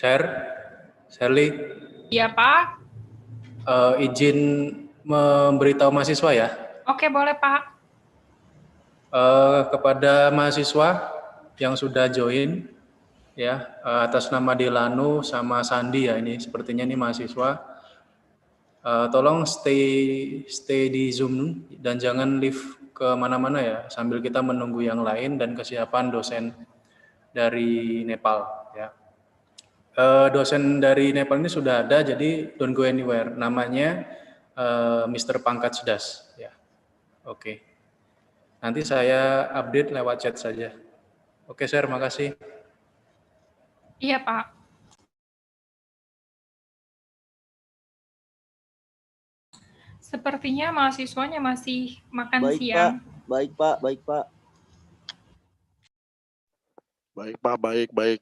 Shirley, Iya, Pak. izin memberitahu mahasiswa ya. Oke, boleh, Pak. Kepada mahasiswa yang sudah join, ya, atas nama Delano sama Sandi ya, ini sepertinya ini mahasiswa. Tolong stay di Zoom dan jangan leave ke mana-mana ya, sambil kita menunggu yang lain dan kesiapan dosen dari Nepal ya. Dosen dari Nepal ini sudah ada, jadi don't go anywhere. Namanya Mr. PANKAJ Das ya. Oke. Nanti saya update lewat chat saja. Oke, Sir, makasih. Iya, Pak. Sepertinya mahasiswanya masih makan siang. Baik, Pak. Baik, Pak. Baik.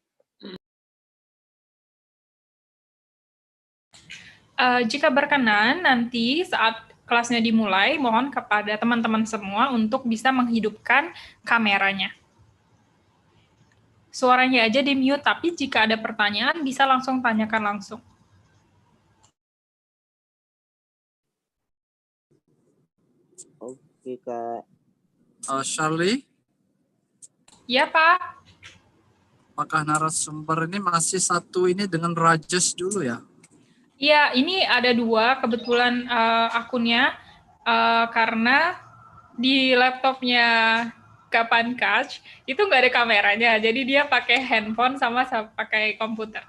Jika berkenan, nanti saat kelasnya dimulai, mohon kepada teman-teman semua untuk bisa menghidupkan kameranya. Suaranya aja di-mute, tapi jika ada pertanyaan, bisa langsung tanyakan langsung. Oke, Kak. Shirley, Ya, Pak. apakah narasumber ini masih satu ini dengan Rajesh dulu ya? Iya, ini ada dua kebetulan akunnya, karena di laptopnya Kak PANKAJ itu nggak ada kameranya, jadi dia pakai handphone sama pakai komputer.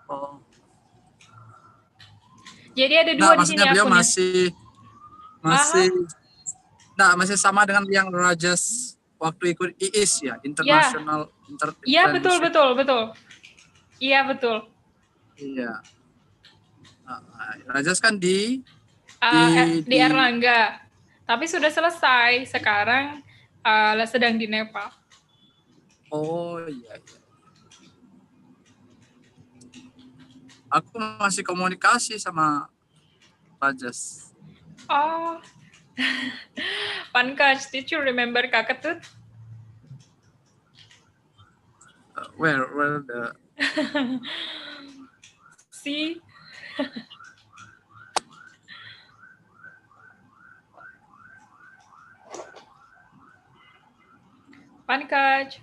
Oh. Jadi ada dua di sini beliau akunnya. masih sama dengan yang Rajesh waktu ikut IIS ya, International Iya, betul. Iya, betul. Iya. Rajesh kan di Erlangga. Tapi sudah selesai. Sekarang sedang di Nepal. Oh iya. Aku masih komunikasi sama Rajesh. Oh. PANKAJ, did you remember Kak Ketut? Where the See? PANKAJ,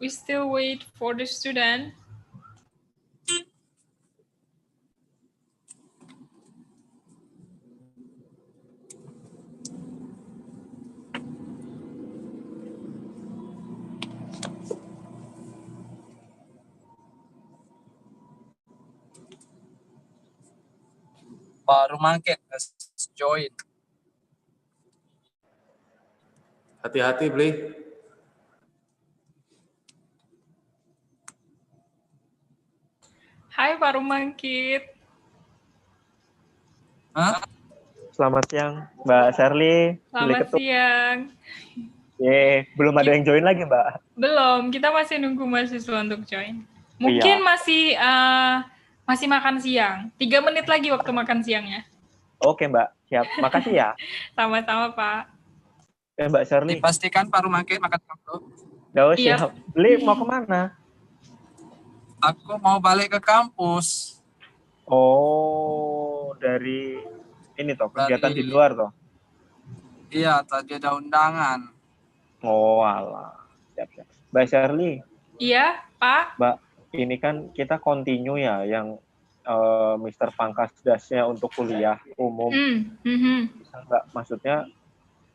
we still wait for the student. baru mangke join. Hati-hati, Bli. Hai Pak Rumangkit. Selamat siang, Mbak Shirley. Selamat siang. Belum ada yang join lagi, Mbak? Belum, kita masih nunggu mahasiswa untuk join. Mungkin masih makan siang. 3 menit lagi waktu makan siangnya. Oke, Mbak. Siap. Makasih ya. Sama-sama, Pak. Mbak Shirley. Dipastikan Pak Rumangkit makan dulu. Siap. Beli mau kemana? Aku mau balik ke kampus. Oh, dari ini toh, kegiatan di luar toh? Iya, tadi ada undangan. Oh, alah. Siap. Mbak Shirley. Iya, Pak. Mbak, ini kan kita continue ya, yang Mr. PANKAJ Das-nya untuk kuliah umum. Bisa nggak, maksudnya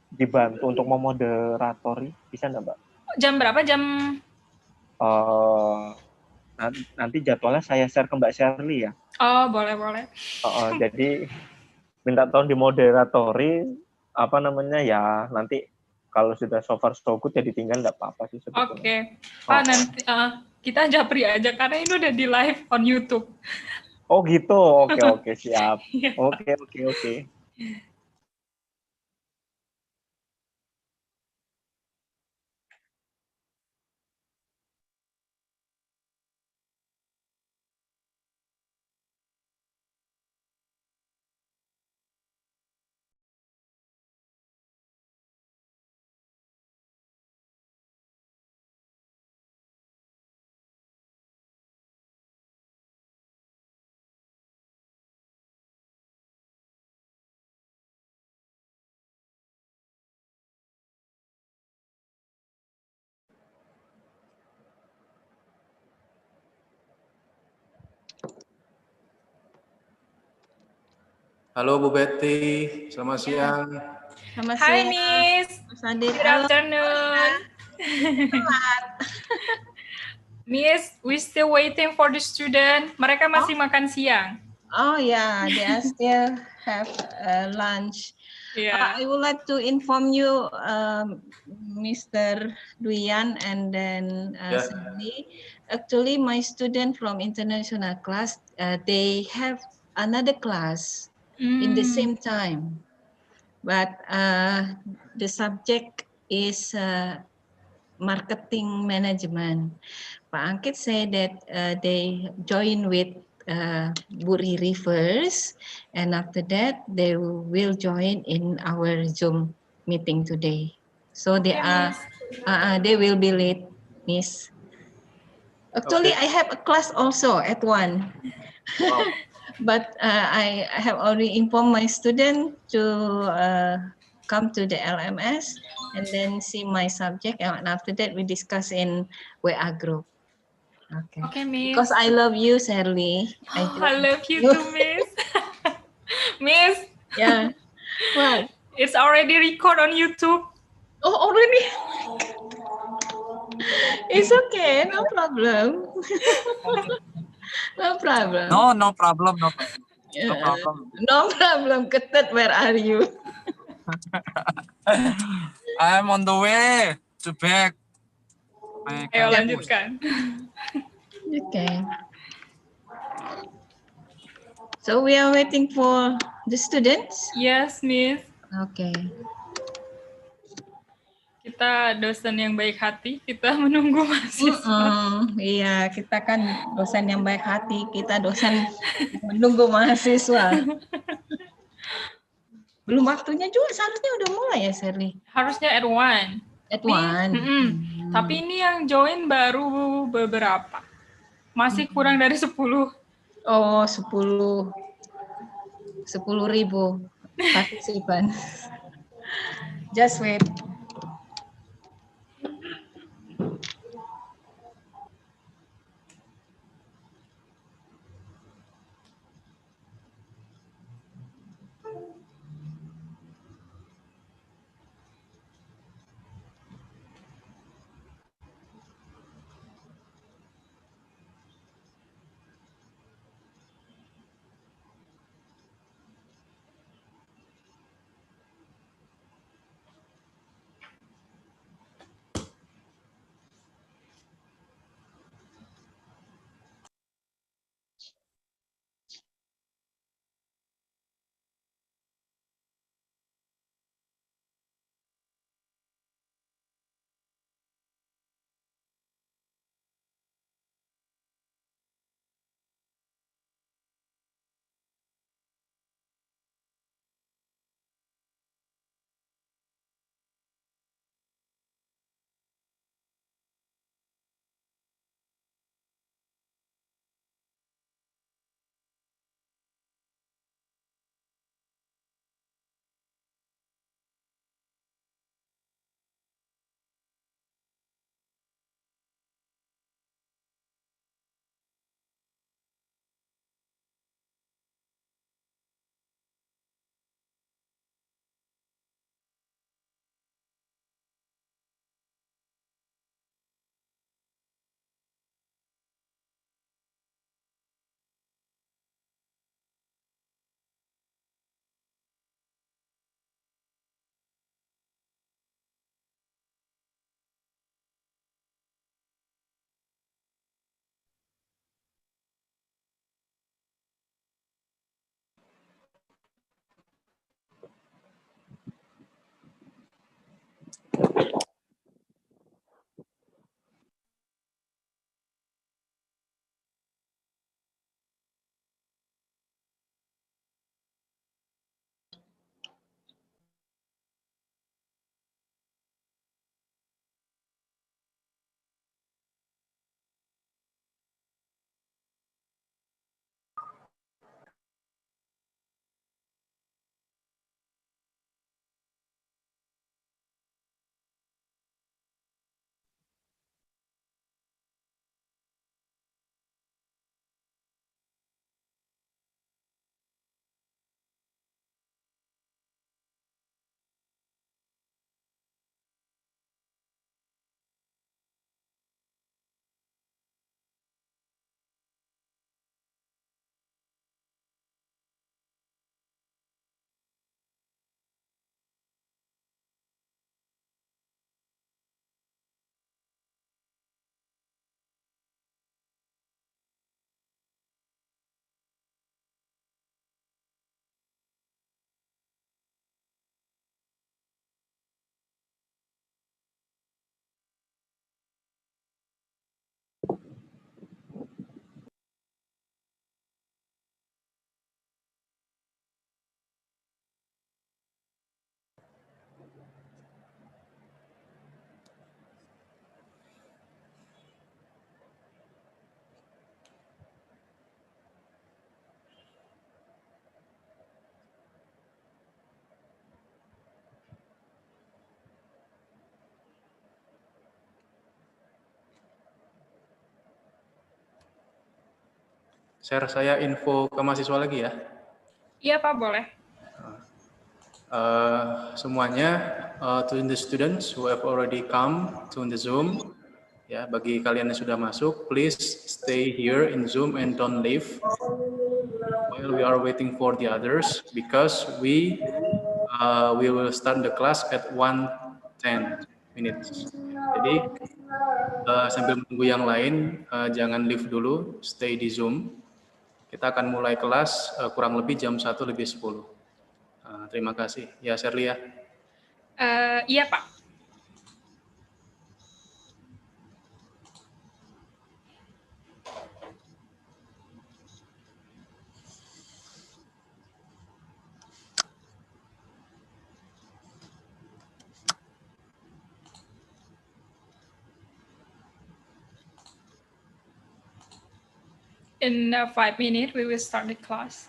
dibantu untuk memoderatori, bisa nggak, Mbak? Jam berapa? Jam? Nanti jadwalnya saya share ke Mbak Shirley ya. Oh, boleh. Jadi minta tolong dimoderatori, ya nanti kalau sudah so far so good ya ditinggal, nggak apa-apa sih sebetulnya. Oke. Pak, nanti kita japri aja karena ini udah di live on YouTube. Oh gitu, oke, siap. Oke. Halo Bu Betty, selamat siang. Selamat Hi, siang, Miss. Mas Adit. Good Halo. afternoon. Miss, we still waiting for the student. Mereka masih makan siang. Oh yeah, they are still have lunch. Yeah. I would like to inform you, Mr. Duyan and then Sandy. Actually, my student from international class, they have another class in the same time, but the subject is marketing management. Pak Ankit said that they join with Bu Riri first, and after that they will join in our Zoom meeting today. So they they will be late, Miss. Actually, I have a class also at 1. Wow. But I have already informed my student to come to the LMS and then see my subject, and after that we discuss in WA group. Okay, Miss. Because I love you, Sherly. I love you too, Miss. Miss. Yeah. What? It's already record on YouTube. Oh, already? It's okay, no problem. No problem. No problem. No problem. No problem. Ketet, where are you? I'm on the way to back. Ayo lanjutkan. Okay. So we are waiting for the students? Yes, Miss. Okay. Kita dosen yang baik hati, kita menunggu mahasiswa. Iya, kita kan dosen yang baik hati, kita dosen menunggu mahasiswa. Belum waktunya juga, seharusnya udah mulai ya, Sherly? Harusnya at 1. At 1. Tapi ini yang join baru beberapa. Masih kurang dari 10. Oh, 10.000 partisipan. Just wait. share saya info ke mahasiswa lagi ya. Iya Pak, boleh. Semuanya, to the students who have already come to the Zoom, ya, bagi kalian yang sudah masuk, please stay here in Zoom and don't leave while we are waiting for the others, because we will start the class at 1:10 minutes. Jadi sambil menunggu yang lain, jangan leave dulu, stay di Zoom. Kita akan mulai kelas kurang lebih jam 1:10. Terima kasih. Ya, Sherly ya. Iya Pak. In 5 minutes, we will start the class.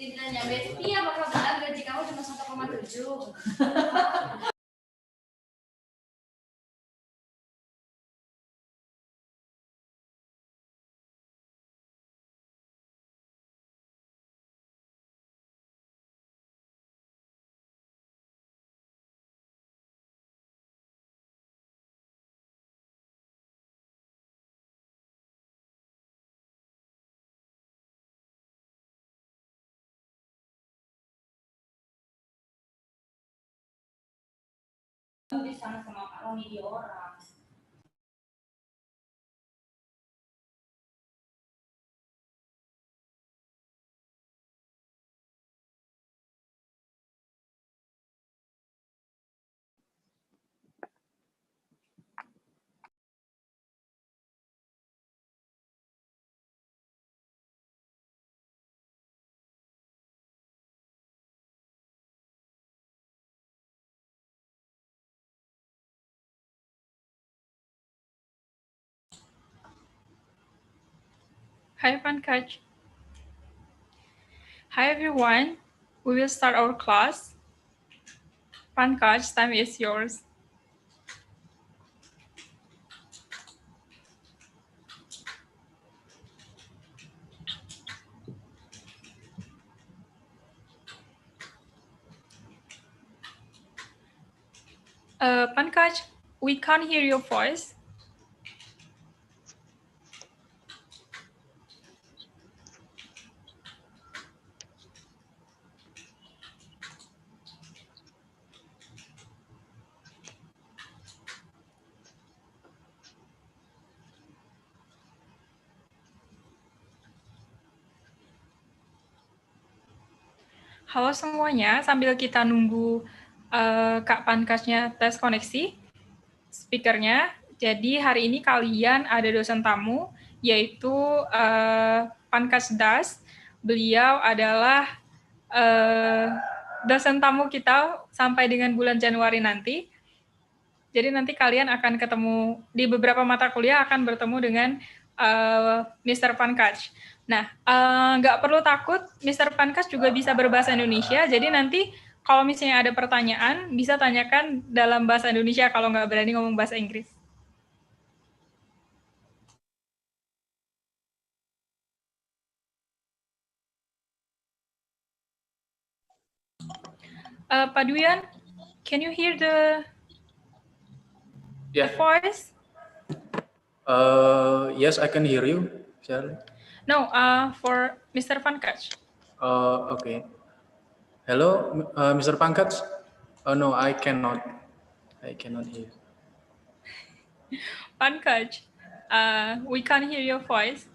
Tidak nyampe, iya bakal gaji kamu cuma 1,7. Di sana sama Kak Roni di orang. Hi, PANKAJ. Hi, everyone. We will start our class. PANKAJ, time is yours. PANKAJ, we can't hear your voice. Halo semuanya, sambil kita nunggu Kak PANKAJ-nya tes koneksi, speakernya. Jadi hari ini kalian ada dosen tamu, yaitu PANKAJ Das. Beliau adalah dosen tamu kita sampai dengan bulan Januari nanti. Jadi nanti kalian akan ketemu, di beberapa mata kuliah akan bertemu dengan Mr. PANKAJ. Nah, nggak perlu takut, Mr. PANKAJ juga bisa berbahasa Indonesia, jadi nanti kalau misalnya ada pertanyaan, bisa tanyakan dalam bahasa Indonesia kalau nggak berani ngomong bahasa Inggris. Pak Duyan, can you hear the voice? Yes, I can hear you, Shirley. No, for Mr. PANKAJ. Okay. Hello, Mr. PANKAJ. Oh no, I cannot. I cannot hear. PANKAJ, we can't hear your voice.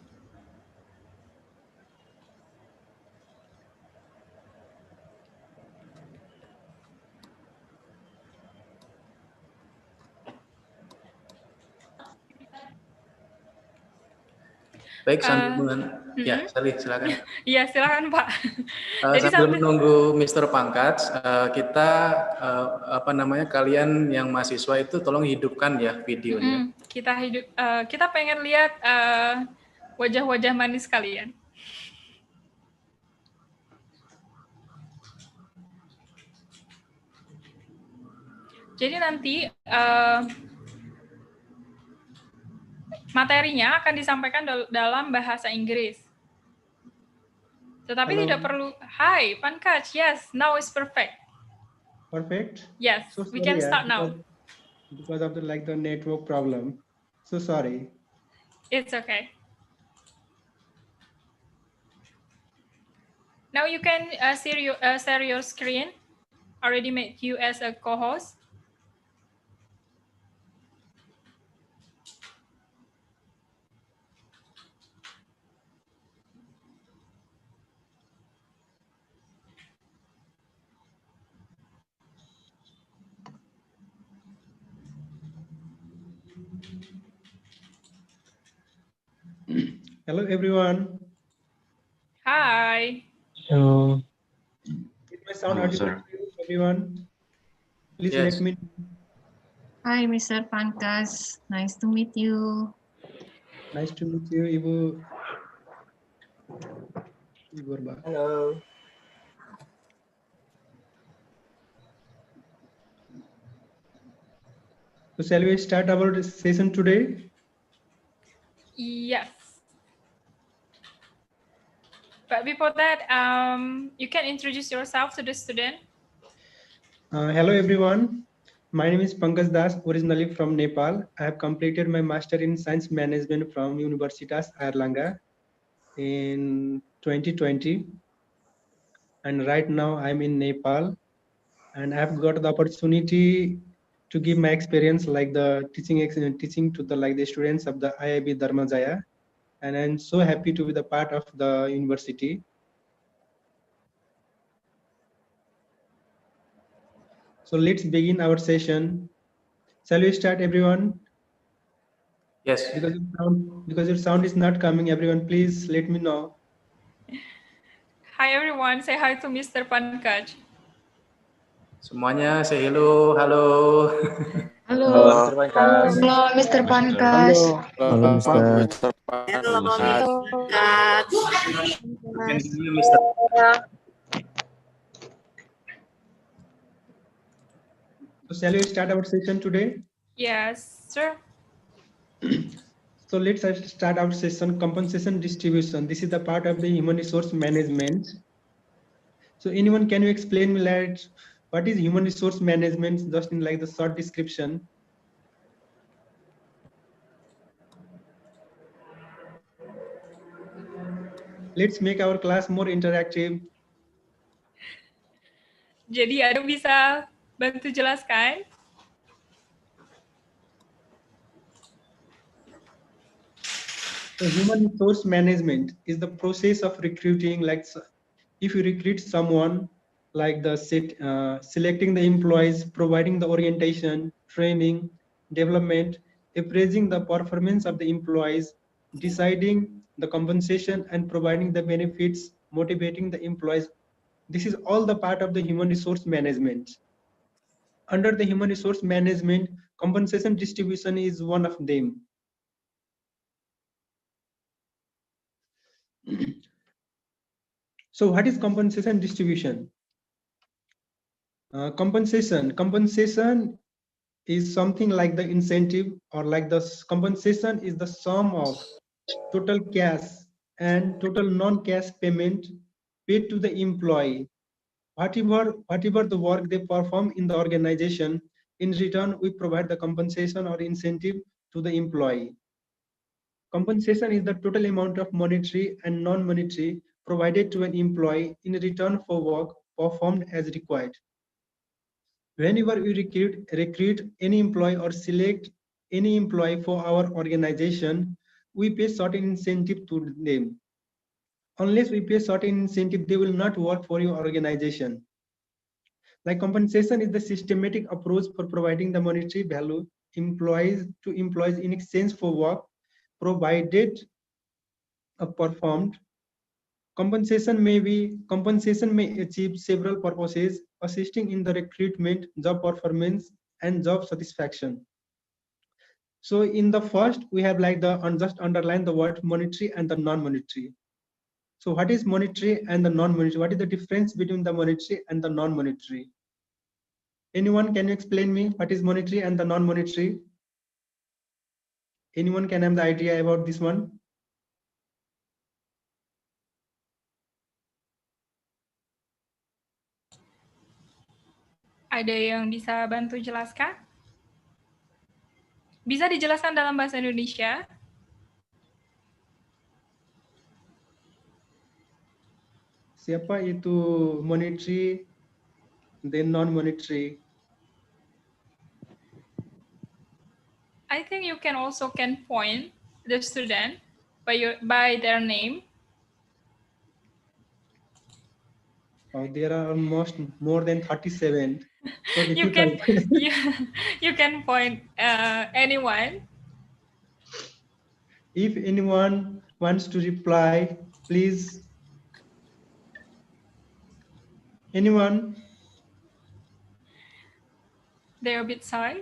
Baik, sambil ya, silakan. Iya, silakan Pak. Jadi sambil menunggu Mr. PANKAJ, kita kalian yang mahasiswa itu tolong hidupkan ya videonya. Kita pengen lihat wajah-wajah manis kalian. Jadi nanti materinya akan disampaikan dalam bahasa Inggris. Tetapi tidak perlu. Hi, PANKAJ. Yes, now it's perfect. Perfect? Yes, so we can start now. Because of the network problem. So sorry. It's okay. Now you can share your screen. Already made you as a co-host. Hello, everyone. Hi. Hello. Is my sound audible to you, everyone? Please let me know. Hi, Mr. PANKAJ. Nice to meet you. Nice to meet you, Ibu. Hello. So shall we start our session today? Yes. But before that, you can introduce yourself to the student. Hello, everyone. My name is PANKAJ Das, originally from Nepal. I have completed my Master in Science Management from Universitas Airlangga in 2020. And right now I'm in Nepal. And I've got the opportunity to give my experience like the teaching to the students of the IIB Dharmajaya. And I'm so happy to be the part of the university. So let's begin our session. Shall we start, everyone? Yes. Because your sound is not coming, everyone, please let me know. Hi, everyone. Say hi to Mr. PANKAJ. Semuanya say hello, halo. Halo, Mr. Pankaj. halo Mr. Pankaj. Halo, Mr. Mr. Pankaj. So shall we start our session today? Yes, sir. So let's start our session, compensation distribution. This is the part of the human resource management. So anyone, can you explain me like what is human resource management, just in like the short description? Let's make our class more interactive. Jadi ada bisa bantu jelaskan? So human resource management is the process of recruiting, like if you recruit someone, like the selecting the employees, providing the orientation, training, development, appraising the performance of the employees, deciding the compensation and providing the benefits, motivating the employees. This is all the part of the human resource management. Under the human resource management, compensation distribution is one of them. So what is compensation distribution? Compensation is something like the incentive, or like the compensation is the sum of total cash and total non-cash payment paid to the employee. Whatever the work they perform in the organization, in return we provide the compensation or incentive to the employee. Compensation is the total amount of monetary and non-monetary provided to an employee in return for work performed as required. Whenever we recruit any employee or select any employee for our organization, we pay certain incentive to them. Unless we pay certain incentive, they will not work for your organization. Like compensation is the systematic approach for providing the monetary value employees in exchange for work provided or performed. Compensation may achieve several purposes, assisting in the recruitment, job performance, and job satisfaction. So in the first, we have like just underline the word monetary and the non-monetary. So what is monetary and the non-monetary? What is the difference between the monetary and the non-monetary? Anyone, can you explain me what is monetary and the non-monetary? Anyone can have the idea about this one? Ada yang bisa bantu jelaskan? Bisa dijelaskan dalam bahasa Indonesia? Siapa itu monetary, then non-monetary? I think you can also point the student by their name. Oh, there are almost more than 37. So you can point anyone. If anyone wants to reply, please. Anyone? They're a bit shy.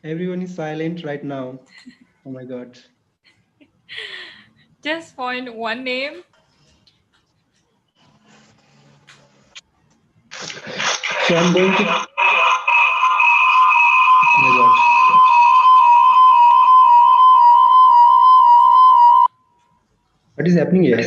Everyone is silent right now. Oh my God. Just point one name. So I'm going to. Oh my God. What is happening here?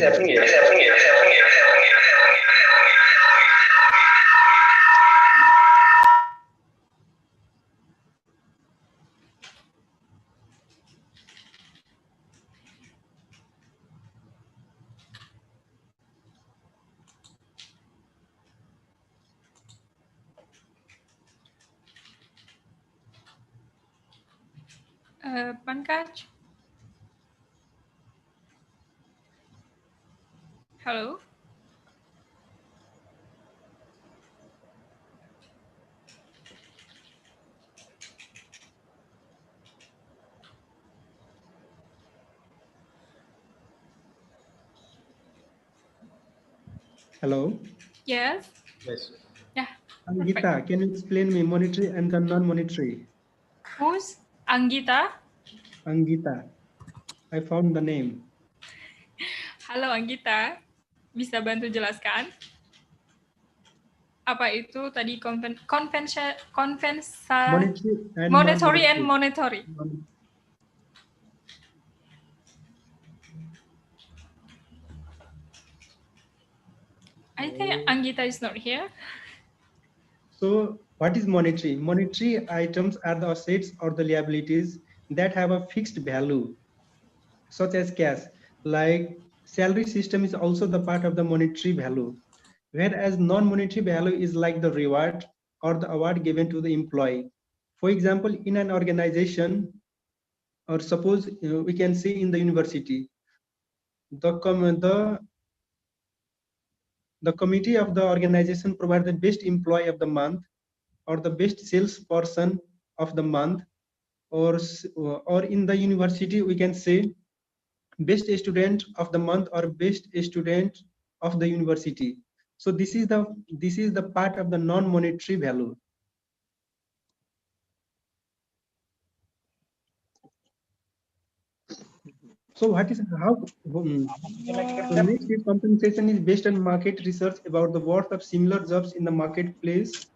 PANKAJ? Hello? Hello? Yes? Yes. Yeah. Angita, can you explain me monetary and the non-monetary? Who's Anggita? Angita, I found the name. Halo Anggita, bisa bantu jelaskan? Apa itu tadi monetary and monetary. I think Anggita is not here. So what is monetary? Monetary items are the assets or the liabilities that have a fixed value, such as cash. Like salary system is also the part of the monetary value, whereas non-monetary value is like the reward or the award given to the employee. For example, in an organization, or suppose we can say in the university, the committee of the organization provides the best employee of the month, or the best salesperson of the month, or in the university we can say best student of the month or best student of the university. So this is the part of the non-monetary value. So what is so next is compensation is based on market research about the worth of similar jobs in the marketplace,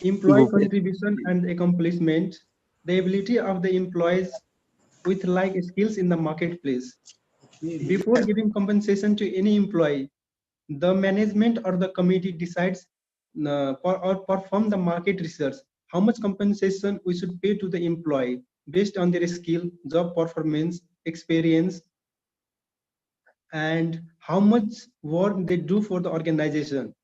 employee contribution and accomplishment, the ability of the employees with like skills in the marketplace. Before giving compensation to any employee, the management or the committee decides or perform the market research, how much compensation we should pay to the employee based on their skill, job performance, experience, and how much work they do for the organization.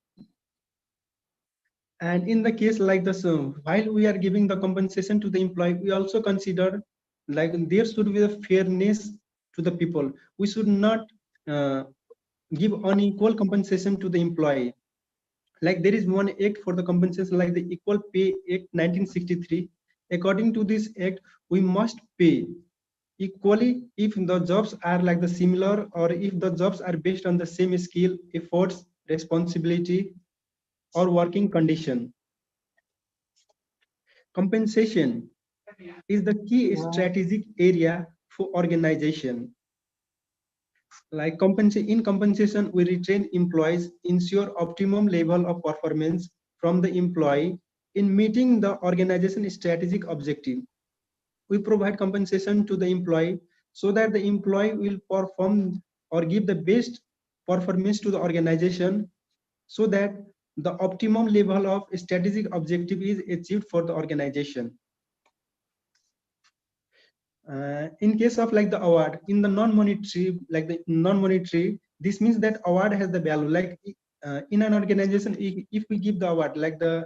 And in the case like this, while we are giving the compensation to the employee, we also consider like there should be a fairness to the people. We should not give unequal compensation to the employee. Like there is one act for the compensation, like the Equal Pay Act 1963. According to this act, we must pay equally if the jobs are like the similar, or if the jobs are based on the same skill, efforts, responsibility, or working condition. Compensation is the key strategic area for organization. Like in compensation, we retain employees, ensure optimum level of performance from the employee in meeting the organization strategic objective. We provide compensation to the employee so that the employee will perform or give the best performance to the organization, so that the optimum level of strategic objective is achieved for the organization. In case of like the award, in the non-monetary, this means that award has the value. Like in an organization, if we give the award, like I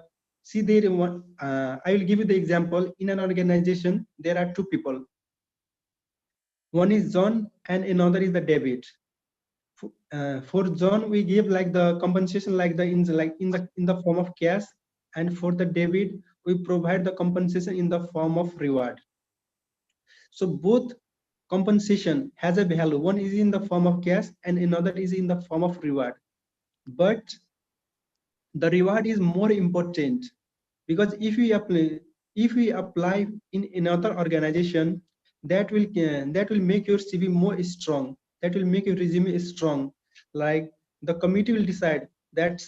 will give you the example. In an organization, there are two people. One is John and another is the David. For John, we give like the compensation like in the form of cash, and for the David, we provide the compensation in the form of reward. So both compensation has a value. One is in the form of cash and another is in the form of reward. But the reward is more important, because if we apply in another organization, that will make your CV more strong. That will make your resume strong. Like the committee will decide that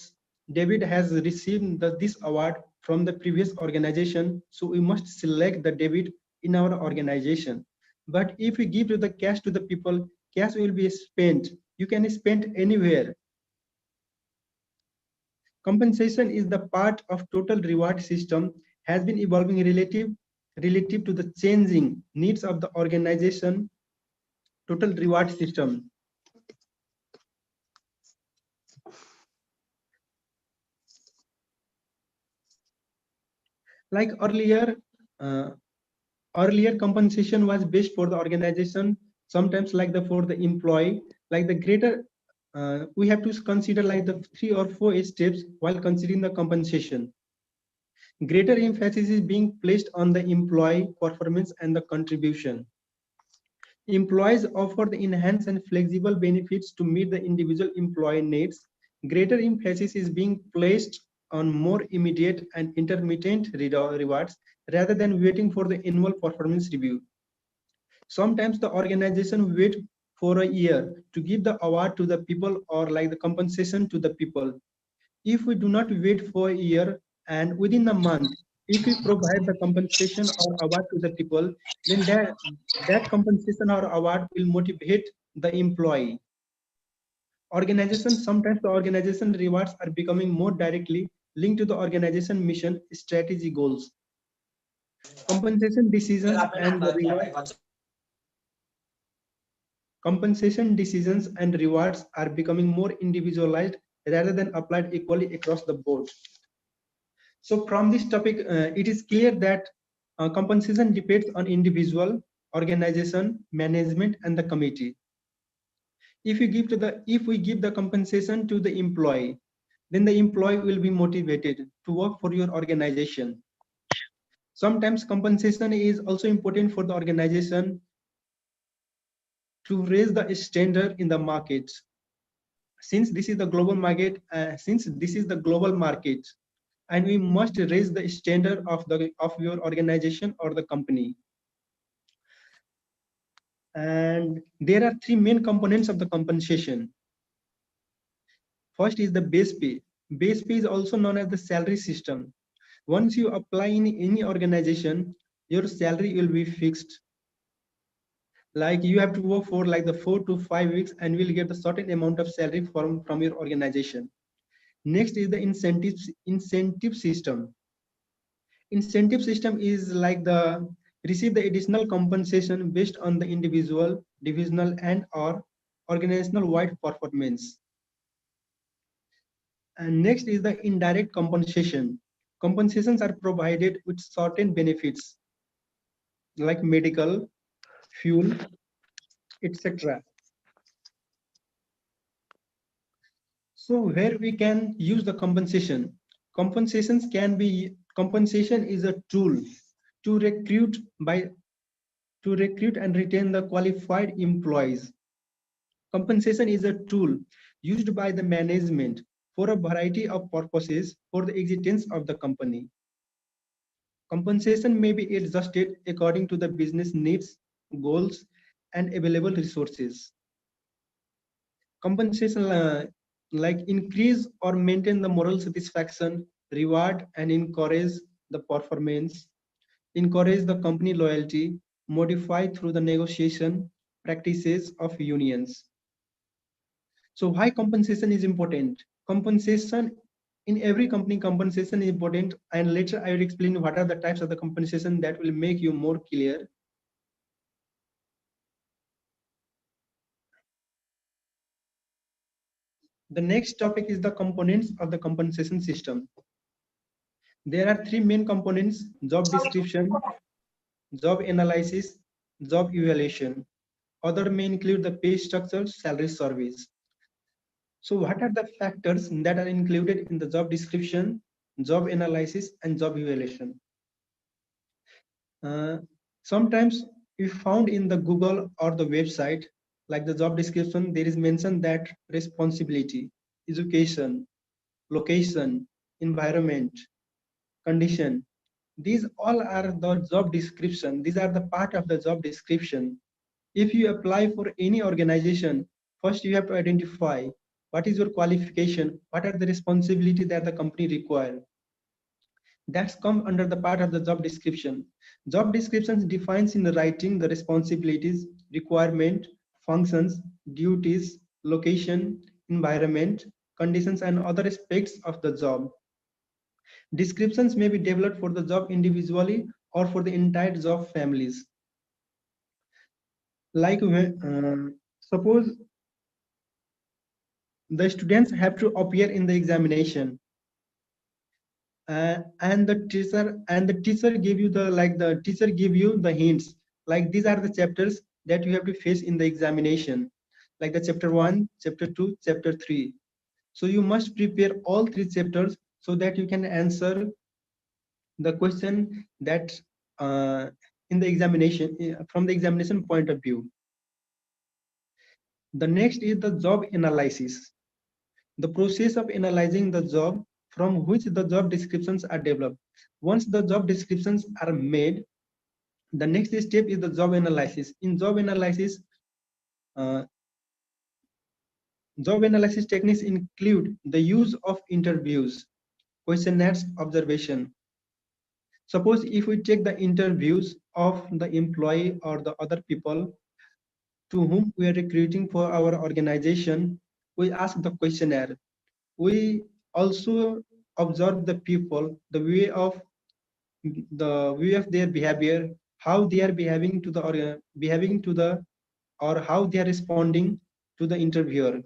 David has received this award from the previous organization, so we must select the David in our organization. But if we give the cash to the people, cash will be spent. You can spend anywhere. Compensation is the part of total reward system, has been evolving relative to the changing needs of the organization. Total reward system. Like earlier compensation was based for the organization, sometimes like for the employee. Like the greater we have to consider like the 3 or 4 steps while considering the compensation. Greater emphasis is being placed on the employee performance and the contribution. Employees offer the enhanced and flexible benefits to meet the individual employee needs. Greater emphasis is being placed on more immediate and intermittent rewards rather than waiting for the annual performance review. Sometimes the organization wait for a year to give the award to the people or like the compensation to the people. If we do not wait for a year and within a month, if we provide the compensation or award to the people, then that compensation or award will motivate the employee. Sometimes the organization rewards are becoming more directly linked to the organization mission strategy goals. Compensation decisions and rewards are becoming more individualized rather than applied equally across the board. So from this topic, it is clear that compensation depends on individual, organization, management, and the committee. If we give the compensation to the employee, then the employee will be motivated to work for your organization. Sometimes compensation is also important for the organization to raise the standard in the market. Since this is the global market, and we must raise the standard of your organization or the company. And there are three main components of the compensation. First is the base pay. Base pay is also known as the salary system. Once you apply in any organization, your salary will be fixed. Like you have to work for like the 4 to 5 weeks and will get a certain amount of salary from your organization. Next is the incentive system. Incentive system is like receive the additional compensation based on the individual, divisional, and or organizational wide performance. And next is the indirect compensation. Compensations are provided with certain benefits like medical, fuel, etc. So where we can use the compensation. Compensation is a tool to recruit and retain the qualified employees. Compensation is a tool used by the management for a variety of purposes for the existence of the company. Compensation may be adjusted according to the business needs, goals, and available resources. Compensation like increase or maintain the moral satisfaction, reward and encourage the performance, encourage the company loyalty, modify through the negotiation practices of unions. So why compensation is important? Compensation in every company, compensation is important, and later I will explain what are the types of the compensation that will make you more clear. The next topic is the components of the compensation system. There are three main components: job description, job analysis, job evaluation. Other may include the pay structure, salary surveys. So what are the factors that are included in the job description, job analysis, and job evaluation? Sometimes we found in the Google or the website, like the job description, there is mentioned that responsibility, education, location, environment, condition. These all are the job description. These are the part of the job description. If you apply for any organization, first you have to identify what is your qualification, what are the responsibilities that the company require. That's come under the part of the job description. Job descriptions defines in the writing the responsibilities, requirement, functions, duties, location, environment, conditions, and other aspects of the job. Descriptions may be developed for the job individually or for the entire job families. Like suppose the students have to appear in the examination, and the teacher give you the hints, like these are the chapters that you have to face in the examination, like the chapter 1, chapter 2, chapter 3. So you must prepare all 3 chapters so that you can answer the question that in the examination, from the examination point of view. The next is the job analysis. The process of analyzing the job from which the job descriptions are developed. Once the job descriptions are made, the next step is the job analysis. In job analysis techniques include the use of interviews, questionnaires, observation. Suppose if we take the interviews of the employee or the other people to whom we are recruiting for our organization, we ask the questionnaire. We also observe the people, the way of their behavior, how they are behaving to the or how they are responding to the interviewer.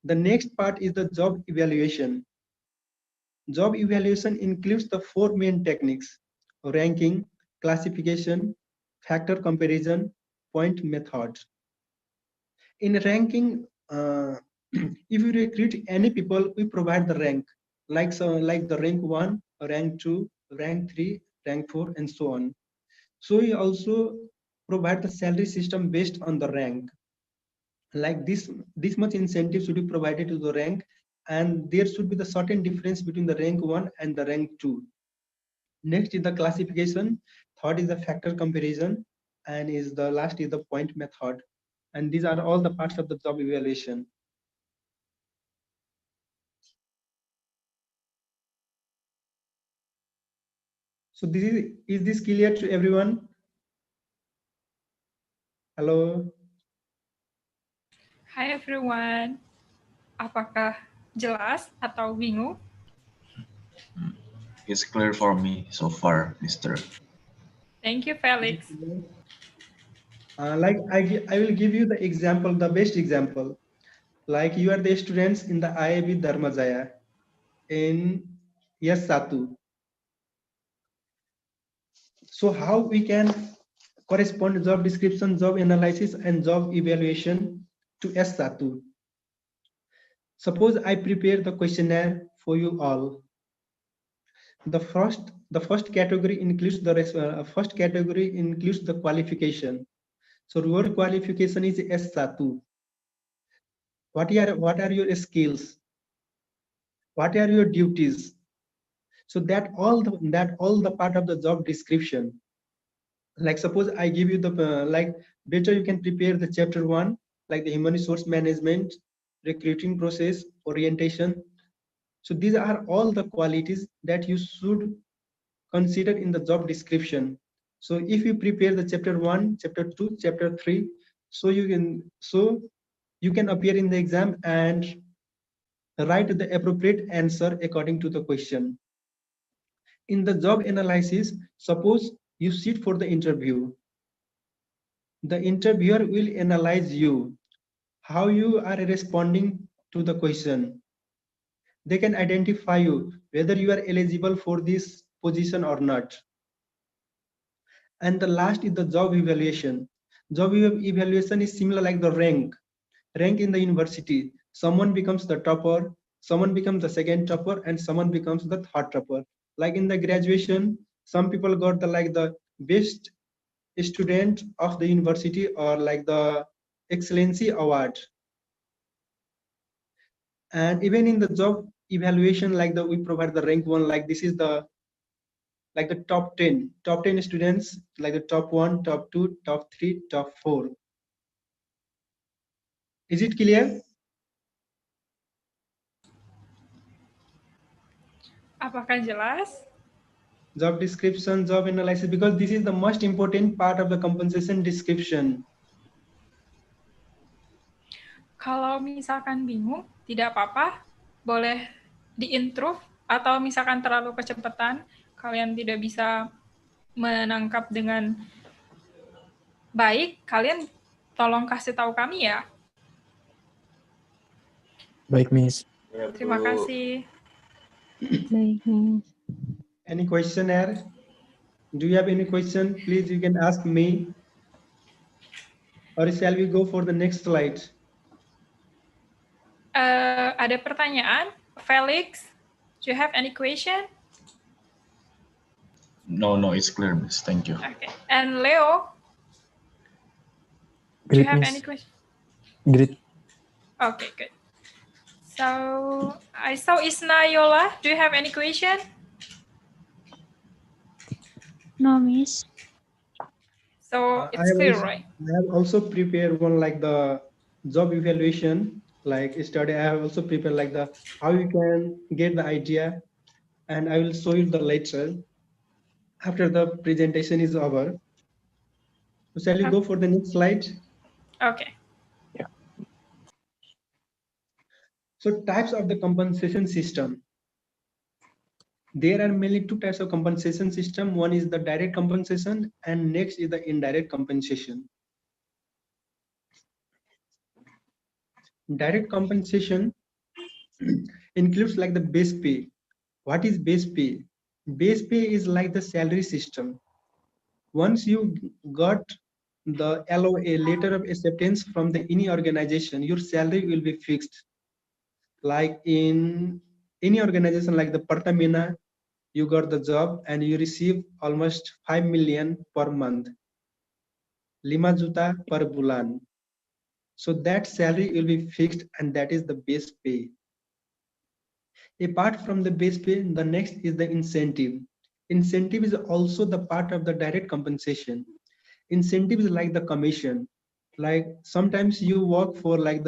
The next part is the job evaluation. Job evaluation includes the 4 main techniques: ranking, classification, factor comparison, point method. In ranking, if we recruit any people, we provide the rank, like the rank 1, rank 2, rank 3, rank 4, and so on. So we also provide the salary system based on the rank. Like this much incentive should be provided to the rank, and there should be the certain difference between the rank 1 and the rank 2. Next is the classification, third is the factor comparison, and the last is the point method. And these are all the parts of the job evaluation. So is this clear to everyone? Hello. Hi everyone. Apakah jelas atau bingung? It's clear for me so far, Mr. Thank you, Felix. Like I will give you the example, the best example. Like you are the students in the IIB Dharmajaya in S1. So how we can correspond job description, job analysis, and job evaluation to S1? Suppose I prepare the questionnaire for you all. The first category includes the qualification. So your qualification is S1. What are your skills? What are your duties? So that all the part of the job description. Like suppose I give you the better you can prepare the chapter 1, like the human resource management, recruiting process, orientation. So these are all the qualities that you should consider in the job description. So if you prepare the chapter 1, chapter 2, chapter 3, so you can appear in the exam and write the appropriate answer according to the question. In the job analysis, suppose you sit for the interview. The interviewer will analyze you, how you are responding to the question. They can identify you whether you are eligible for this position or not. And the last is the job evaluation. Job evaluation is similar like the rank in the university. Someone becomes the topper, someone becomes the second topper, and someone becomes the third topper. Like in the graduation, some people got the best student of the university or like the excellency award. And even in the job evaluation, we provide the rank 1, like this is the top 10 students, like the top 1, top 2, top 3, top 4. Is it clear? Apakah jelas? Job description, job analysis, because this is the most important part of the compensation description. Kalau misalkan bingung, tidak apa-apa, boleh diintro, atau misalkan terlalu kecepatan, kalian tidak bisa menangkap dengan baik, kalian tolong kasih tahu kami ya. Baik, Miss. Terima kasih. Baik, Miss. Any questionnaire? Do you have any question? Please, you can ask me. Or shall we go for the next slide? Ada pertanyaan, Felix? Do you have any question? No, it's clear, Miss. Thank you. Okay. And Leo? Great, do you have Miss. any question? Great. Okay, good. So I saw Isna Yola. Do you have any question? No, Miss. So I it's have clear, also, right? I have also prepared one like the job evaluation, like study. I have also prepared like the how you can get the idea, and I will show you the later after the presentation is over. So shall you go for the next slide? Okay. So types of the compensation system. There are mainly two types of compensation system. One is the direct compensation and next is the indirect compensation. Direct compensation includes like the base pay. What is base pay? Base pay is like the salary system. Once you got the LOA, letter of acceptance from the any organization, your salary will be fixed. Like in any organization like the Pertamina, you got the job and you receive almost 5 million per month. 5 juta per bulan. So that salary will be fixed and that is the base pay. Apart from the base pay, the next is the incentive. Incentive is also the part of the direct compensation. Incentive is like the commission. Like sometimes you work for like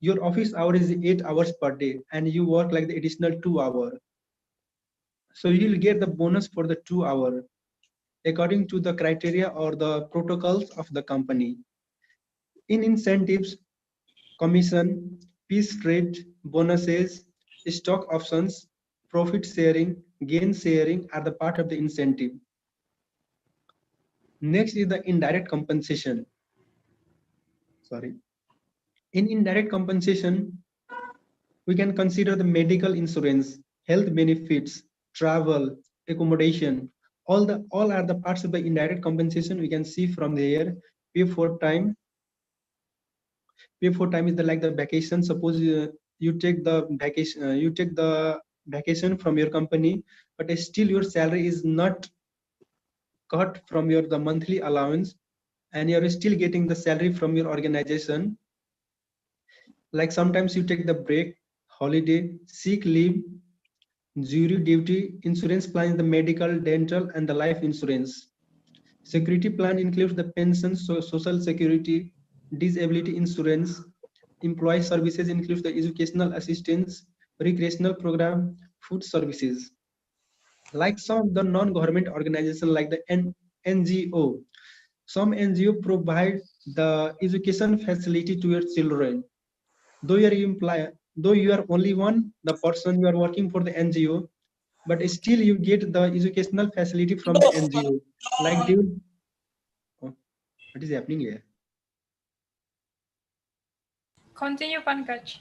your office hour is 8 hours per day and you work like the additional 2 hours. So you'll get the bonus for the 2 hour according to the criteria or the protocols of the company. In incentives, commission, piece rate, bonuses, stock options, profit sharing, gain sharing are the part of the incentive. Next is the indirect compensation. Sorry. In indirect compensation, we can consider the medical insurance, health benefits, travel, accommodation. All are the parts of the indirect compensation. We can see from there. Pay for time. Pay for time is the like the vacation. Suppose you take the vacation from your company, but still your salary is not cut from your the monthly allowance, and you're still getting the salary from your organization. Like sometimes you take the break, holiday, sick leave, jury duty, insurance plan, the medical, dental, and the life insurance. Security plan includes the pension, social security, disability insurance. Employee services includes the educational assistance, recreational program, food services. Like some of the non-government organizations like the NGO, some NGO provide the education facility to your children. Though you are only the person you are working for the NGO, but still you get the educational facility from the NGO. Like what is happening here? Continue, Pankaj.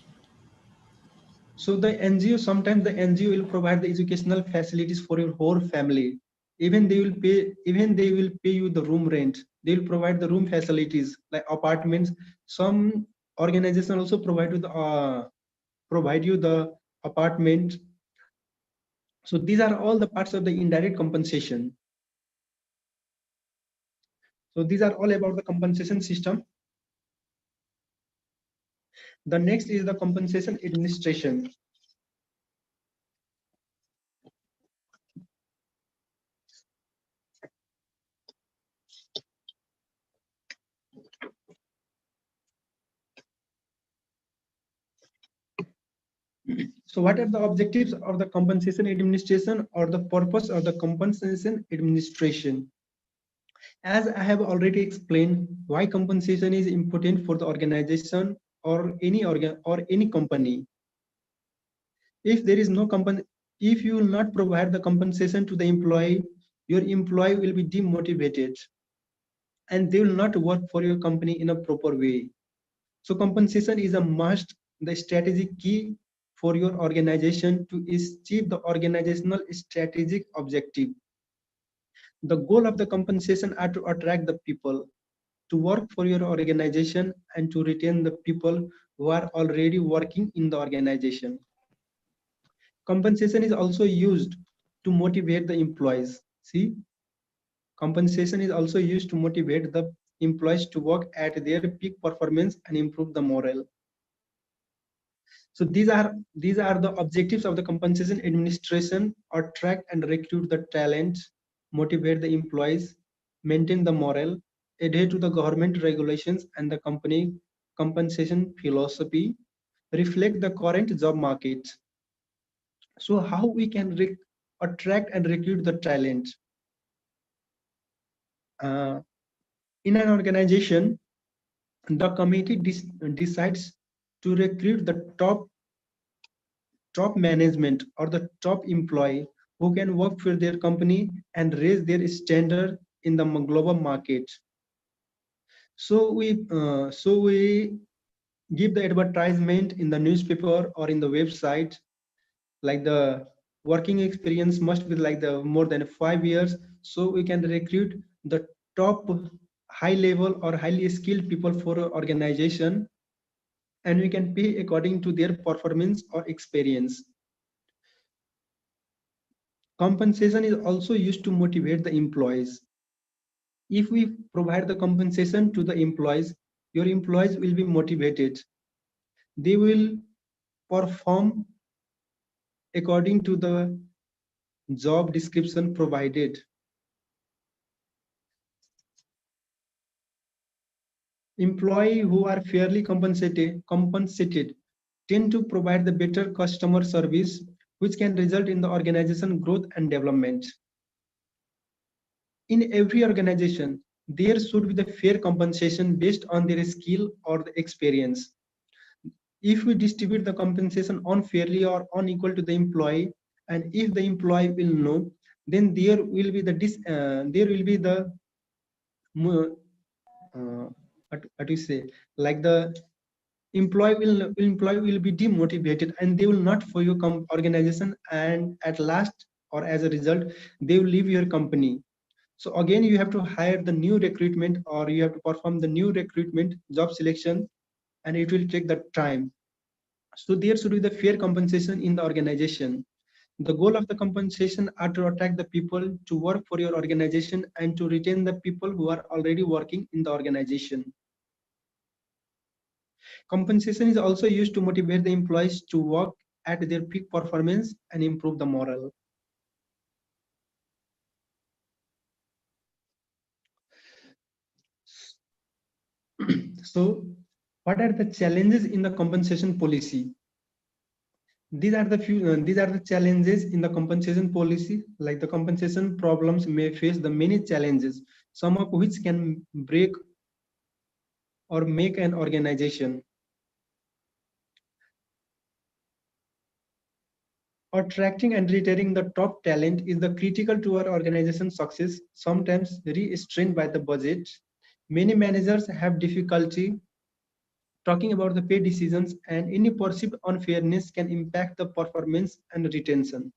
So the NGO, sometimes the NGO will provide the educational facilities for your whole family. Even they will pay you the room rent. They will provide the room facilities like apartments. Some organizations also provide you the apartment. So these are all the parts of the indirect compensation. So these are all about the compensation system. The next is the compensation administration. So what are the objectives of the compensation administration or the purpose of the compensation administration? As I have already explained why compensation is important for the organization or any company. If there is no if you will not provide the compensation to the employee, your employee will be demotivated and they will not work for your company in a proper way. So compensation is a must, the strategic key for your organization to achieve the organizational strategic objective. The goal of the compensation are to attract the people to work for your organization and to retain the people who are already working in the organization. Compensation is also used to motivate the employees. See, compensation is also used to motivate the employees to work at their peak performance and improve the morale. So these are the objectives of the compensation administration: attract and recruit the talent, motivate the employees, maintain the morale, adhere to the government regulations and the company compensation philosophy, reflect the current job market. So how we can attract and recruit the talent? In an organization, the committee decides to recruit the top management or the top employee who can work for their company and raise their standard in the global market. So we give the advertisement in the newspaper or in the website, like the working experience must be like the more than 5 years, so we can recruit the top high level or highly skilled people for an organization, and we can pay according to their performance or experience. Compensation is also used to motivate the employees. If we provide the compensation to the employees, your employees will be motivated. They will perform according to the job description provided. Employees who are fairly compensated tend to provide the better customer service, which can result in the organization growth and development. In every organization, there should be the fair compensation based on their skill or the experience. If we distribute the compensation unfairly or unequal to the employee, and if the employee will know, then there will be the what do you say, like the employee will be demotivated and they will not for your organization, and at last or as a result they will leave your company. So again you have to hire the new recruitment, or you have to perform the new recruitment job selection, and it will take the time. So there should be the fair compensation in the organization. The goal of the compensation are to attract the people to work for your organization and to retain the people who are already working in the organization. Compensation is also used to motivate the employees to work at their peak performance and improve the morale. So, what are the challenges in the compensation policy? These are the challenges in the compensation policy. Like the compensation problems may face the many challenges, some of which can break or make an organization. Attracting and retaining the top talent is the critical to our organization's success, sometimes restrained by the budget. Many managers have difficulty talking about the pay decisions, and any perceived unfairness can impact the performance and retention.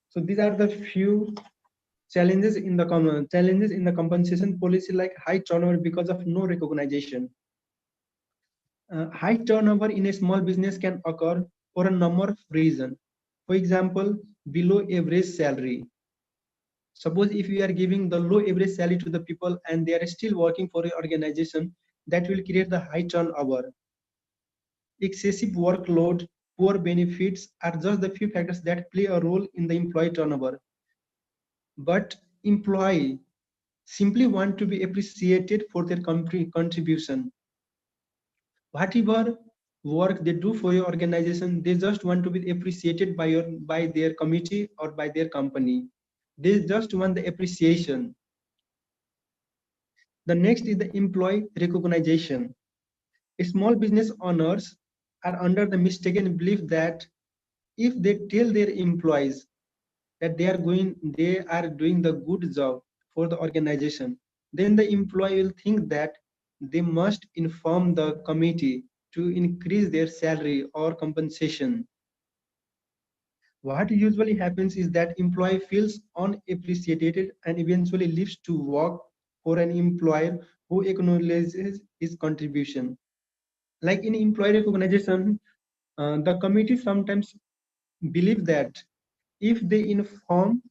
So these are the few challenges in the compensation policy, like high turnover because of no recognition. High turnover in a small business can occur for a number of reasons. For example, below average salary. Suppose if you are giving the low average salary to the people and they are still working for your organization, that will create the high turnover. Excessive workload, poor benefits are just the few factors that play a role in the employee turnover. But employee simply want to be appreciated for their contribution. Whatever work they do for your organization, they just want to be appreciated by their committee or by their company. They just want the appreciation. The next is the employee recognition. Small business owners are under the mistaken belief that if they tell their employees that they are doing the good job for the organization, then the employee will think that they must inform the committee to increase their salary or compensation. What usually happens is that employee feels unappreciated and eventually leaves to work for an employer who acknowledges his contribution. Like in employee recognition, the committee sometimes believe that if they inform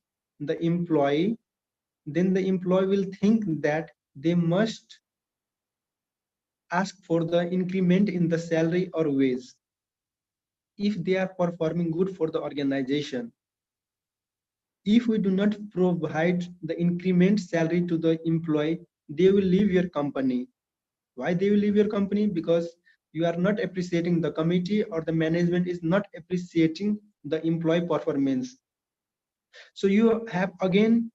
the employee, then the employee will think that they must ask for the increment in the salary or wage if they are performing good for the organization. If we do not provide the increment salary to the employee, they will leave your company. Why they will leave your company? Because you are not appreciating the committee, or the management is not appreciating the employee performance. So you have again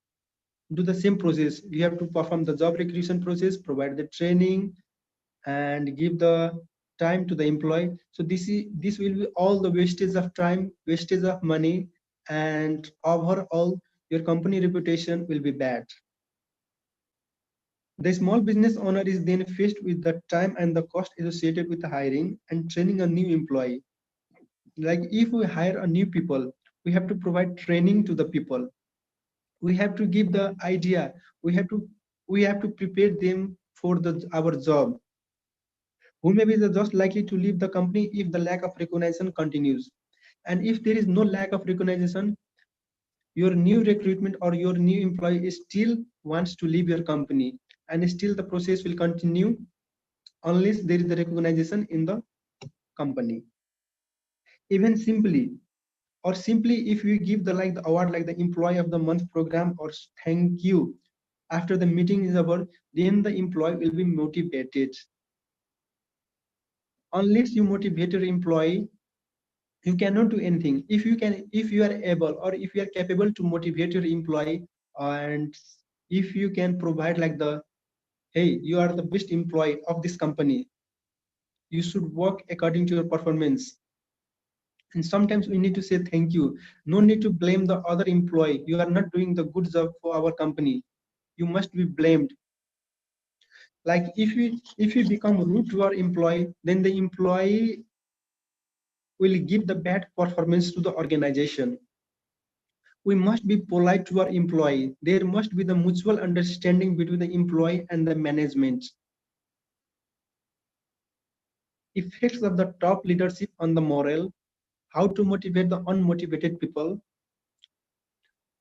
do the same process. You have to perform the job recognition process, provide the training, and give the time to the employee. So this will be all the wastage of time, wastage of money, and overall your company reputation will be bad. The small business owner is then faced with the time and the cost associated with hiring and training a new employee. Like if we hire a new people, we have to provide training to the people. We have to give the idea. We have to prepare them for our job. Who may be just likely to leave the company if the lack of recognition continues. And if there is no lack of recognition, your new recruitment or your new employee still wants to leave your company, and still the process will continue unless there is the recognition in the company. Even simply if you give the award like the employee of the month program or thank you after the meeting is over, then the employee will be motivated. Unless you motivate your employee, you cannot do anything. If you are able, or if you are capable to motivate your employee, and if you can provide like the, hey, you are the best employee of this company, you should work according to your performance. And sometimes we need to say thank you. No need to blame the other employee. You are not doing the good job for our company. You must be blamed. Like if you become rude to our employee, then the employee will give the bad performance to the organization. We must be polite to our employee. There must be the mutual understanding between the employee and the management. Effects of the top leadership on the morale, how to motivate the unmotivated people,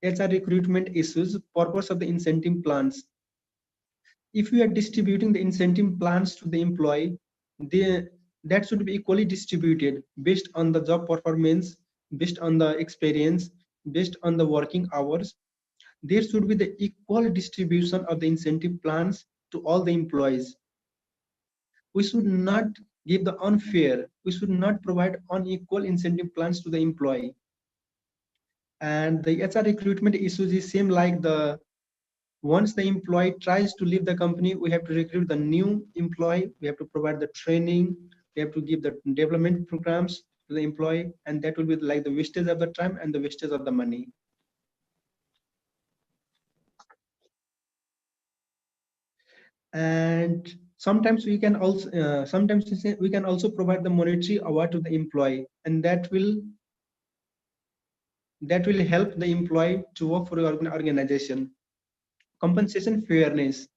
HR recruitment issues, purpose of the incentive plans. If we are distributing the incentive plans to the employee, that should be equally distributed based on the job performance, based on the experience, based on the working hours. There should be the equal distribution of the incentive plans to all the employees. We should not give the unfair, we should not provide unequal incentive plans to the employee. And the HR recruitment issues is same like the, once the employee tries to leave the company, we have to recruit the new employee, we have to provide the training, we have to give the development programs to the employee, and that will be like the wastage of the time and the wastage of the money. And sometimes we can also provide the monetary award to the employee, and that will help the employee to work for your organization. Compensation fairness.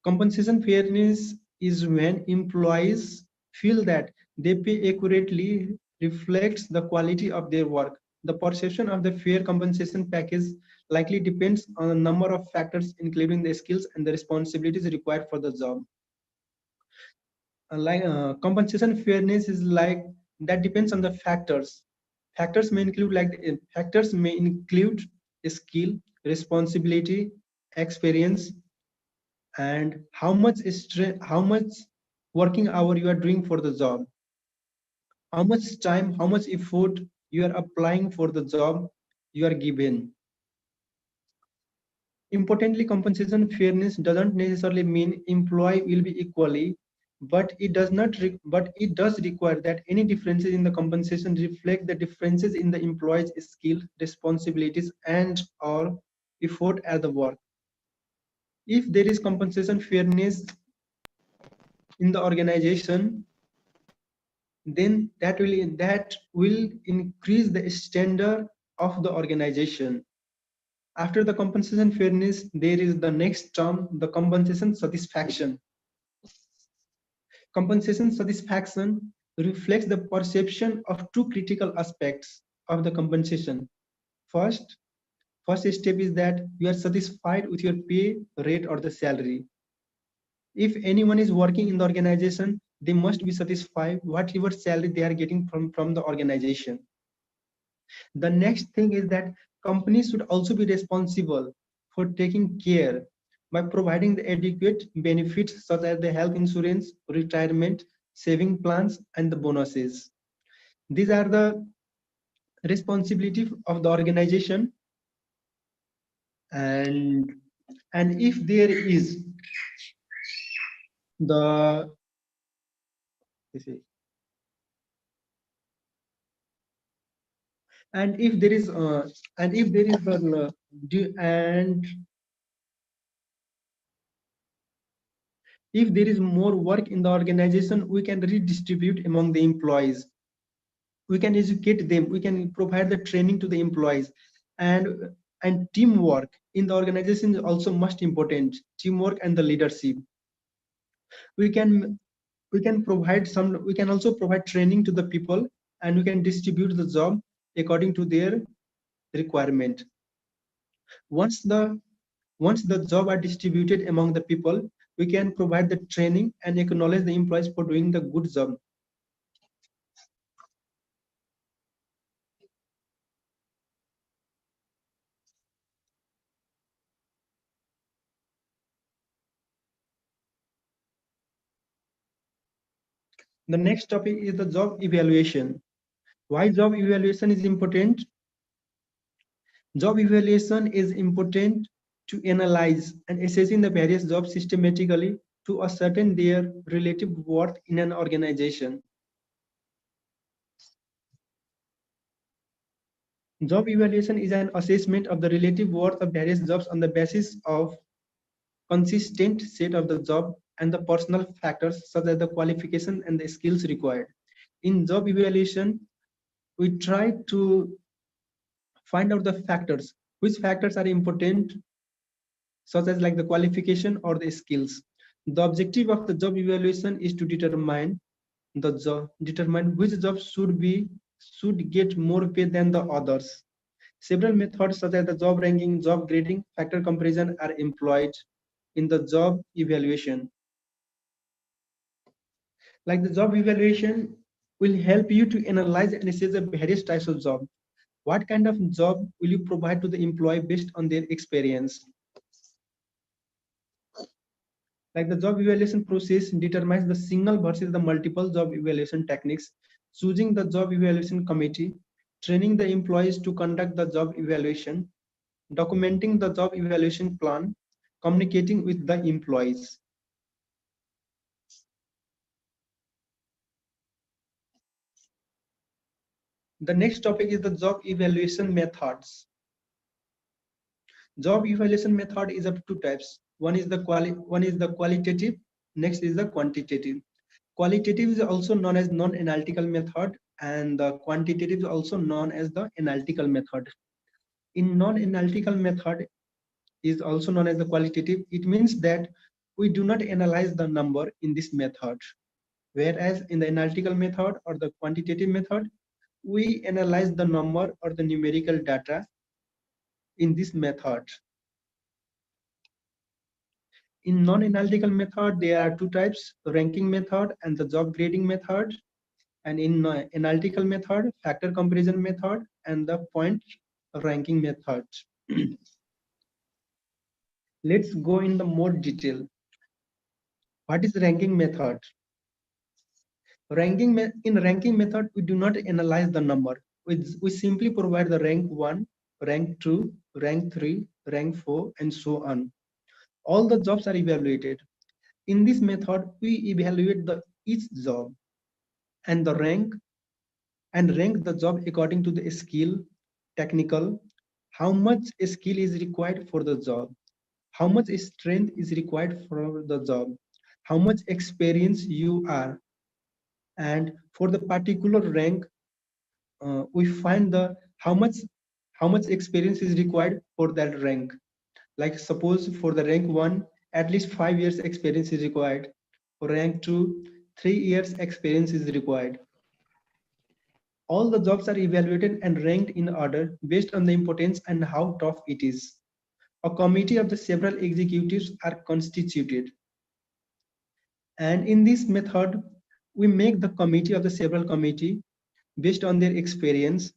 Compensation fairness is when employees feel that they pay accurately reflects the quality of their work. The perception of the fair compensation package likely depends on a number of factors, including the skills and the responsibilities required for the job. Compensation fairness is like that depends on the factors. Factors may include skill, responsibility, experience, and how much working hour you are doing for the job, how much time, how much effort you are applying for the job you are given. Importantly, compensation fairness doesn't necessarily mean employee will be equally, but it does require that any differences in the compensation reflect the differences in the employee's skill, responsibilities, and or effort at the work. If there is compensation fairness in the organization, then that will increase the standard of the organization. After the compensation fairness, there is the next term, the compensation satisfaction. Compensation satisfaction reflects the perception of two critical aspects of the compensation. First step is that you are satisfied with your pay, rate, or the salary. If anyone is working in the organization, they must be satisfied whatever salary they are getting from the organization. The next thing is that companies should also be responsible for taking care by providing the adequate benefits such as the health insurance, retirement, saving plans, and the bonuses. These are the responsibility of the organization, and if there is the and if there is the if there is more work in the organization, we can redistribute among the employees. We can educate them, we can provide the training to the employees, and teamwork in the organization is also most important. Teamwork and the leadership. We can also provide training to the people, and we can distribute the job according to their requirement. Once the job are distributed among the people, we can provide the training and acknowledge the employees for doing the good job. The next topic is the job evaluation. Why job evaluation is important? Job evaluation is important to analyze and assessing the various jobs systematically to ascertain their relative worth in an organization. Job evaluation is an assessment of the relative worth of various jobs on the basis of consistent set of the job and the personal factors such as the qualification and the skills required. In job evaluation, we try to find out the factors, which factors are important, such as like the qualification or the skills. The objective of the job evaluation is to determine which jobs should get more pay than the others. Several methods such as the job ranking, job grading, factor comparison are employed in the job evaluation. Like the job evaluation will help you to analyze and assess the various types of job. What kind of job will you provide to the employee based on their experience? Like the job evaluation process determines the single versus the multiple job evaluation techniques, choosing the job evaluation committee, training the employees to conduct the job evaluation, documenting the job evaluation plan, communicating with the employees. The next topic is the job evaluation methods. Job evaluation method is of two types. One is the qualitative, next is the quantitative. Qualitative is also known as non-analytical method, and the quantitative is also known as the analytical method. In non-analytical method is also known as the qualitative. It means that we do not analyze the number in this method, whereas in the analytical method or the quantitative method, we analyze the number or the numerical data in this method. In non-analytical method, there are two types, the ranking method and the job grading method. And in analytical method, factor comparison method and the point ranking method. Let's go in the more detail. What is ranking method? In ranking method, we do not analyze the number. We simply provide the rank 1, rank 2, rank 3, rank 4, and so on. All the jobs are evaluated. In this method, we evaluate each job and rank the job according to the skill, technical, how much skill is required for the job, how much strength is required for the job, how much experience you are, and for the particular rank, we find how much experience is required for that rank. Like suppose for the rank 1, at least 5 years experience is required. For rank 2, 3 years experience is required. All the jobs are evaluated and ranked in order based on the importance and how tough it is. A committee of the several executives are constituted. And in this method, we make the committee of the several committee based on their experience,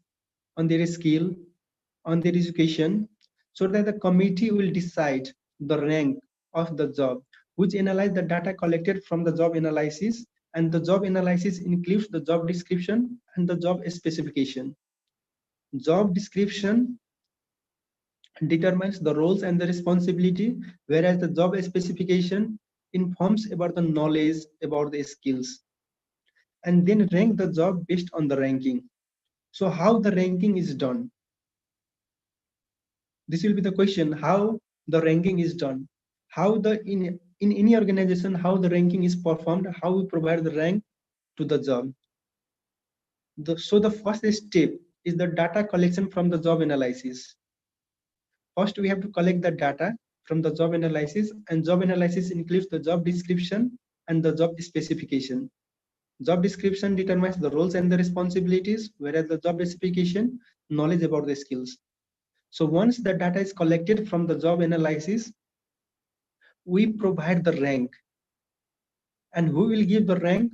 on their skill, on their education, so that the committee will decide the rank of the job, which analyze the data collected from the job analysis, and the job analysis includes the job description and the job specification. Job description determines the roles and the responsibility, whereas the job specification informs about the knowledge, about the skills, and then rank the job based on the ranking. So how the ranking is done? This will be the question, how the ranking is done. How the in any organization, how the ranking is performed, how we provide the rank to the job. So the first step is the data collection from the job analysis. First, we have to collect the data from the job analysis, and job analysis includes the job description and the job specification. Job description determines the roles and the responsibilities, whereas the job specification, knowledge about the skills. So once the data is collected from the job analysis, we provide the rank. And who will give the rank?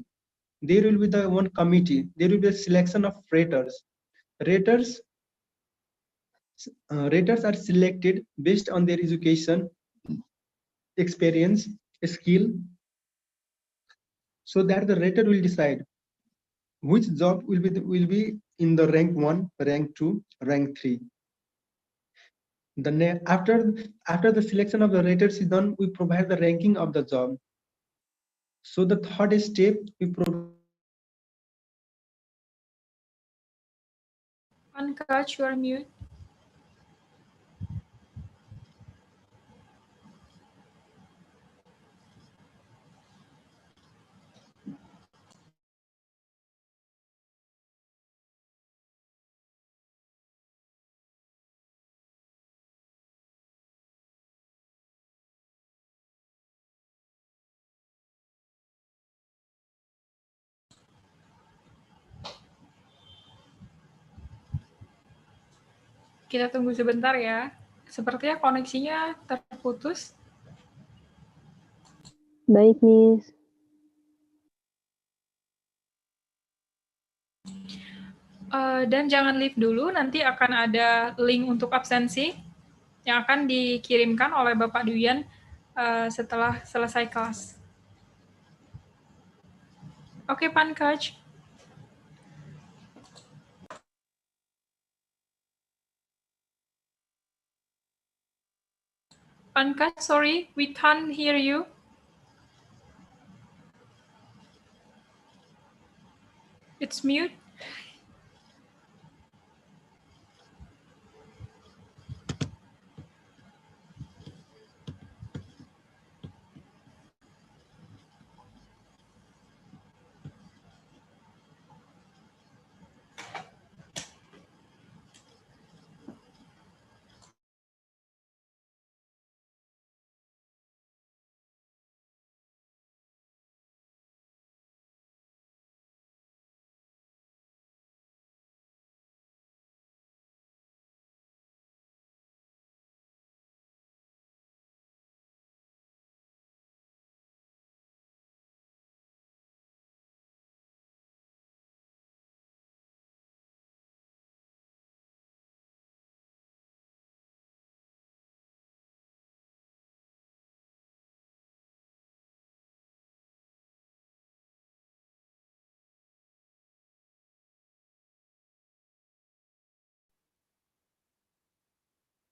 There will be the one committee. There will be a selection of raters. Raters are selected based on their education, experience, skill, so that the rater will decide which job will be in the rank 1, rank 2, rank 3. After the selection of the raters is done, we provide the ranking of the job. So the third step, we provide. PANKAJ, you are mute. Kita tunggu sebentar ya. Sepertinya koneksinya terputus. Baik, Miss. Dan jangan leave dulu, nanti akan ada link untuk absensi yang akan dikirimkan oleh Bapak Duyan setelah selesai kelas. Oke, PANKAJ. PANKAJ, sorry, we can't hear you. It's mute.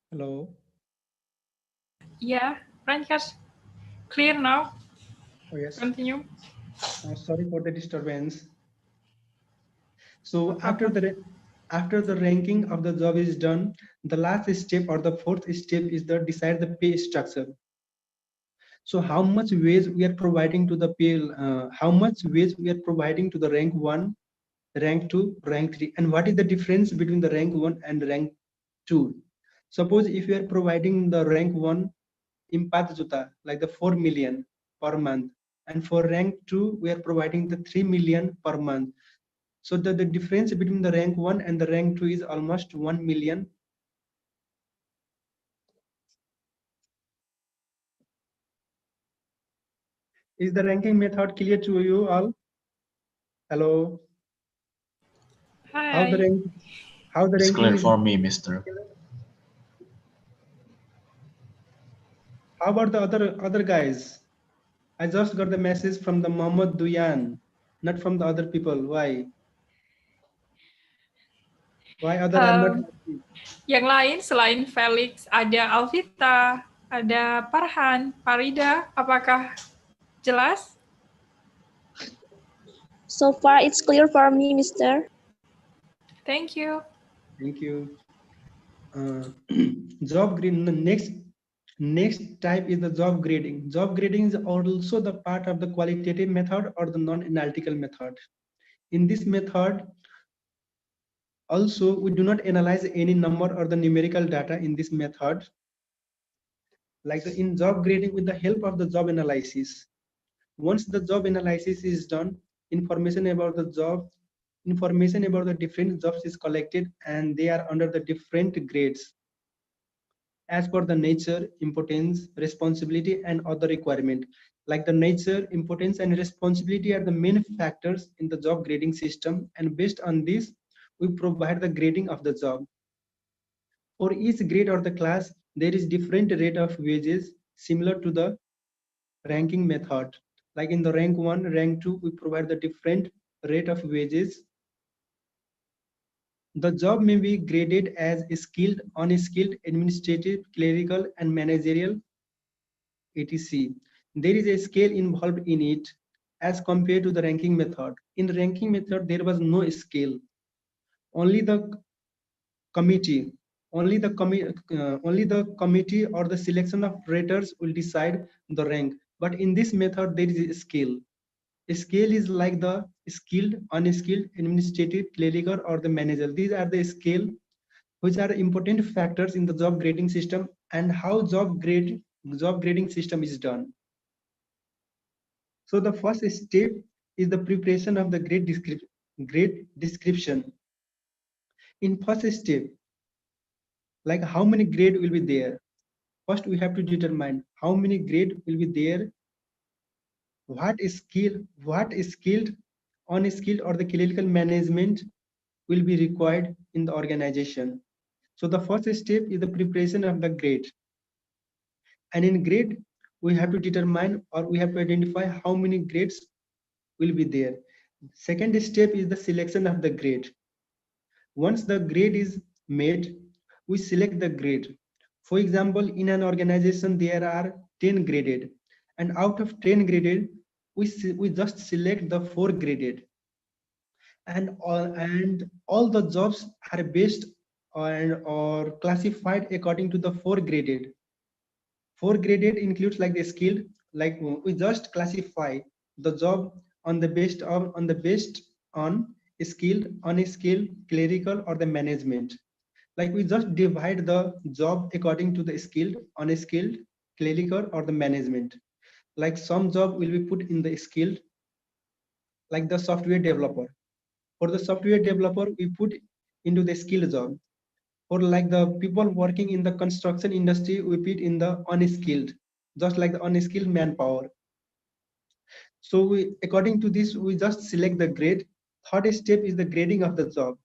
Hello. Yeah, PANKAJ, clear now. Oh, yes. Continue. Sorry for the disturbance. So after the ranking of the job is done, the last step or the fourth step is the decide the pay structure. So how much wage we are providing to the pay, how much wage we are providing to the rank 1, rank 2, rank 3, and what is the difference between the rank 1 and rank 2? Suppose if you are providing the rank 1 in 4 juta, like the 4 million per month, and for rank 2 we are providing the 3 million per month. So the difference between the rank 1 and the rank 2 is almost 1 million. Is the ranking method clear to you all? Hello. Hi. How the It's ranking clear is? for me, Mister. How about the other guys? I just got the message from the Mohammed Duyan, not from the other people. Why? Why other are not happy? Yang lain selain Felix ada Alvita, ada Farhan, Farida. Apakah jelas? So far, it's clear for me, Mister. Thank you. Thank you. Job grading. The next type is the job grading. Job grading is also the part of the qualitative method or the non-analytical method. In this method, also we do not analyze any number or the numerical data in this method. Like in job grading, with the help of the job analysis. Once the job analysis is done, information about the different jobs is collected, and they are under the different grades as per the nature, importance, responsibility, and other requirement. Like the nature, importance, and responsibility are the main factors in the job grading system, and based on this, we provide the grading of the job. For each grade or the class, there is different rate of wages similar to the ranking method. Like in the rank 1, rank 2, we provide the different rate of wages. The job may be graded as skilled, unskilled, administrative, clerical, and managerial, etc. There is a scale involved in it as compared to the ranking method. In the ranking method, there was no scale. Only the committee, only the committee or the selection of raters will decide the rank. But in this method, there is a scale. A scale is like the skilled, unskilled, administrative, clerical, or the manager. These are the scale which are important factors in the job grading system and how job grading system is done. So the first step is the preparation of the grade description. In first step, like how many grade will be there. First, we have to determine how many grade will be there, what is skilled, unskilled, or the clerical management will be required in the organization. So the first step is the preparation of the grade. And in grade, we have to determine or we have to identify how many grades will be there. Second step is the selection of the grade. Once the grade is made, we select the grade. For example, in an organization, there are 10 graded. And out of 10 graded, we just select the 4 graded. And all the jobs are based on or classified according to the 4 graded. 4 graded includes like the skilled, like we just classify the job on the based on skilled, unskilled, clerical, or the management. Like we just divide the job according to the skilled, unskilled, clerical, or the management. Like some job will be put in the skilled, like the software developer. For the software developer, we put into the skilled job. For like the people working in the construction industry, we put in the unskilled, just like the unskilled manpower. So we, according to this, we just select the grade. Third step is the grading of the job.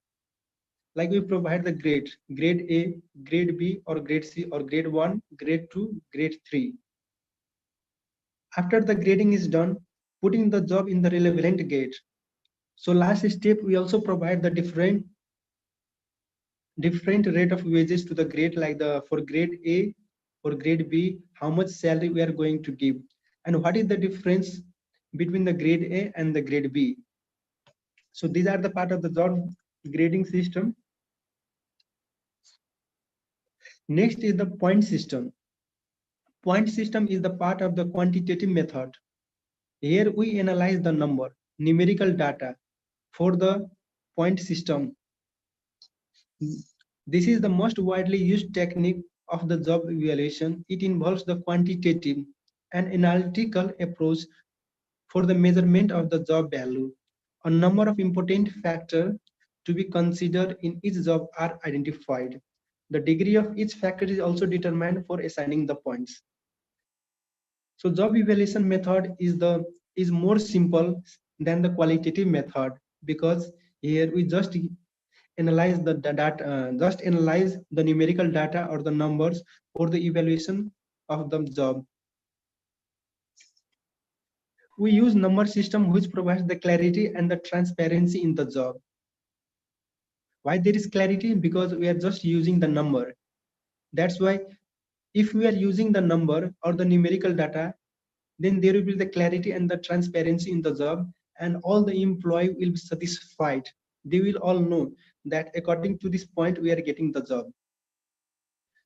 Like we provide the grade A, grade B, or grade C, or grade 1, grade 2, grade 3. After the grading is done, putting the job in the relevant grade. So last step, we also provide the different rate of wages to the grade, like the for grade A, for grade B, how much salary we are going to give, and what is the difference between the grade A and the grade B. So these are the part of the job grading system. Next is the point system. Point system is the part of the quantitative method. Here we analyze the number, numerical data for the point system. This is the most widely used technique of the job evaluation. It involves the quantitative and analytical approach for the measurement of the job value. A number of important factors to be considered in each job are identified. The degree of each factor is also determined for assigning the points. So job evaluation method is more simple than the qualitative method, because here we just analyze the data, just analyze the numerical data or the numbers for the evaluation of the job. We use number system which provides the clarity and the transparency in the job. Why there is clarity? Because we are just using the number. That's why if we are using the number or the numerical data, then there will be the clarity and the transparency in the job, and all the employee will be satisfied. They will all know that according to this point we are getting the job.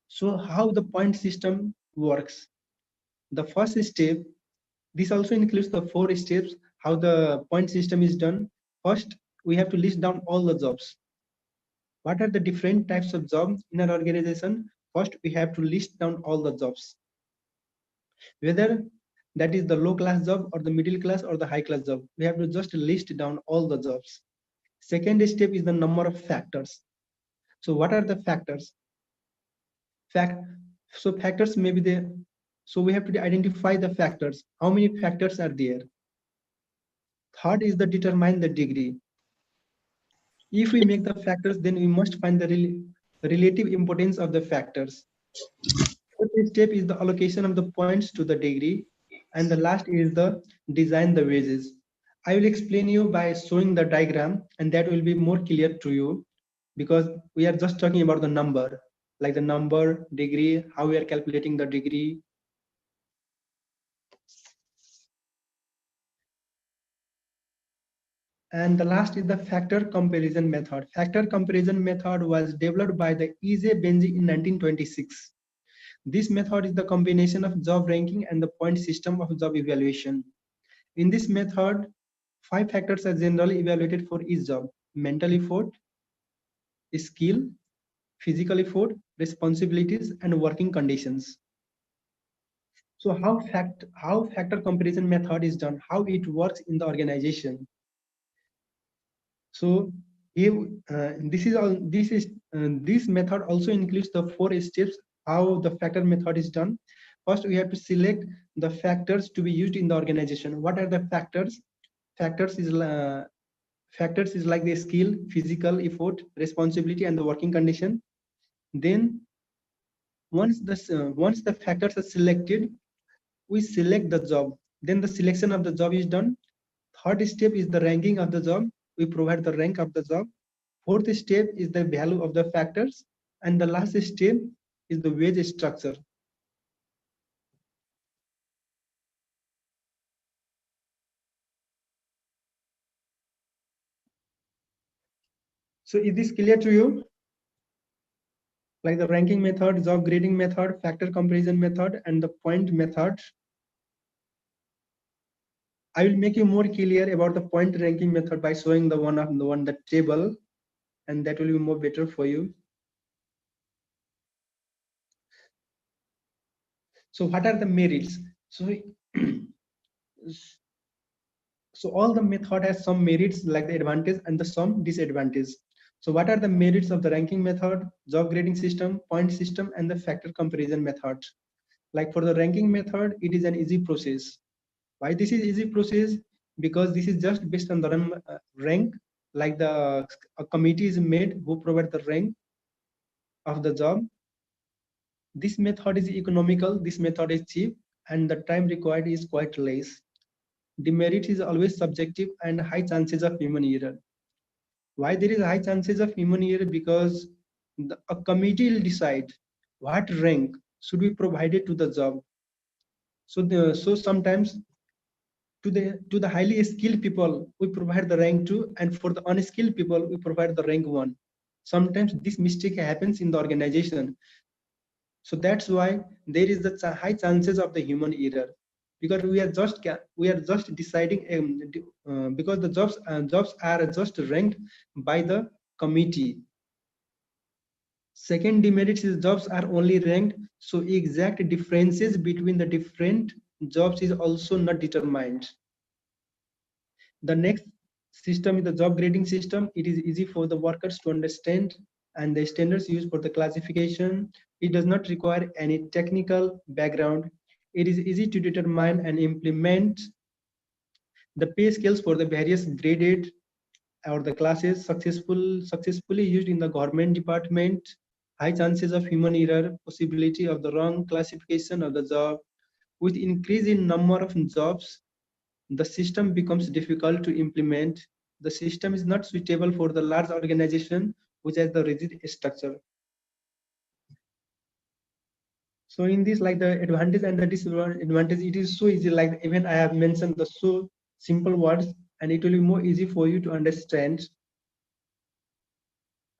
So how the point system works? The first step, this also includes the 4 steps how the point system is done. First, we have to list down all the jobs. What are the different types of jobs in an organization? First, we have to list down all the jobs, whether that is the low class job or the middle class or the high class job. We have to just list down all the jobs. Second step is the number of factors. So what are the factors? So factors may be there. So we have to identify the factors. How many factors are there? Third is the determine the degree. If we make the factors, then we must find the relative importance of the factors. Fourth step is the allocation of the points to the degree. And the last is the design the wages. I will explain you by showing the diagram, and that will be more clear to you, because we are just talking about the number, like the number, degree, how we are calculating the degree. And the last is the factor comparison method. Factor comparison method was developed by the E.J. Benji in 1926. This method is the combination of job ranking and the point system of job evaluation. In this method, 5 factors are generally evaluated for each job: mental effort, skill, physical effort, responsibilities, and working conditions. So how factor comparison method is done, how it works in the organization. So this method also includes the 4 steps how the factor method is done. First, we have to select the factors to be used in the organization. What are the factors? Factors is like the skill, physical effort, responsibility, and the working condition. Then once the factors are selected, we select the job. Then the selection of the job is done. Third step is the ranking of the job. We provide the rank of the job. Fourth step is the value of the factors. And the last step is the wage structure. So is this clear to you? Like the ranking method, job grading method, factor comparison method, and the point method. I will make you more clear about the point ranking method by showing the table, and that will be more better for you. So what are the merits? So all the method has some merits like the advantage and the some disadvantage. So what are the merits of the ranking method, job grading system, point system, and the factor comparison method? Like for the ranking method, it is an easy process. Why this is easy process? Because this is just based on the rank, like a committee is made who provide the rank of the job. This method is economical, this method is cheap, and the time required is quite less. The merit is always subjective and high chances of human error. Why there is high chances of human error? Because a committee will decide what rank should be provided to the job. So sometimes to the highly skilled people we provide the rank 2, and for the unskilled people we provide the rank 1. Sometimes this mistake happens in the organization. So that's why there is the high chances of the human error, because we are just deciding because the jobs are just ranked by the committee. Second demerit is jobs are only ranked, so exact differences between the different jobs is also not determined. The next system is the job grading system. It is easy for the workers to understand, and the standards used for the classification. It does not require any technical background. It is easy to determine and implement the pay scales for the various graded or the classes successfully used in the government department. High chances of human error, possibility of the wrong classification of the job. With increase in number of jobs, the system becomes difficult to implement. The system is not suitable for the large organization which has the rigid structure. So in this, like the advantage and the disadvantage, it is so easy. Like even I have mentioned the so simple words, and it will be more easy for you to understand.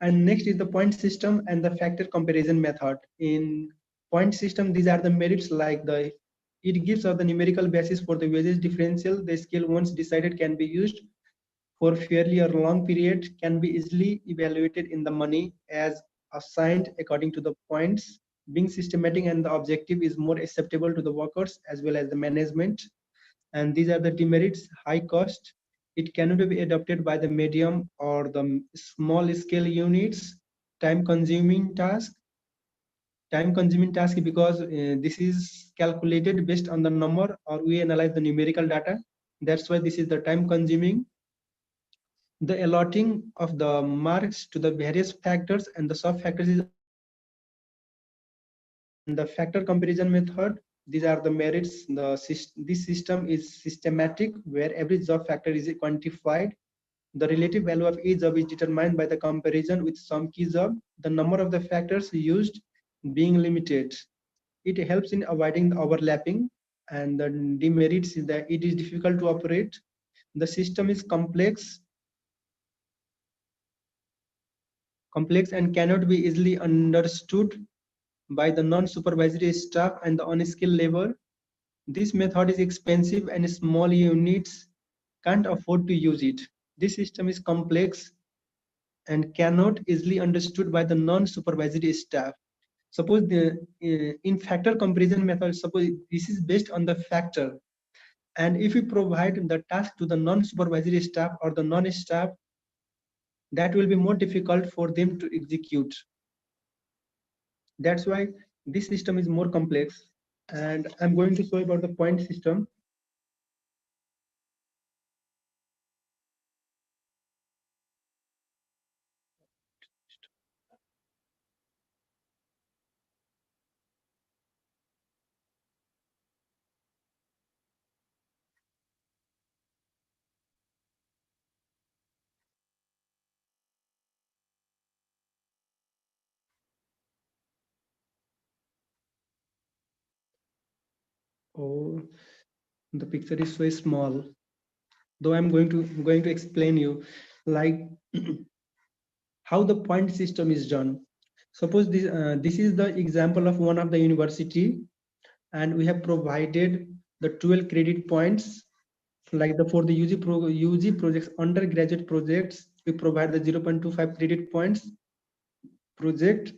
And next is the point system and the factor comparison method. In point system, these are the merits like it gives us the numerical basis for the wages differential. The scale once decided can be used for fairly or long period, can be easily evaluated in the money as assigned according to the points. Being systematic and the objective is more acceptable to the workers as well as the management. And these are the demerits: high cost. It cannot be adopted by the medium or the small scale units. Time consuming task because this is calculated based on the number, or we analyze the numerical data. That's why this is the time consuming. The allotting of the marks to the various factors and the sub factors is the factor comparison method. These are the merits. This system is systematic, where every job factor is quantified. The relative value of each job is determined by the comparison with some key job. The number of the factors used being limited. It helps in avoiding the overlapping, and the demerits is that it is difficult to operate. The system is complex and cannot be easily understood by the non-supervisory staff and the unskilled labor. This method is expensive and small units can't afford to use it. This system is complex and cannot easily understood by the non-supervisory staff. Suppose in factor comparison method, suppose this is based on the factor, and if we provide the task to the non-supervisory staff or the non-staff, that will be more difficult for them to execute. That's why this system is more complex. And I'm going to show you about the point system. Oh, the picture is so small. Though I'm going to explain you like how the point system is done. Suppose this is the example of one of the university, and we have provided the 12 credit points. Like for the UG projects, undergraduate projects, we provide the 0.25 credit points project.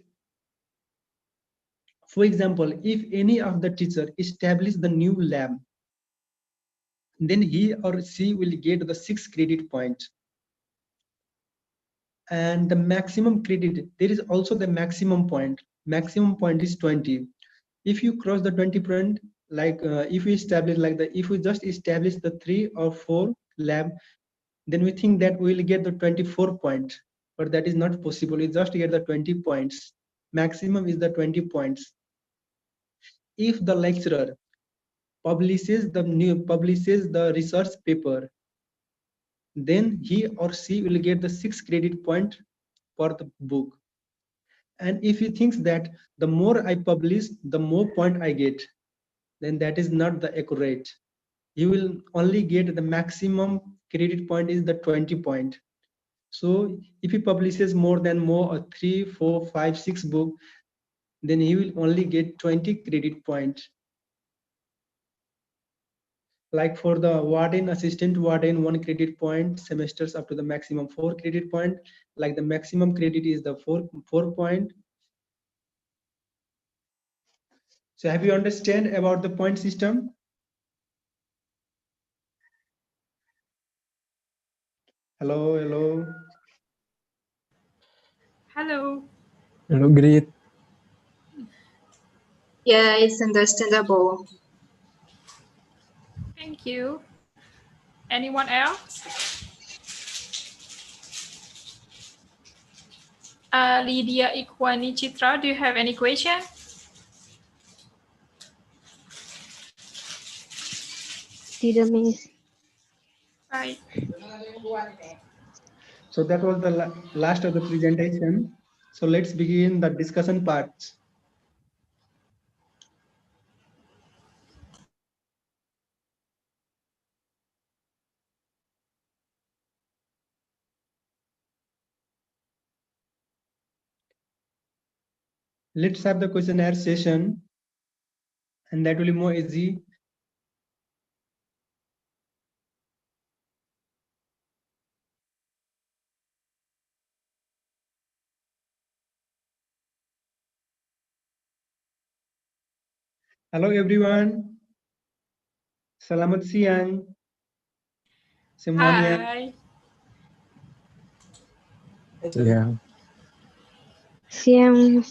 For example, if any of the teacher establish the new lab, then he or she will get the 6 credit point. And the maximum credit, there is also the maximum point. Maximum point is 20. If you cross the 20 point, like if we establish if we just establish the 3 or 4 lab, then we think that we will get the 24 point, but that is not possible. We just get the 20 points. Maximum is the 20 points. If the lecturer publishes the research paper, then he or she will get the 6 credit point for the book. And if he thinks that the more I publish, the more point I get, then that is not the accurate. You will only get the maximum credit point is the 20 point. So if he publishes more 3, 4, 5, 6 book, then he will only get 20 credit points. Like for the warden, assistant warden, 1 credit point, semesters up to the maximum 4 credit point. Like the maximum credit is the 4 point. So have you understand about the point system? Hello, hello. Hello. Hello, great. Yeah, it's understandable. Thank you. Anyone else? Lydia Ikwani Chitra, do you have any question? Didn't miss. Right. So that was the last of the presentation. So let's begin the discussion parts. Let's have the questionnaire session, and that will be more easy. Hello everyone. Selamat siang semuanya. Hi. Siang.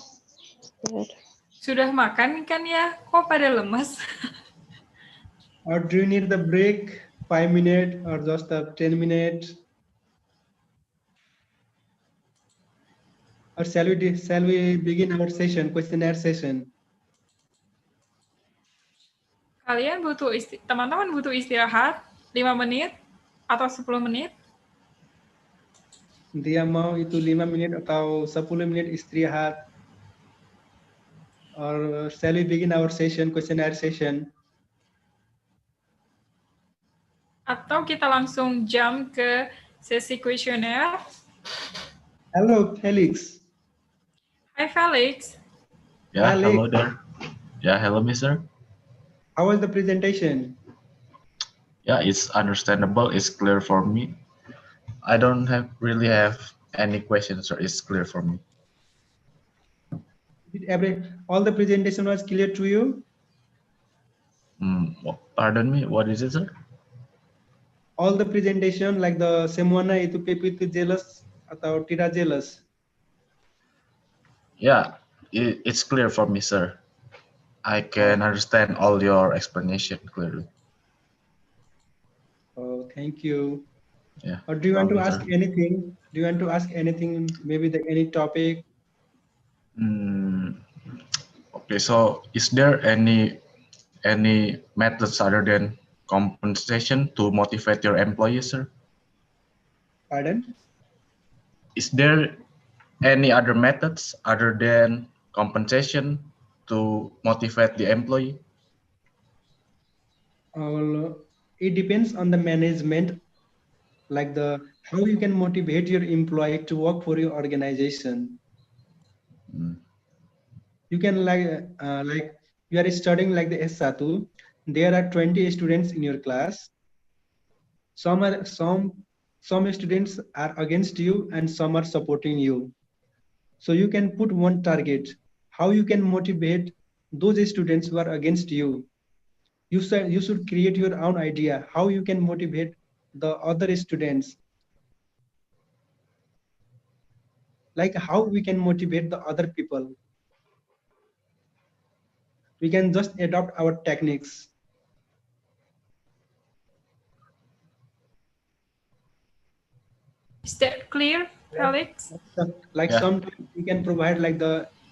Sudah makan kan ya? Kok pada lemas? Or do you need the break 5 minutes or just 10 minutes? Or shall we begin our session, questionnaire session? Kalian butuh teman-teman butuh istirahat 5 menit atau 10 menit? Dia mau itu 5 menit atau 10 menit istirahat? Or shall we begin our session, questionnaire session? Atau kita langsung jump ke sesi questionnaire? Hello, Felix. Hi, Felix. Yeah, Alex. hello there. Yeah, hello, mister. How was the presentation? Yeah, it's understandable. It's clear for me. I don't really have any questions, or it's clear for me. All the presentation was clear to you? Pardon me, what is it, sir? All the presentation, like the semuanya itu PP itu jealous atau tidak jealous? Yeah, it's clear for me, sir. I can understand all your explanation clearly. Oh, thank you. Yeah. Or do you want to ask anything? Do you want to ask anything? Maybe any topic? Okay, so is there any methods other than compensation to motivate your employees, sir? Pardon? Is there any other methods other than compensation to motivate the employee? It depends on the management, like how you can motivate your employee to work for your organization. You can like you are studying like the S1. There are 20 students in your class. Some students are against you and some are supporting you. So you can put one target, how you can motivate those students who are against you. You should create your own idea, how you can motivate the other students. Like how we can motivate the other people. We can just adopt our techniques. Is that clear, Felix? Like sometimes we can provide like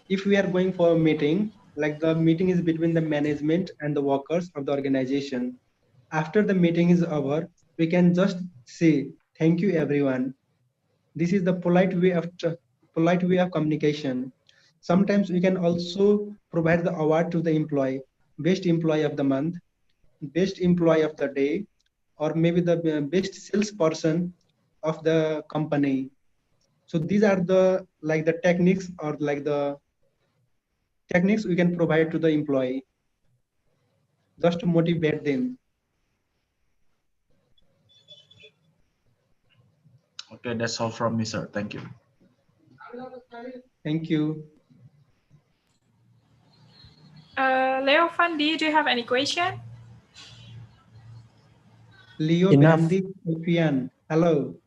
if we are going for a meeting, like the meeting is between the management and the workers of the organization. After the meeting is over, we can just say, thank you everyone. This is the polite way of communication. Sometimes we can also provide the award to the employee, best employee of the month, best employee of the day, or maybe the best salesperson of the company. So these are the techniques or the techniques we can provide to the employee just to motivate them. Okay, that's all from me, sir. Thank you. Thank you. Leo Fandi, do you have any question? Leo Bandi Sofian. Hello.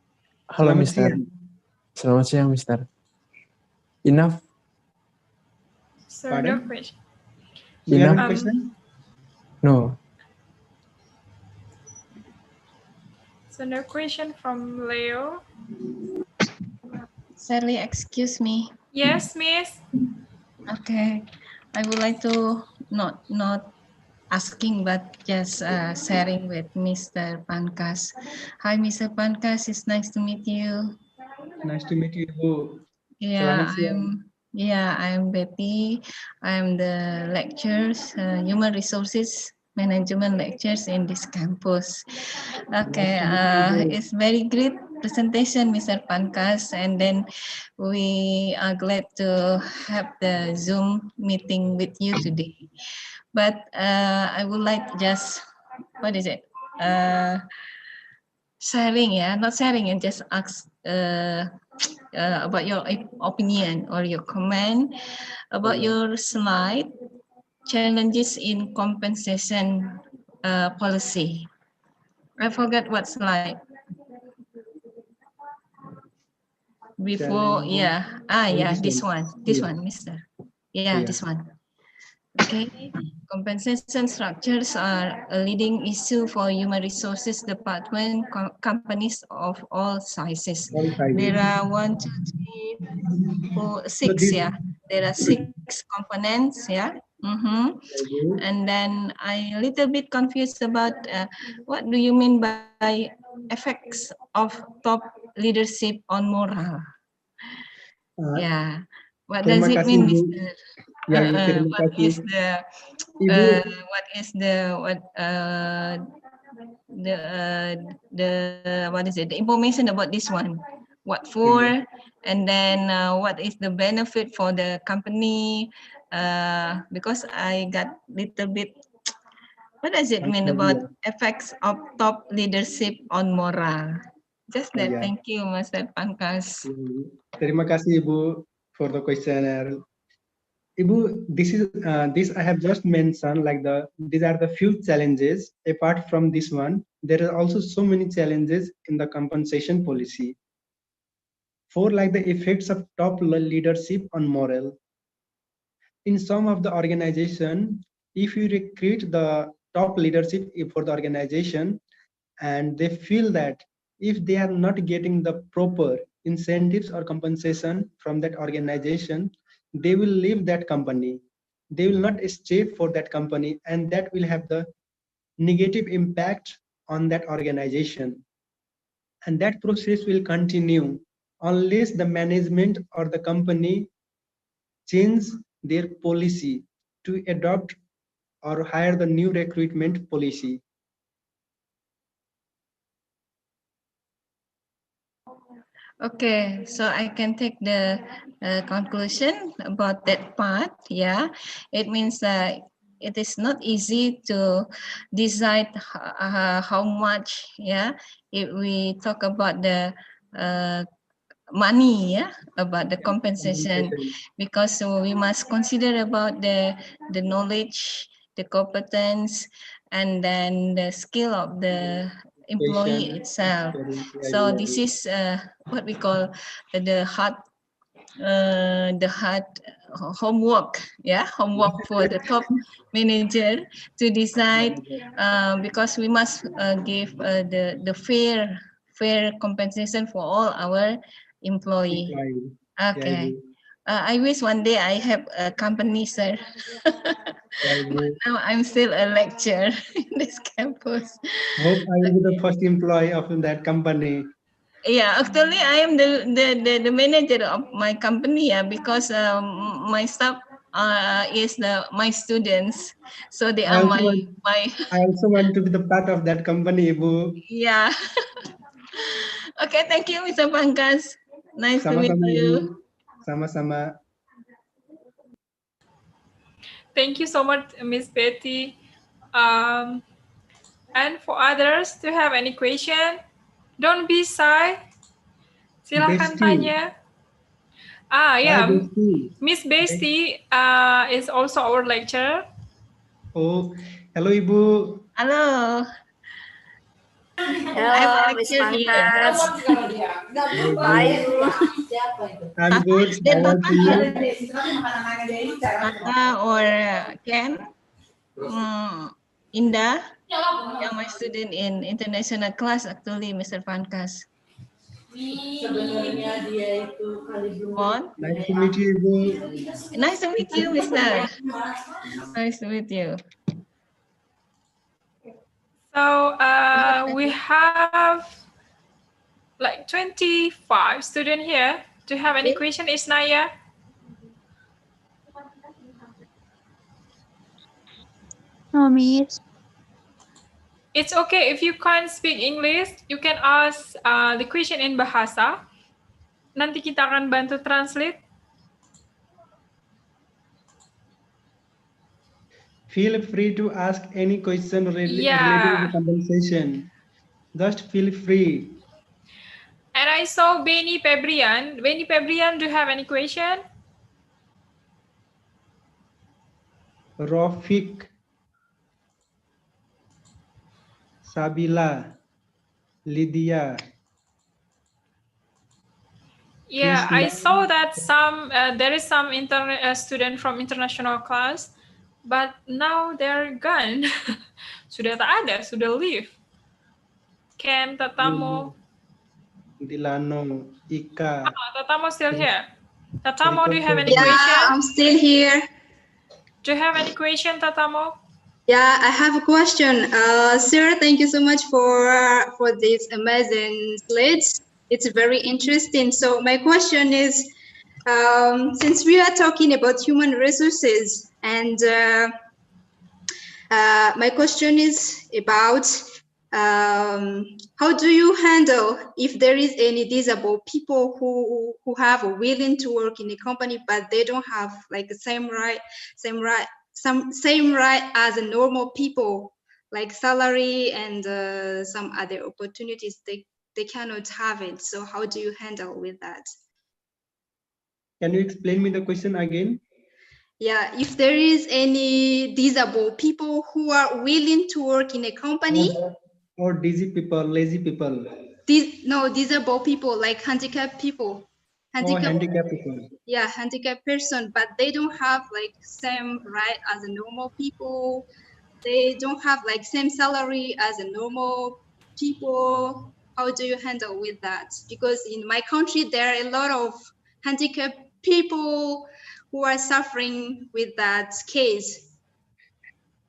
Halo, Selamat Mister. siang. Selamat siang, Mister. Enough. Sir, no question. Do you have a question? No. another question from Leo. Sally, excuse me. Yes, Miss. Okay, I would like to not asking but just sharing with Mr. PANKAJ. Hi, Mr. PANKAJ. It's nice to meet you. Nice to meet you, Ibu. Yeah, Selamat siang. I'm Betty. I'm the lectures, human resources management lectures in this campus. Okay, it's very great presentation, Mr. PANKAJ, and then we are glad to have the Zoom meeting with you today. But I would like just, what is it? Sharing, yeah, not sharing, and just ask about your opinion or your comment about your slide, challenges in compensation policy. I forgot what slide. Before, yeah. Yeah, this one, Mister. Yeah, this one. Okay, compensation structures are a leading issue for human resources department companies of all sizes. There are 1, 2, 3, 4, 6. Yeah, there are 6 components. Yeah. And then I a little bit confused about what do you mean by effects of top leadership on moral? Yeah, what does it mean, Mr.? What is the what is it? The information about this one? What for? And then what is the benefit for the company? Because I got little bit. What does it mean about effects of top leadership on moral? Just that. Thank you, Mr. PANKAJ. Terima kasih, Ibu, for the questionnaire. Ibu, this I have just mentioned, like these are the few challenges. Apart from this one, there are also so many challenges in the compensation policy. For like the effects of top leadership on morale. In some of the organization, if you recruit the top leadership for the organization, and they feel that if they are not getting the proper incentives or compensation from that organization, they will leave that company. They will not stay for that company, and that will have the negative impact on that organization. And that process will continue unless the management or the company change their policy to adopt or hire the new recruitment policy. Okay, so I can take the conclusion about that part. Yeah, it means that it is not easy to decide how much. Yeah, if we talk about the money, yeah, about the compensation, because we must consider about the knowledge, the competence, and then the skill of the employee itself. So this is what we call the hard homework, yeah, homework for the top manager to decide, because we must give the fair compensation for all our employee. Okay. I wish one day I have a company, sir. But now I'm still a lecturer in this campus. Hope I will be the first employee of that company. Yeah, actually I am the manager of my company, yeah, because my staff is my students, so they are my. I also want to be the part of that company, Ibu. Yeah. Okay, thank you, Mr. PANKAJ. Nice to meet you. Sama-sama. Thank you so much, Miss Betty. And for others to have any question, don't be shy. Silahkan tanya. Yeah, Miss Bestie is also our lecturer. Oh, hello, Ibu. Hello. Hello, Miss PANKAJ. How are you? I'm good. How are you? Or Ken, Indah. Yeah, my student in international class actually, Mr. PANKAJ. Sebenarnya dia itu kali What? Nice to meet you, Ibu. Nice to meet you, Mister. Nice to meet you. So we have like 25 students here. Do you have any question, Isnaya? No, Miss. It's okay if you can't speak English, you can ask the question in bahasa. Nanti kita akan bantu translate. Feel free to ask any question related to the compensation. Just feel free. And I saw Benny Febrian. Benny Febrian, do you have any question? Rofik, Sabila, Lydia. Yeah, I saw that there is some student from international class, but now they're gone. Sudah tak ada, sudah leave. Ken, Tatamo. Dilano, Ika. Tatamo still here. Tatamo, do you have any question? Yeah, I'm still here. Do you have any question, Tatamo? Yeah, I have a question. Sir, thank you so much for this amazing slides. It's very interesting. So my question is, since we are talking about human resources, and my question is about how do you handle if there is any disabled people who are willing to work in a company, but they don't have like the same right as a normal people, like salary and some other opportunities they cannot have it. So how do you handle with that? Can you explain me the question again? Yeah, if there is any disabled people who are willing to work in a company. Or dizzy people, lazy people. No, disabled people, like handicapped people. Handicapped people. Yeah, handicapped person, but they don't have like same right as a normal people. They don't have like same salary as a normal people. How do you handle with that? Because in my country, there are a lot of handicapped people who are suffering with that case.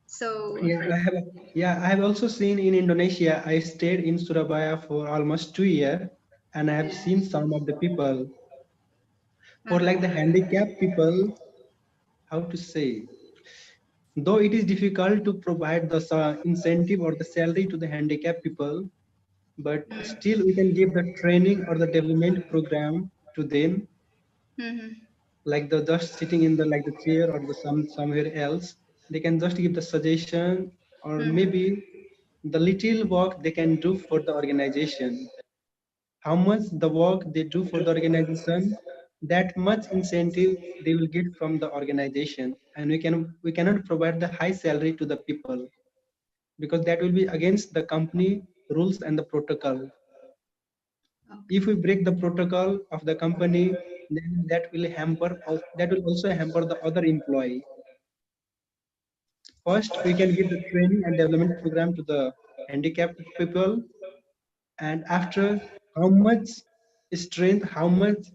So I have also seen in Indonesia. I stayed in Surabaya for almost 2 years, and I have seen some of the people for like the handicapped people. How to say? Though it is difficult to provide the incentive or the salary to the handicapped people, but still we can give the training or the development program to them. Like the just sitting in the like the chair or the somewhere else, they can just give the suggestion or maybe the little work they can do for the organization. How much the work they do for the organization, that much incentive they will get from the organization, and we cannot provide the high salary to the people because that will be against the company rules and the protocol. If we break the protocol of the company, then that will also hamper the other employee. First, we can give the training and development program to the handicapped people, and after how much strength, how much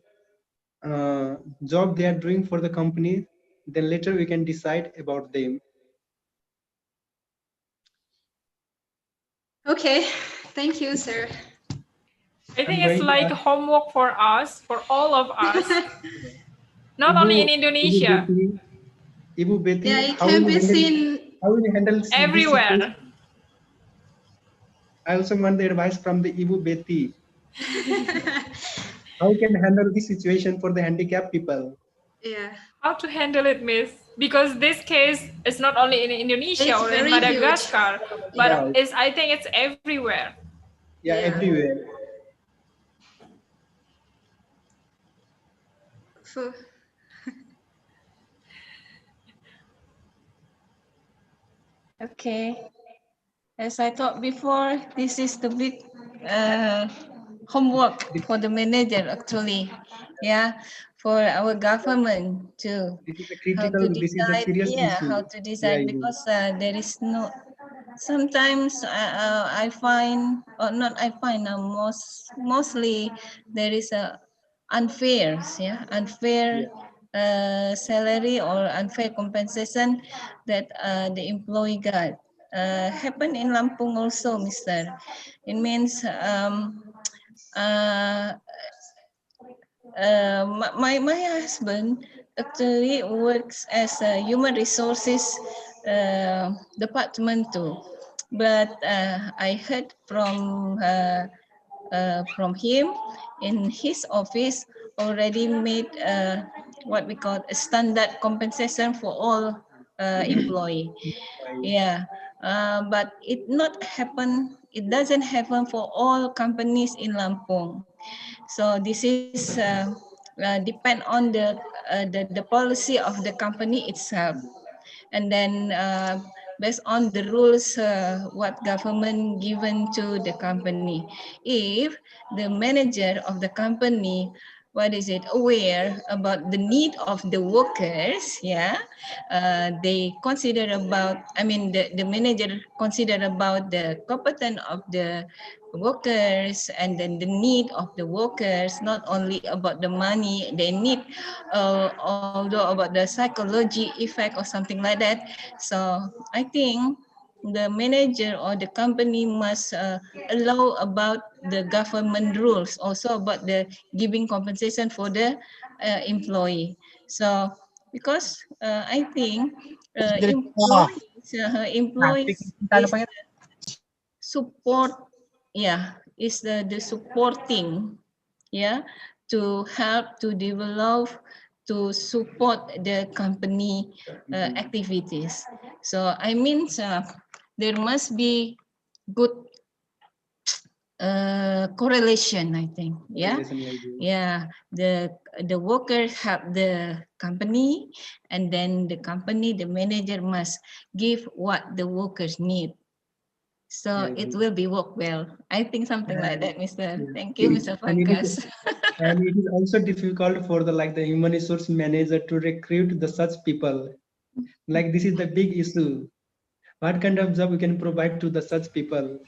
job they are doing for the company, then later we can decide about them. Okay, thank you, sir. I think it's like homework for us, for all of us. Not only in Indonesia. Ibu Betty, yeah, it can be seen how will you handle everywhere. I also want the advice from the Ibu Betty. How can handle this situation for the handicapped people? Yeah. How to handle it, Miss? Because this case is not only in Indonesia or in Madagascar, but I think it's everywhere. Yeah, everywhere. Okay. As I thought before, this is the big homework for the manager actually. Yeah, for our government too. This is a critical, this is a serious issue. How to decide because there is no sometimes I find, or not I find, mostly there is a unfair, unfair salary or unfair compensation that the employee got. Happen in Lampung also, Mister. It means my husband actually works as a human resources department too, but I heard from him in his office already made what we call a standard compensation for all employee. Yeah, but it not happen. It doesn't happen for all companies in Lampung. So this is depend on the policy of the company itself, and then based on the rules what government given to the company. If the manager of the company aware about the need of the workers, they consider about, the manager consider about the competence of the workers, and then the need of the workers, not only about the money they need, although about the psychology effect or something like that. So I think the manager or the company must allow about the government rules, also about the giving compensation for the employee. So because I think employees is support, is the supporting, to help to develop, to support the company activities. So I mean, there must be good correlation, I think. The workers help the company, and then the company, the manager must give what the workers need. So it will be work well. I think something like that, Mr. Thank you, Mr. PANKAJ. And it is also difficult for the human resource manager to recruit such people. Like this is the big issue. What kind of job we can provide to such people?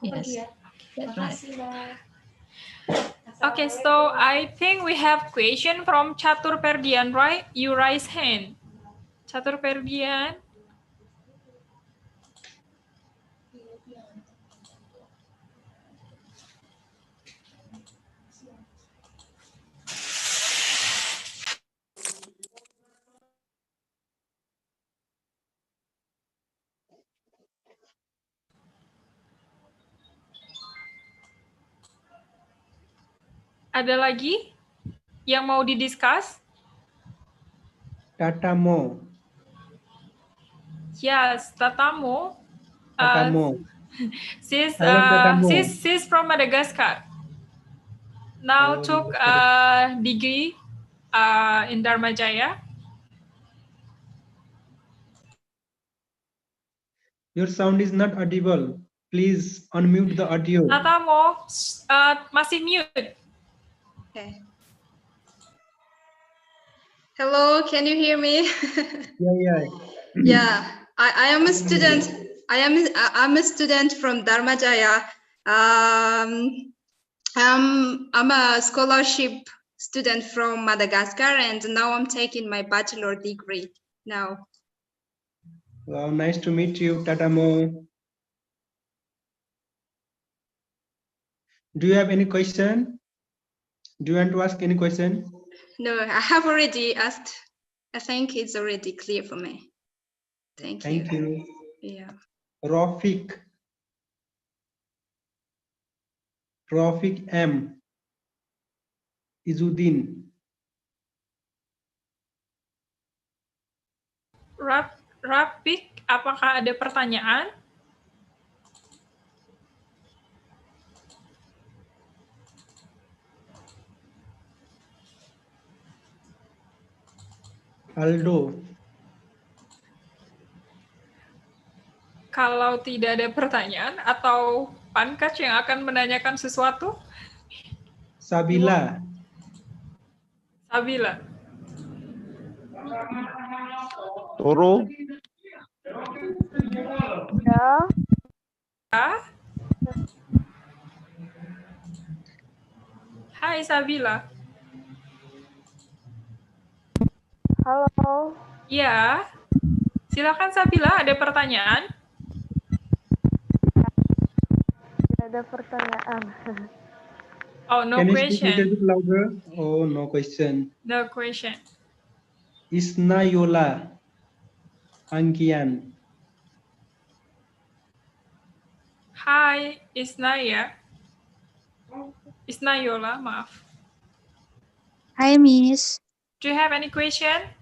Yes, that's right. Okay, so I think we have question from Chatur Perdian, right? You raise hand. Chatur Perdian. Ada lagi yang mau didiscuss? Tatamo. Yes, Tatamo. Tatamo. She's from Madagascar. Now took a degree in Dharma Jaya. Your sound is not audible. Please unmute the audio. Tatamo masih mute. Okay. Hello, can you hear me? Yeah, I am a student. I'm a student from Dharma Jaya. I'm a scholarship student from Madagascar, and now I'm taking my bachelor degree now. Wow, nice to meet you, Tatamo. Do you have any question? Do you want to ask any question? No, I have already asked. I think it's already clear for me. Thank you. Yeah. Rafiq M. Izudin. Rafiq, apakah ada pertanyaan? Aldo. Kalau tidak ada pertanyaan atau PANKAJ yang akan menanyakan sesuatu? Sabila. Toro. Ya. Hai Sabila. Halo. Ya. Silakan Sabila, ada pertanyaan? Tidak ada pertanyaan. Oh, no Can you speak a question. little bit louder? Oh, no question. No question. Isnayola Angkian. Hai, Isnaya. Isnayola, maaf. Hi, Miss. Do you have any question?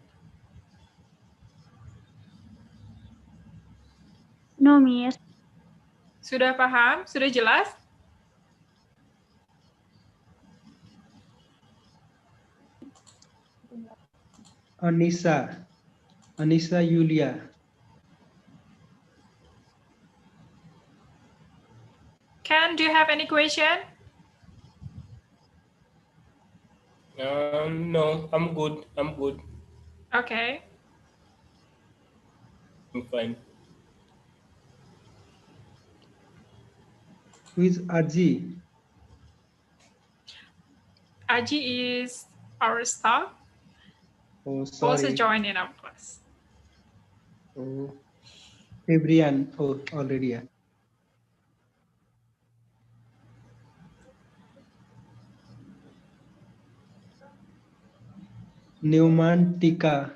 No, Miss. Sudah paham? Sudah jelas? Anissa Yulia. Ken, do you have any question? No, I'm good. Okay. I'm fine. Who is Aji? Aji is our staff. Oh, Also sorry. join in our class. Oh, Fabrian. Oh, already. Yeah. Neumann Tika.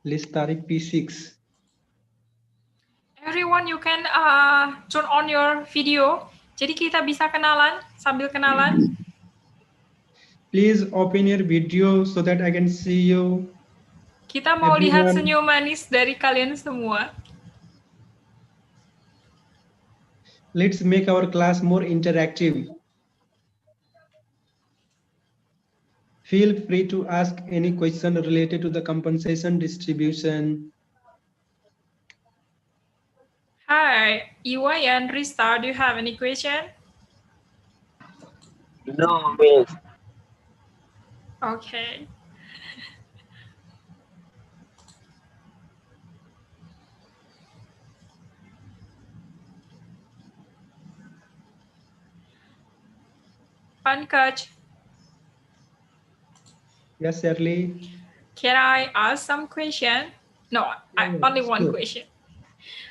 Listari P6. Everyone, you can turn on your video. Jadi kita bisa kenalan, sambil kenalan. Please open your video so that I can see you. Kita mau lihat Everyone. senyum manis dari kalian semua. Let's make our class more interactive. Feel free to ask any question related to the compensation distribution. Hi, Iwa and Rista, do you have any question? No, Miss. Okay. PANKAJ, Yes, Shirley. can I ask some question? No, only one sure. question.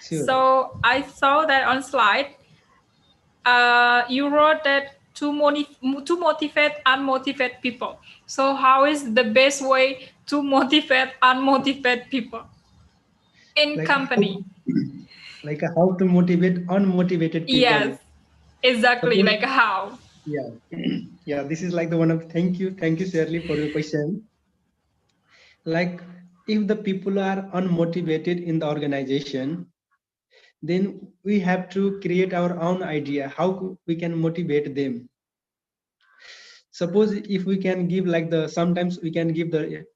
Sure. So I saw that on slide, you wrote that to motivate unmotivated people. So how is the best way to motivate unmotivated people in company? How to motivate unmotivated people. Yes, exactly. Suppose, like how? Yeah. Yeah, this is like the one of thank you, Shirley, for your question. Like if the people are unmotivated in the organization, then we have to create our own idea how we can motivate them. Suppose if we can give sometimes we can give the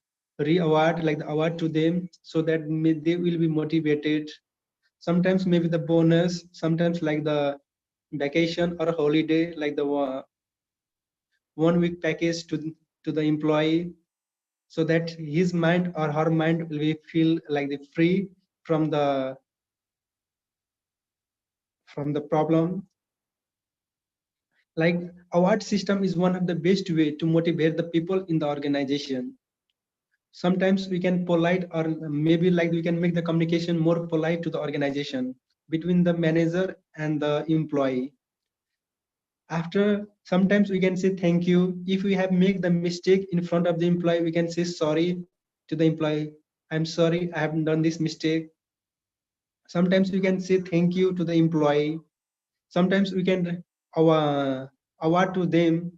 award, like the award to them, so that they will be motivated. Sometimes maybe the bonus, sometimes like the vacation or holiday, like the 1 week package to the employee, so that his mind or her mind will be feel like the free from the problem. Like award system is one of the best way to motivate the people in the organization. Sometimes we can polite, or maybe like we can make the communication more polite to the organization between the manager and the employee. After, sometimes we can say thank you. If we have made the mistake in front of the employee, we can say sorry to the employee. I'm sorry, I haven't done this mistake. Sometimes we can say thank you to the employee. Sometimes we can award to them.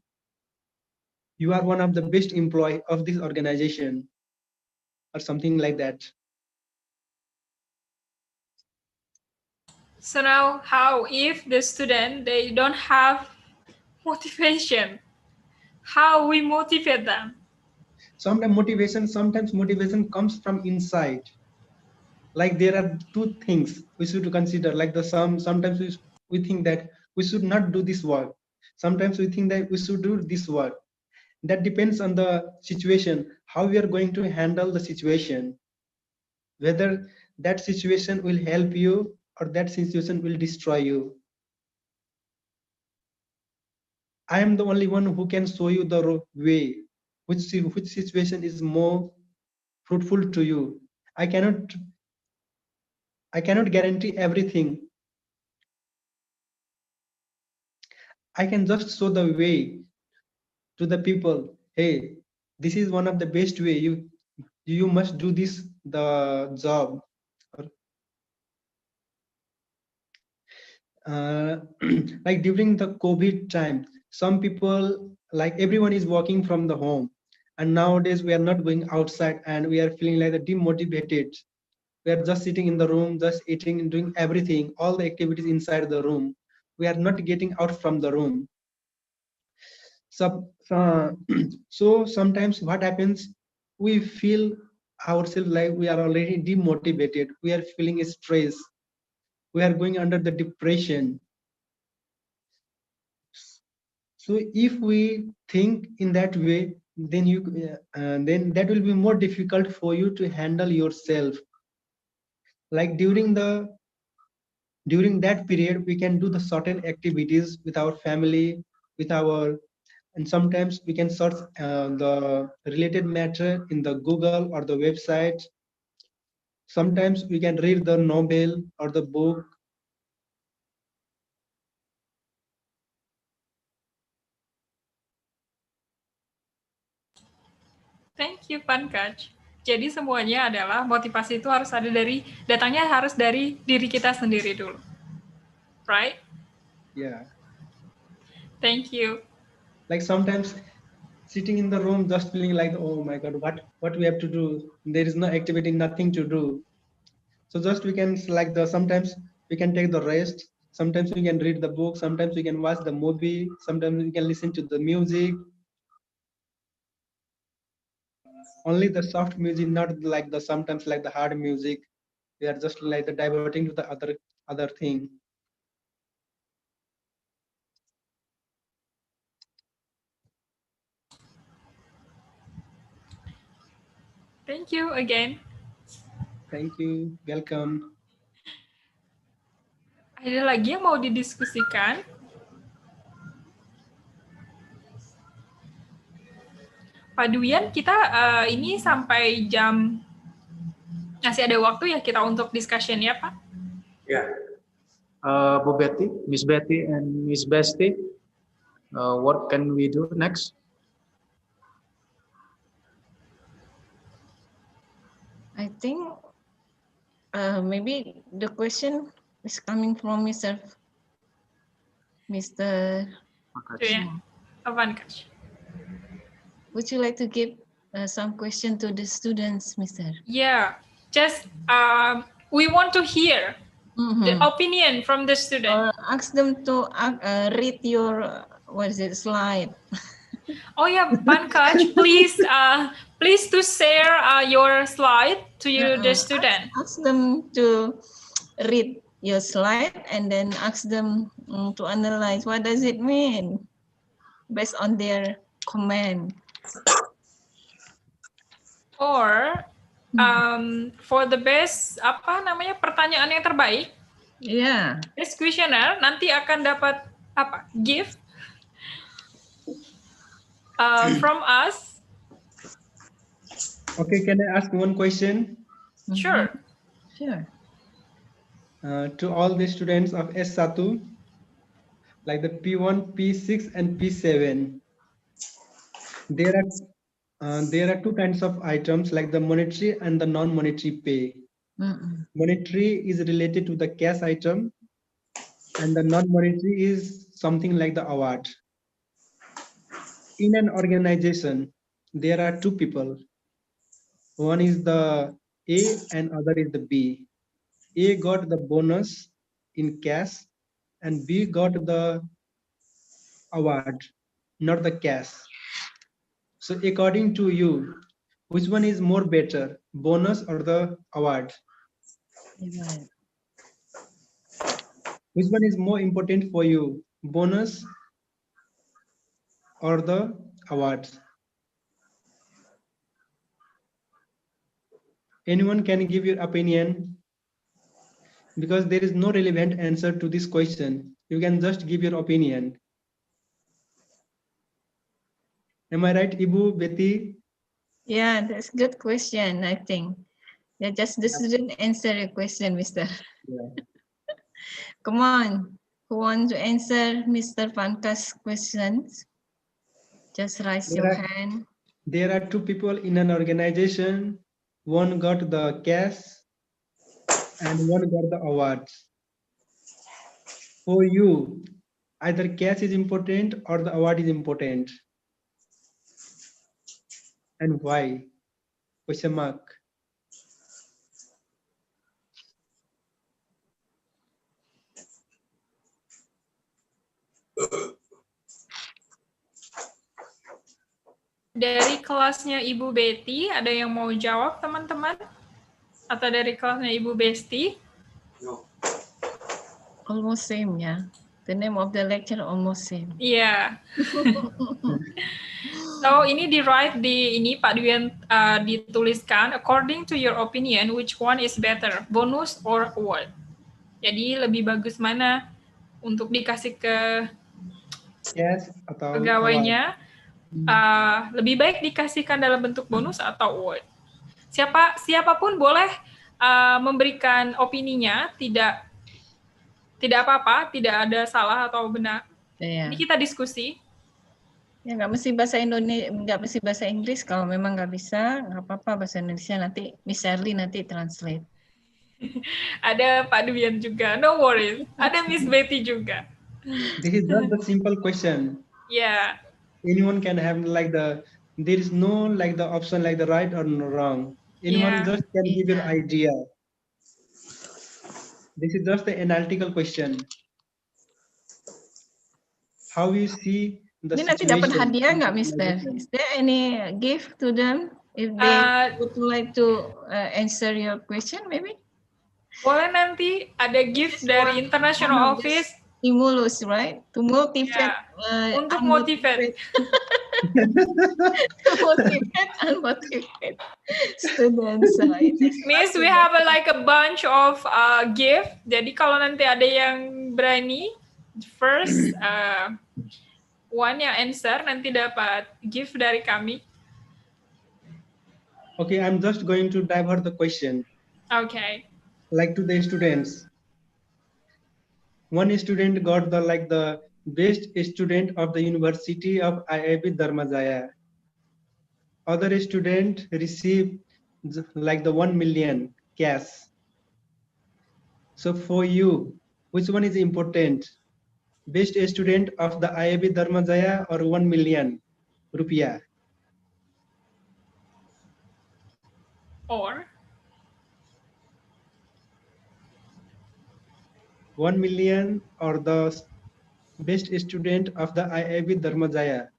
You are one of the best employee of this organization, or something like that. So now how if the student, they don't have motivation, how we motivate them? Sometimes motivation comes from inside. Like there are two things we should consider. Like sometimes we think that we should not do this work. Sometimes we think that we should do this work. That depends on the situation, how we are going to handle the situation. Whether that situation will help you or that situation will destroy you. I am the only one who can show you the way, which situation is more fruitful to you. I cannot guarantee everything. I can just show the way to the people. Hey, this is one of the best way. You must do this the job. Like during the COVID time, some people, like everyone is working from the home, and nowadays we are not going outside and we are feeling like demotivated. We are just sitting in the room, just eating and doing everything, all the activities inside the room. We are not getting out from the room. So so sometimes what happens, we feel ourselves like we are already demotivated. We are feeling stress. We are going under the depression. So if we think in that way, then that will be more difficult for you to handle yourself. Like during that period, we can do the certain activities with our family, and sometimes we can search the related matter in the Google or the website. Sometimes we can read the novel or the book. Thank you, PANKAJ. Jadi semuanya adalah motivasi itu harus ada datangnya harus dari diri kita sendiri dulu. Right? Yeah. Thank you. Like sometimes sitting in the room just feeling like, oh my God, what we have to do? There is no activity, nothing to do. So just we can select sometimes we can take the rest. Sometimes we can read the book. Sometimes we can watch the movie. Sometimes we can listen to the music. Only the soft music, not like sometimes like the hard music. We are just like diverting to the other thing. Thank you again. Thank you. Welcome. Ada lagi yang mau didiskusikan? Pak Duyan, kita ini sampai jam, masih ada waktu ya kita untuk discussion ya, Pak? Ya. Bu Betty, Miss Betty and Miss Besti, what can we do next? I think maybe the question is coming from Mr. PANKAJ. Would you like to give some question to the students, Mr.? Yeah, just we want to hear the opinion from the student. Or ask them to read your slide. Oh yeah, PANKAJ, please to share your slide to the student. Ask them to read your slide and then ask them to analyze what does it mean based on their comment. Or for the best pertanyaan yang terbaik. Yeah. This questionnaire nanti akan dapat gift from us. Okay, can I ask one question? Sure. Sure. To all the students of S1, like the P1, P6, and P7, there are two kinds of items, like the monetary and the non-monetary pay. Monetary is related to the cash item, and the non-monetary is something like the award. In an organization, there are two people. One is the A and other is the B. A got the bonus in cash and B got the award, not the cash. So according to you, which one is more better, bonus or the award? Right. Which one is more important for you, bonus or the awards? Anyone can give your opinion. because there is no relevant answer to this question. You can just give your opinion. Am I right, Ibu Betty? Yeah, that's a good question, I think. Yeah, just the student answer your question, Mr. Yeah. Come on. Who wants to answer Mr. Pankaj's questions? Just raise your hand. There are two people in an organization. One got the cash and one got the awards. For you, either cash is important or the award is important. And why? Question mark. Dari kelasnya Ibu Betty, ada yang mau jawab teman-teman? Atau dari kelasnya Ibu Besti? Almost same, ya. The name of the lecture almost same. Iya. So ini di-write di ini Pak Dwian dituliskan, according to your opinion, which one is better, bonus or award? Jadi lebih bagus mana untuk dikasih ke pegawainya? Lebih baik dikasihkan dalam bentuk bonus atau award? Siapapun boleh memberikan opininya, tidak apa-apa, tidak ada salah atau benar. Yeah. Ini kita diskusi. Ya nggak mesti bahasa Indonesia, nggak mesti bahasa Inggris. Kalau memang nggak bisa, nggak apa-apa bahasa Indonesia. Nanti Miss Shirley nanti translate. Ada Pak Dwian juga, no worries. Ada Miss Betty juga. This is not the simple question. Yeah. Anyone can have like there is no like the option like the right or wrong. Anyone just can give your idea. This is just the analytical question. How you see the Ini nanti dapat hadiah nggak, Mister? Is there any gift to them if they would like to answer your question, maybe? Boleh nanti ada gift dari International Office. Stimulus, right? To motivate. Untuk motivate. To motivate unmotivated students. Miss, we have like a bunch of gift. Jadi kalau nanti ada yang berani, first one yang answer nanti dapat gift dari kami. Okay, I'm just going to divert the question. Okay. Like to the students. One student got the best student of the University of IIB Dharmajaya. Other student received like the 1 million cash. So for you, which one is important? Best student of the IIB Dharmajaya or 1 million rupiah? Or 1 million or the best student of the IIB Dharmajaya?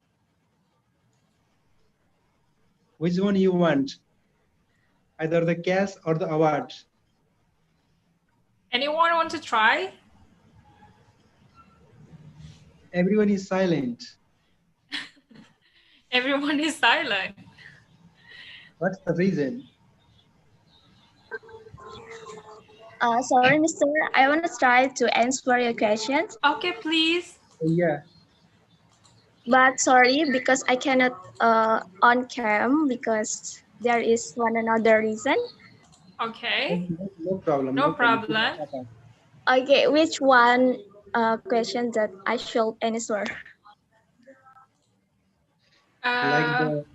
Which one you want? Either the cash or the award? anyone want to try? Everyone is silent. Everyone is silent. What's the reason? Sorry, Mr. I want to try to answer your questions. Okay, please. Yeah. But sorry, because I cannot on cam because there is one another reason. Okay. No problem. No problem. Okay, which one question that I should answer? Like the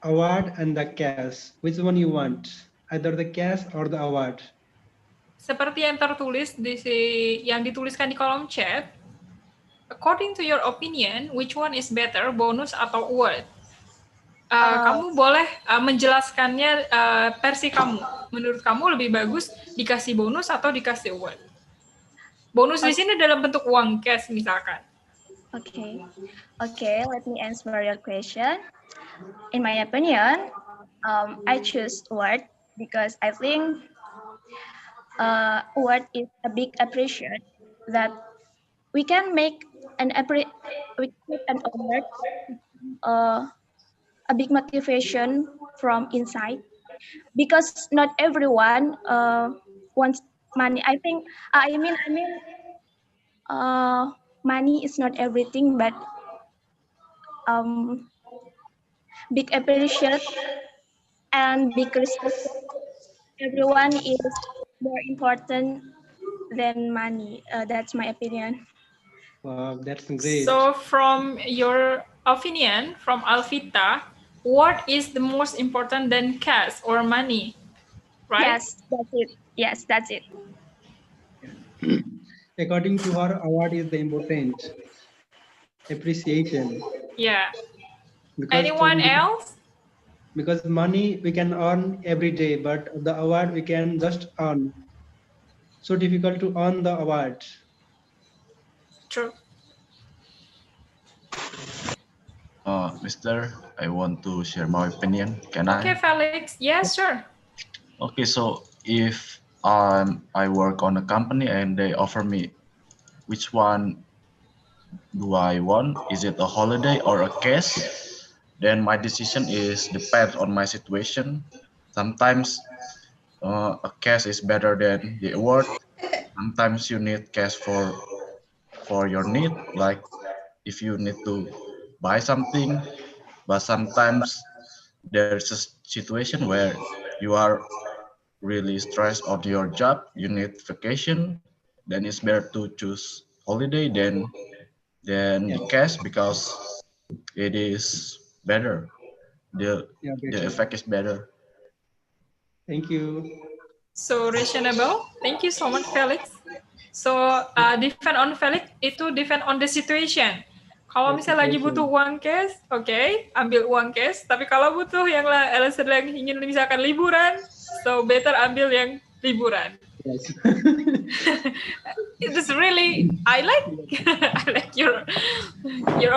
award and the cash. Which one you want? Either the cash or the award? Seperti yang tertulis yang dituliskan di kolom chat. According to your opinion, which one is better, bonus atau award? Kamu boleh menjelaskannya versi kamu. Menurut kamu lebih bagus dikasih bonus atau dikasih award? Bonus di sini dalam bentuk uang cash misalkan. Okay, let me answer your question. In my opinion, I choose award because I think award is a big appreciation that we can make an award a big motivation from inside because not everyone wants money. Money is not everything, but big appreciate and big respect. Everyone is more important than money. That's my opinion. Wow, that's great. So from your opinion, from Alvita, what is the most important than cash or money, right? Yes, that's it. Yes, that's it. According to her, award is the important appreciation. Yeah. Because Anyone else? Because money we can earn every day, but the award we can just earn. So difficult to earn the award. True. Mister, I want to share my opinion. Can I? Okay, Felix. Yes, sure. Okay, so if I work on a company and they offer me which one do I want? Is it a holiday or a cash? Then my decision is depends on my situation. Sometimes a cash is better than the award. Sometimes you need cash for your need, like if you need to buy something. But sometimes there's a situation where you are really stressed on your job, you need vacation, then it's better to choose holiday than the cash because it is better. The better. effect is better. Thank you. So reasonable. Thank you so much, Felix. So depend on Felix itu depend on the situation. Kalau misalnya lagi butuh uang cash, oke, ambil uang cash. Tapi kalau butuh yang sedang ingin misalkan liburan, so better ambil yang liburan. Yes. It is really I like your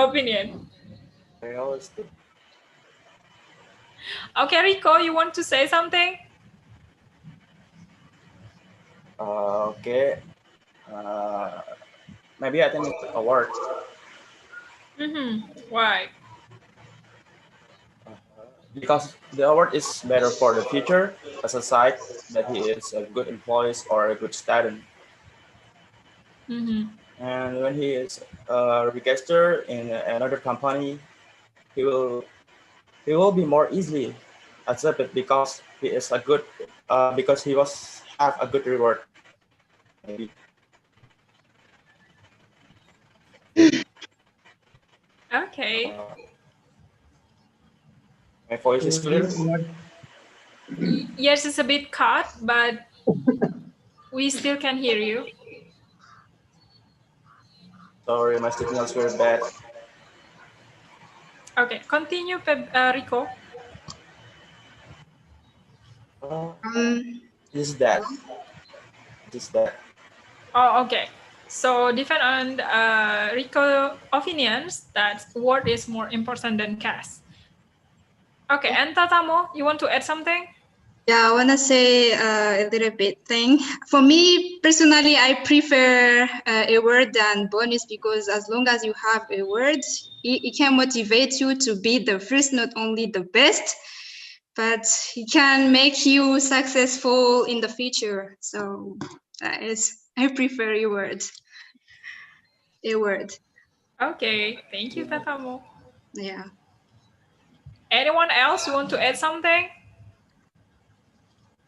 opinion. Okay, Rico, you want to say something? Okay. Maybe I think it's a word. Why? Because the award is better for the future as a side that he is a good employee or a good student. And when he is registered in another company, he will be more easily accepted because he is a good because he have a good reward. Maybe. Okay. My voice is clear. Yes, it's a bit cut, but we still can hear you. Sorry, my signals were bad. Okay, continue, Rico. Is that? Oh, okay. So depend on Rico opinions that what is more important than cash. Okay, and Tatamo, you want to add something? Yeah, I want to say a little bit thing. For me, personally, I prefer a word than bonus because as long as you have a word, it can motivate you to be the first, not only the best, but it can make you successful in the future. So I prefer a word. A word. Okay, thank you, Tatamo. Yeah. Anyone else want to add something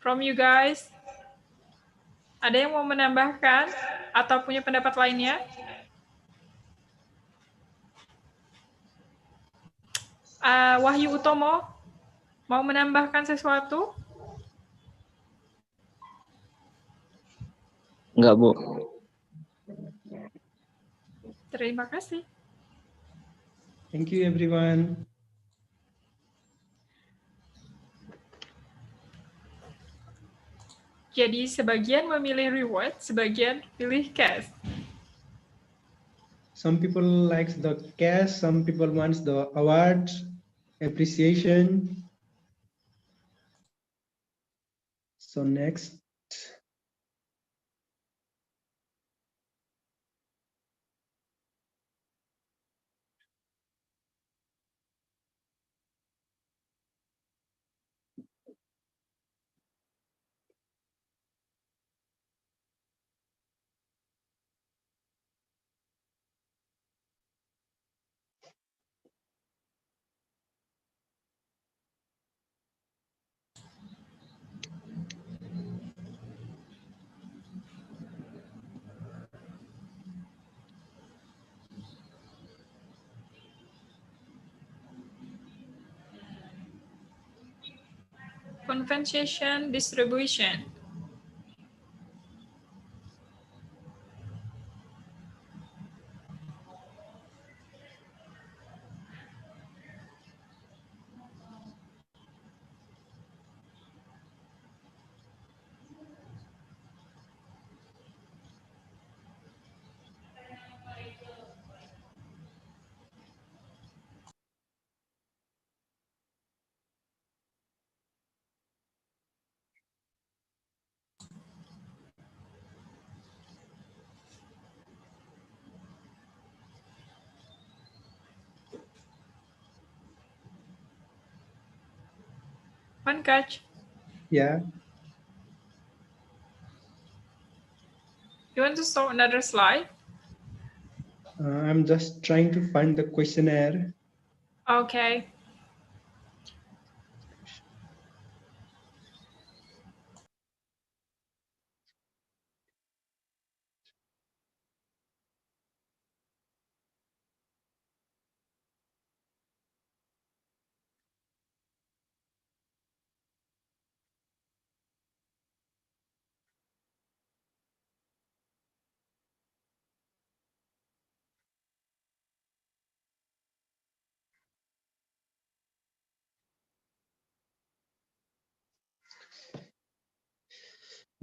from you guys? Ada yang mau menambahkan atau punya pendapat lainnya? Wahyu Utomo, mau menambahkan sesuatu? Enggak, Bu. Terima kasih. Thank you, everyone. Jadi sebagian memilih reward, sebagian pilih cash. Some people likes the cash, some people wants the award, appreciation. So next. Compensation distribution. PANKAJ. Yeah. You want to show another slide? I'm just trying to find the questionnaire. Okay.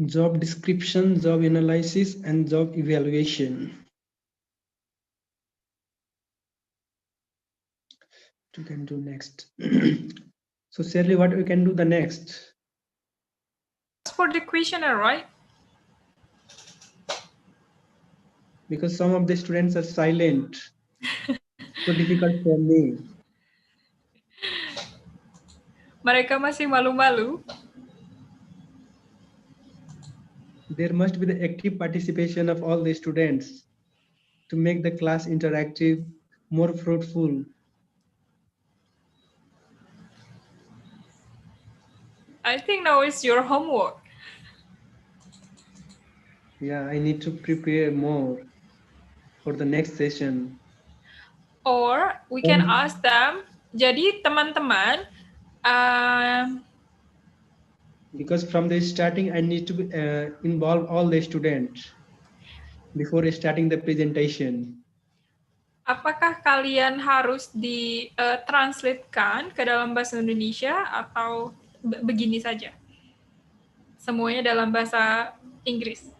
Job description, job analysis, and job evaluation. You can do next. So Shirley, what we can do the next? That's for the questionnaire, right? Because some of the students are silent. So difficult for me. Mereka masih malu-malu. There must be the active participation of all the students to make the class interactive, more fruitful. I think now it's your homework. Yeah, I need to prepare more for the next session. Or we can ask them, jadi teman-teman, because from the starting, I need to involve all the students before starting the presentation. apakah kalian harus ditranslatekan ke dalam bahasa Indonesia atau begini saja? Semuanya dalam bahasa Inggris.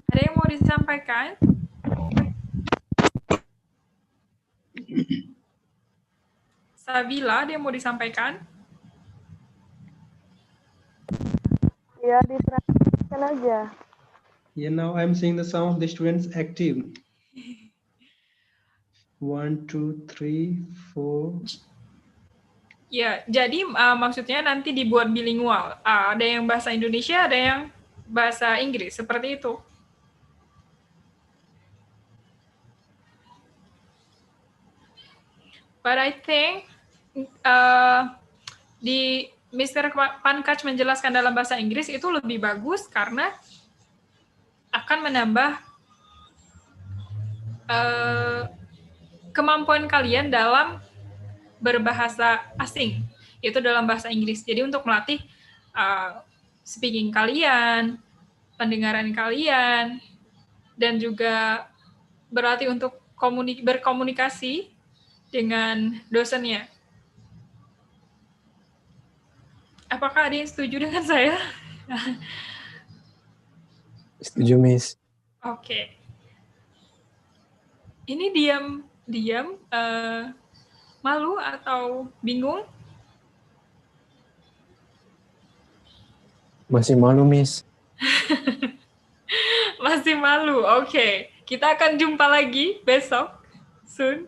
Ada yang mau disampaikan? Sabila, ada yang mau disampaikan? Ya, ditranslatekan aja. Yeah, now I'm seeing the some of the students active. 1, 2, 3, 4. Ya, jadi maksudnya nanti dibuat bilingual. Ada yang bahasa Indonesia, ada yang bahasa Inggris, seperti itu. But I think di Mr. PANKAJ menjelaskan dalam bahasa Inggris itu lebih bagus karena akan menambah kemampuan kalian dalam berbahasa asing, yaitu dalam bahasa Inggris. Jadi untuk melatih speaking kalian, pendengaran kalian, dan juga berlatih untuk berkomunikasi dengan dosennya. Apakah ada yang setuju dengan saya? Setuju, Miss. Oke. Ini diam, malu atau bingung? Masih malu, Miss. Masih malu, oke. Kita akan jumpa lagi besok, soon.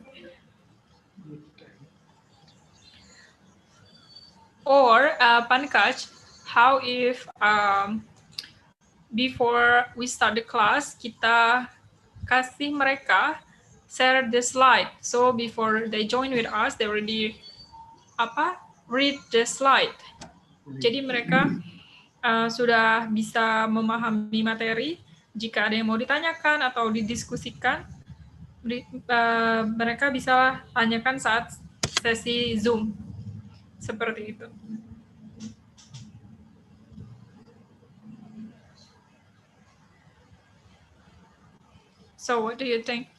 Or, PANKAJ, how if before we start the class, kita kasih mereka share the slide. So before they join with us, they already read the slide. Jadi mereka sudah bisa memahami materi. Jika ada yang mau ditanyakan atau didiskusikan, mereka bisa tanyakan saat sesi Zoom. Seperti itu. So what do you think?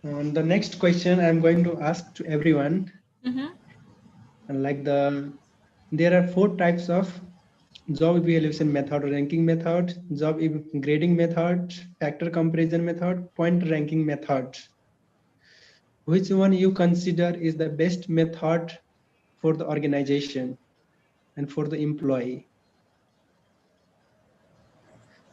The next question I'm going to ask to everyone. Like there are 4 types of job evaluation method: ranking method, job grading method, factor comparison method, point ranking method. Which one you consider is the best method for the organization and for the employee?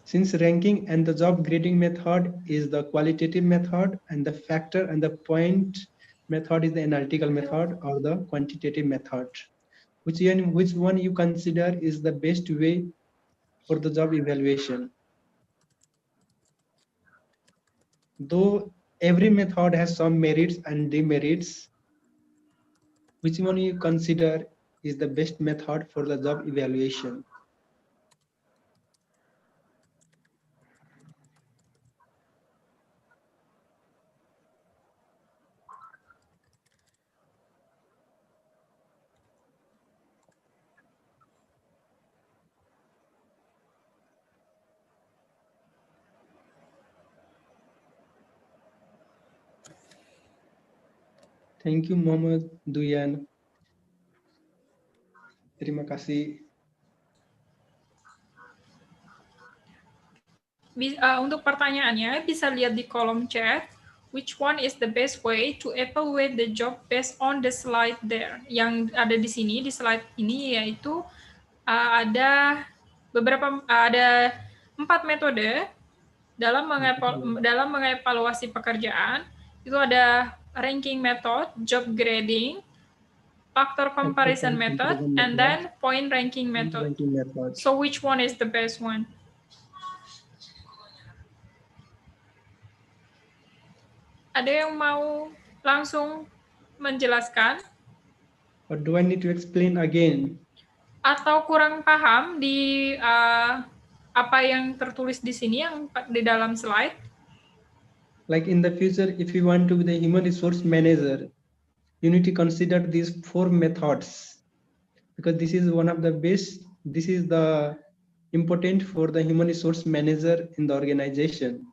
Since ranking and the job grading method is the qualitative method, and the factor and the point method is the analytical method or the quantitative method, which one you consider is the best way for the job evaluation? Though every method has some merits and demerits, which one you consider is the best method for the job evaluation? Thank you, Muhammad Duyan. Terima kasih. Untuk pertanyaannya, bisa lihat di kolom chat. Which one is the best way to evaluate the job based on the slide there? Yang ada di sini, di slide ini, yaitu ada 4 metode dalam mengevaluasi pekerjaan. Itu ada ranking method, job grading, factor comparison method, and then point ranking method. So which one is the best one? Ada yang mau langsung menjelaskan? Or do I need to explain again? Atau kurang paham di apa yang tertulis di sini yang di dalam slide? Like in the future, if you want to be the human resource manager, you need to consider these 4 methods, because this is one of the best. This is the important for the human resource manager in the organization.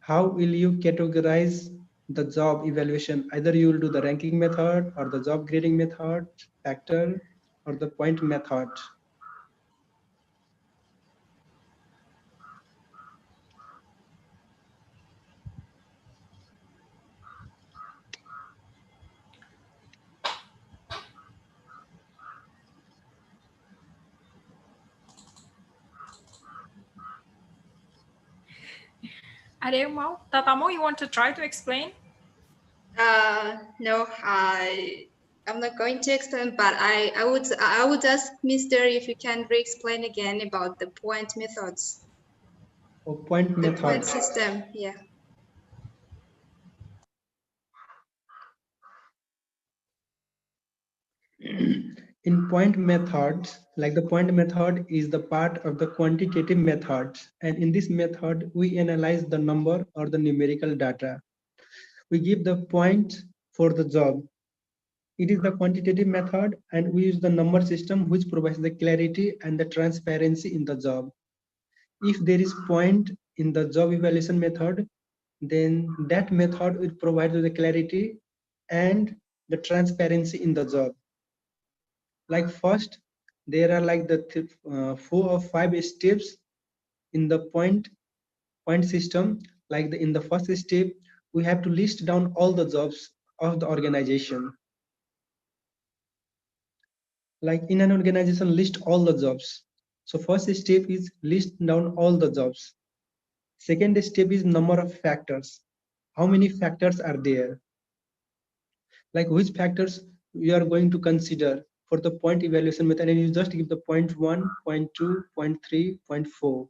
How will you categorize the job evaluation? Either you will do the ranking method or the job grading method, factor, or the point method. Ada yang mau? Tatamo, you want to try to explain? No, I'm not going to explain, but I would ask Mr. if you can re-explain again about the point methods. Oh, point method. The point system, yeah. In point method, like the point method is the part of the quantitative method, and in this method we analyze the number or the numerical data. We give the point for the job. It is the quantitative method, and we use the number system which provides the clarity and the transparency in the job. If there is point in the job evaluation method, then that method will provide the clarity and the transparency in the job. Like first, there are like the 4 or 5 steps in the point system. Like in the first step, we have to list down all the jobs of the organization. Like in an organization, list all the jobs. So first step is list down all the jobs. Second step is number of factors. How many factors are there? Like which factors we are going to consider for the point evaluation method, and you just give the point 1, point 2, point 3, point 4.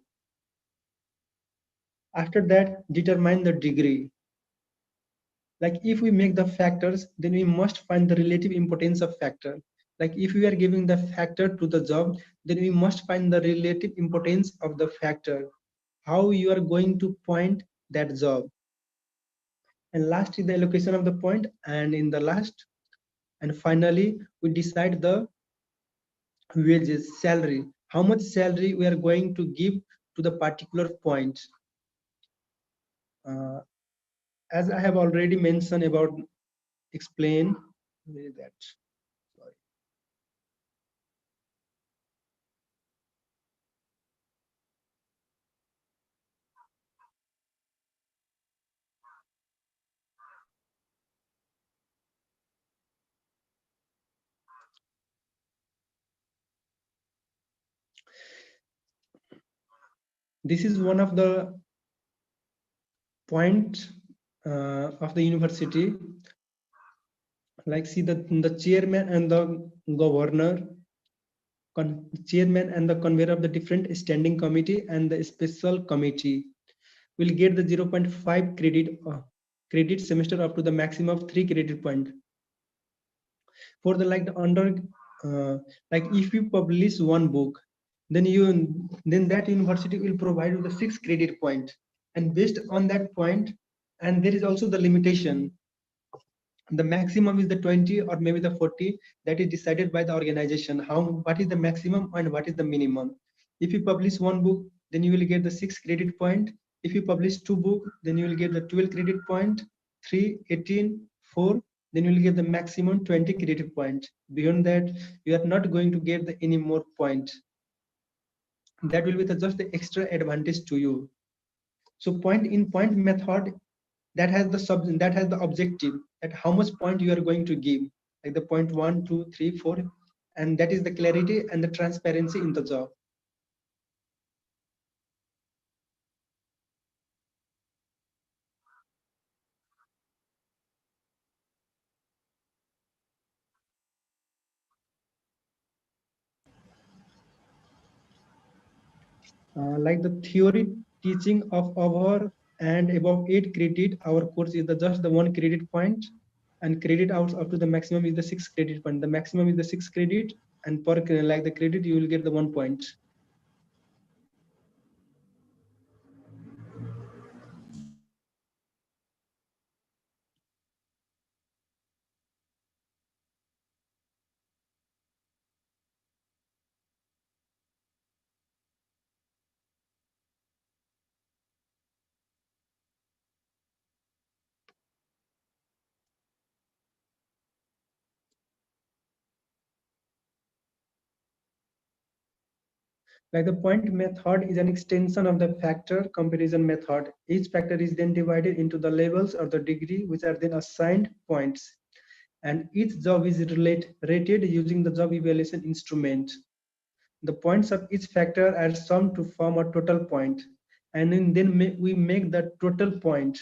After that, determine the degree. Like if we make the factors, then we must find the relative importance of factor. Like if we are giving the factor to the job, then we must find the relative importance of the factor. How you are going to point that job. And last is the allocation of the point, and in the last and finally we decide the wages, salary, how much salary we are going to give to the particular point. As I have already mentioned about explain that. Sorry. This is one of the point of the university. Like see the chairman and the governor, chairman and the convener of the different standing committee and the special committee will get the 0.5 credit semester up to the maximum of 3 credit point. For the like the under like if you publish one book, then that university will provide you the 6 credit point, and based on that point, and there is also the limitation. The maximum is the 20 or maybe the 40, that is decided by the organization. What is the maximum and what is the minimum? If you publish one book, then you will get the 6 credit point. If you publish 2 books, then you will get the 12 credit point, 3, 18, 4, then you will get the maximum 20 credit point. Beyond that, you are not going to get any more point. That will be just the extra advantage to you. So point method, that has the objective, that how much point you are going to give, like the point 1, 2, 3, 4, and that is the clarity and the transparency in the job. Like the theory teaching of over and above 8 credit, our course is just the 1 credit point, and credit out up to the maximum is the 6 credit point. The maximum is the 6 credit, and per like the credit you will get the 1 point. Like the point method is an extension of the factor comparison method. Each factor is then divided into the levels or the degree, which are then assigned points. And each job is rated using the job evaluation instrument. The points of each factor are summed to form a total point, and then we make the total point.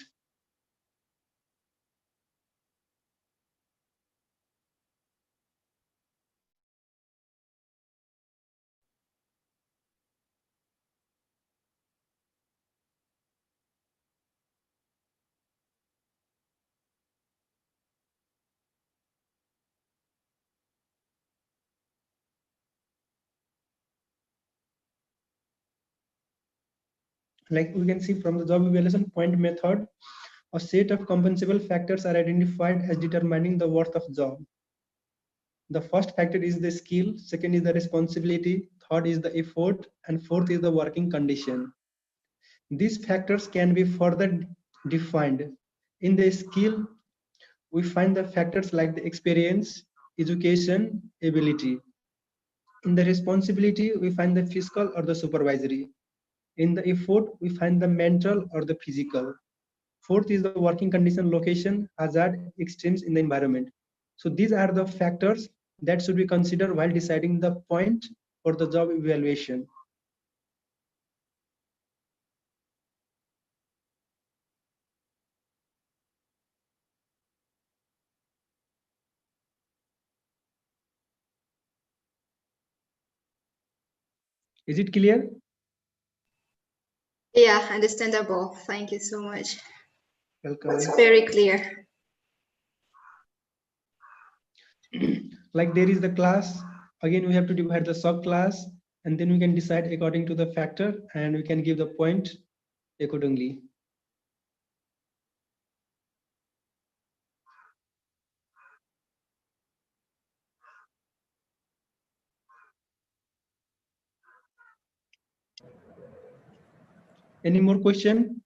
Like we can see from the job evaluation point method, a set of compensable factors are identified as determining the worth of job. The first factor is the skill, second is the responsibility, third is the effort, and fourth is the working condition. These factors can be further defined. In the skill, we find the factors like the experience, education, ability. In the responsibility, we find the fiscal or the supervisory. In the effort, we find the mental or the physical. Fourth is the working condition, location, hazard, extremes in the environment. So these are the factors that should be considered while deciding the point for the job evaluation. Is it clear? Yeah, understandable. Thank you so much. Welcome. It's very clear. Like there is the class, again we have to divide the subclass, and then we can decide according to the factor, and we can give the point accordingly. Any more question?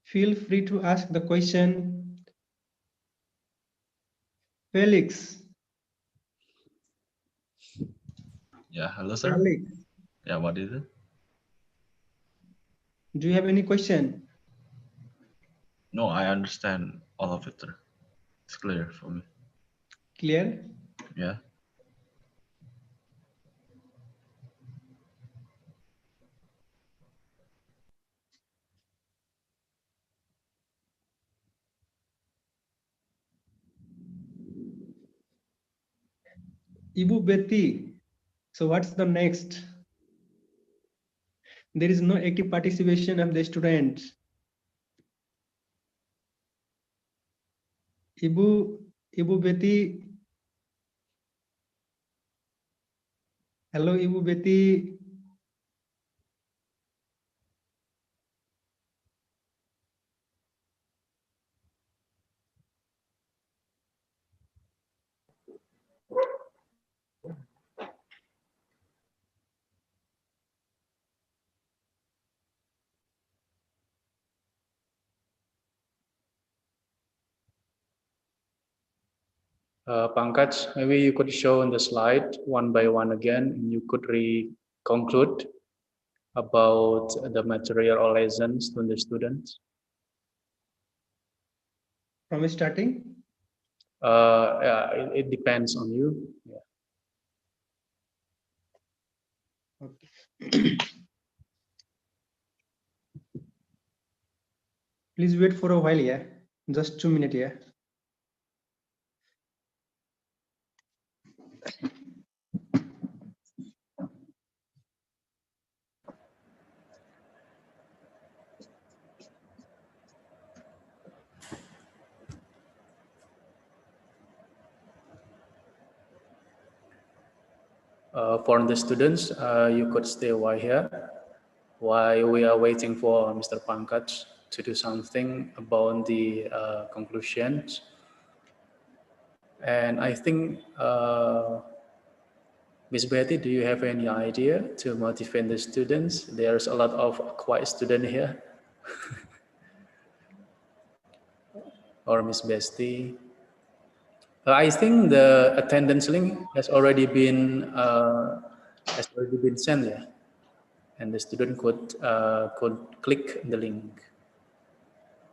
Feel free to ask the question. Felix. Yeah, hello, sir. Felix, Yeah, what is it? do you have any question? No, I understand all of it, sir. It's clear for me. Clear? Yeah. Ibu Betty, so what's the next? There is no active participation of the students. Ibu Betty. Hello, Ibu Betty. Pankaj, maybe you could show on the slide one by one again, and you could conclude about the material or lessons to the students. From starting? Yeah, it depends on you. Yeah. Okay. Please wait for a while, yeah. Just 2 minutes, yeah. For the students, you could stay while here, while we are waiting for Mr. Pankaj to do something about the conclusions. And I think, Ms. Betty, do you have any idea to motivate the students? There's a lot of quiet students here. Or Ms. Bestie. I think the attendance link has already been sent, yeah, and the student could click the link.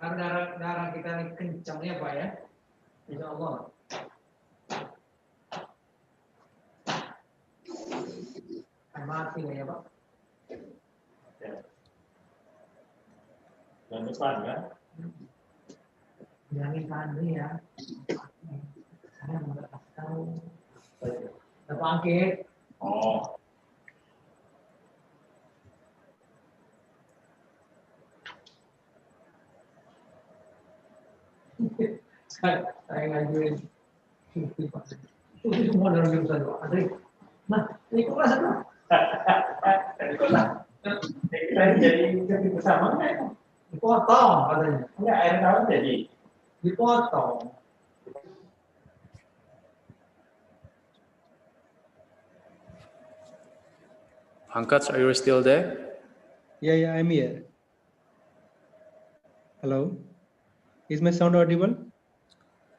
Darah kita ini kencangnya Pak ya, Insya Allah. Mati ya Pak. Jangan lupa ya. Jangan lupa ya. Saya mau tahu. Dapat angket. Oh. Saya ngajuin itu semua dalam jurusan Pak Andri. Nah, ini kok rasa tuh? Kita jadi bersama kan? Dipotong katanya. Enggak, air tahun jadi dipotong. Pankaj, are you still there? Yeah, I'm here. Hello. Is my sound audible?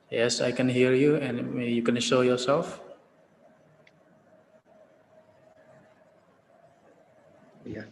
Yes, I can hear you, and you can show yourself. Yeah.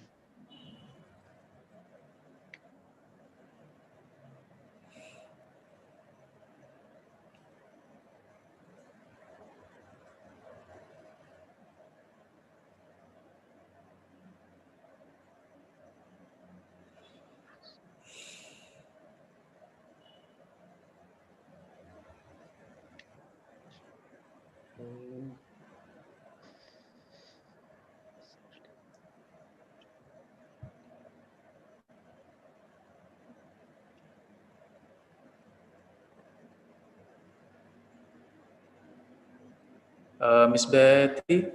Miss Betty,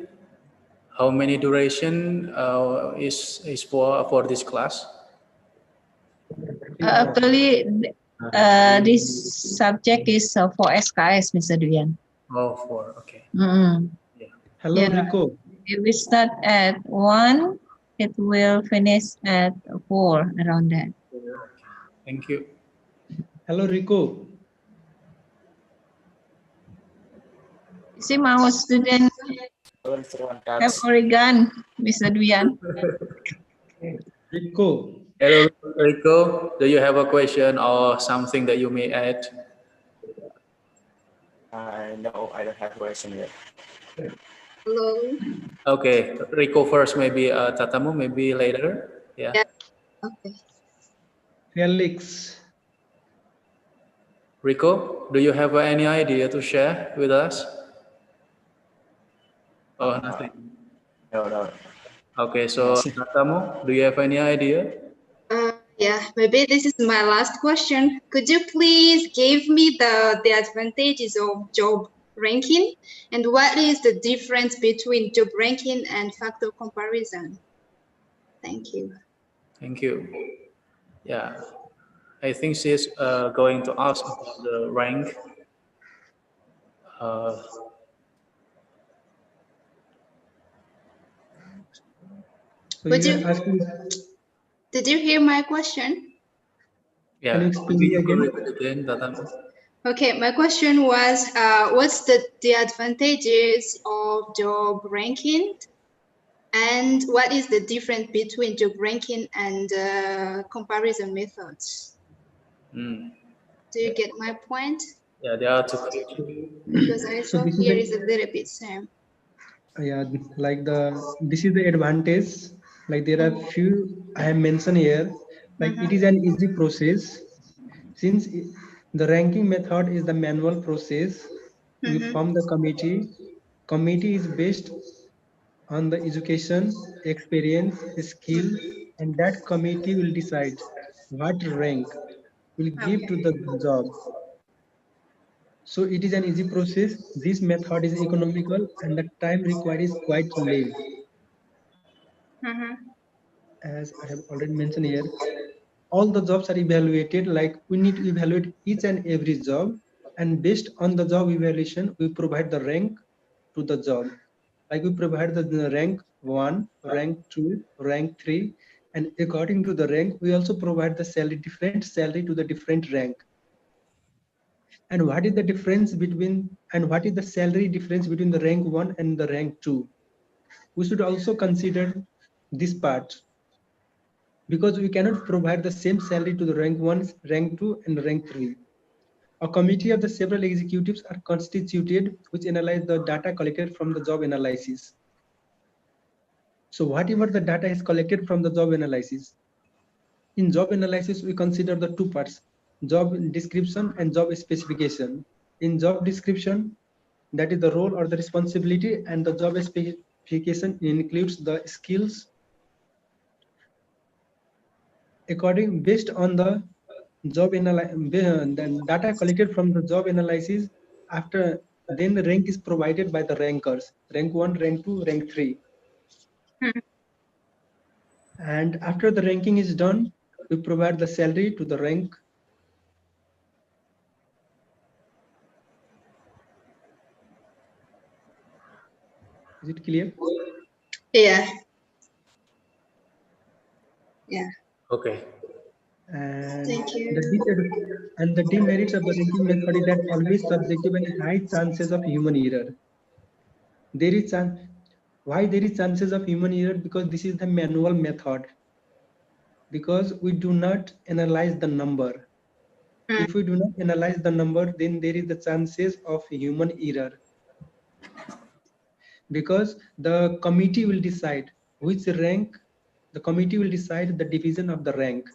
how many duration is for this class? Actually, this subject is for SKS, Mr. Duyan. Oh, 4, okay. Hello, Rico. If we start at 1, it will finish at 4, around that. Thank you. Hello, Rico. See, my student have Oregon, Mr. Duyan. Rico. Hello, Rico. Do you have a question or something that you may add? No, I don't have a question yet. Hello. Okay, Rico first, maybe Tatamu, maybe later. Yeah. Okay. Felix. Rico, do you have any idea to share with us? Oh, nothing. No. Okay, so Tatamu, do you have any idea? Yeah, maybe this is my last question. Could you please give me the advantages of job ranking and what is the difference between job ranking and factor comparison? Thank you. Thank you. Yeah, I think she's going to ask about the rank. Did you hear my question? Yeah, can you explain maybe you again? can repeat again, Tatamu. Okay, my question was, what's the advantages of job ranking and what is the difference between job ranking and comparison methods? Do you get my point? Yeah, there are 2 questions. Because I saw here is a little bit same. Yeah, like this is the advantage. Like there are few I have mentioned here. Like it is an easy process. Since the ranking method is the manual process, we form the committee. Committee is based on the education, experience, skill, and that committee will decide what rank will give to the job. So it is an easy process. This method is economical and the time required is quite less. As I have already mentioned here, all the jobs are evaluated. Like we need to evaluate each and every job, and based on the job evaluation, we provide the rank to the job. Like we provide the rank 1, rank 2, rank 3, and according to the rank, we also provide the different salary to the different rank. And what is the difference between, and what is the salary difference between the rank 1 and the rank 2? We should also consider this part, because we cannot provide the same salary to the rank 1, rank 2, and rank 3. A committee of the several executives are constituted which analyze the data collected from the job analysis. So whatever the data is collected from the job analysis, in job analysis, we consider the 2 parts, job description and job specification. In job description, that is the role or the responsibility, and the job specification includes the skills. Based on the job the data collected from the job analysis, then the rank is provided by the rankers, rank 1, rank 2, rank 3. And after the ranking is done, we provide the salary to the rank. Is it clear? Yeah. Okay. And thank you. The demerits of the ranking method is that always subjective and high chances of human error. Why there is chances of human error? Because this is the manual method. Because we do not analyze the number. If we do not analyze the number, then there is the chances of human error. Because the committee will decide which rank, the committee will decide the division of the rank.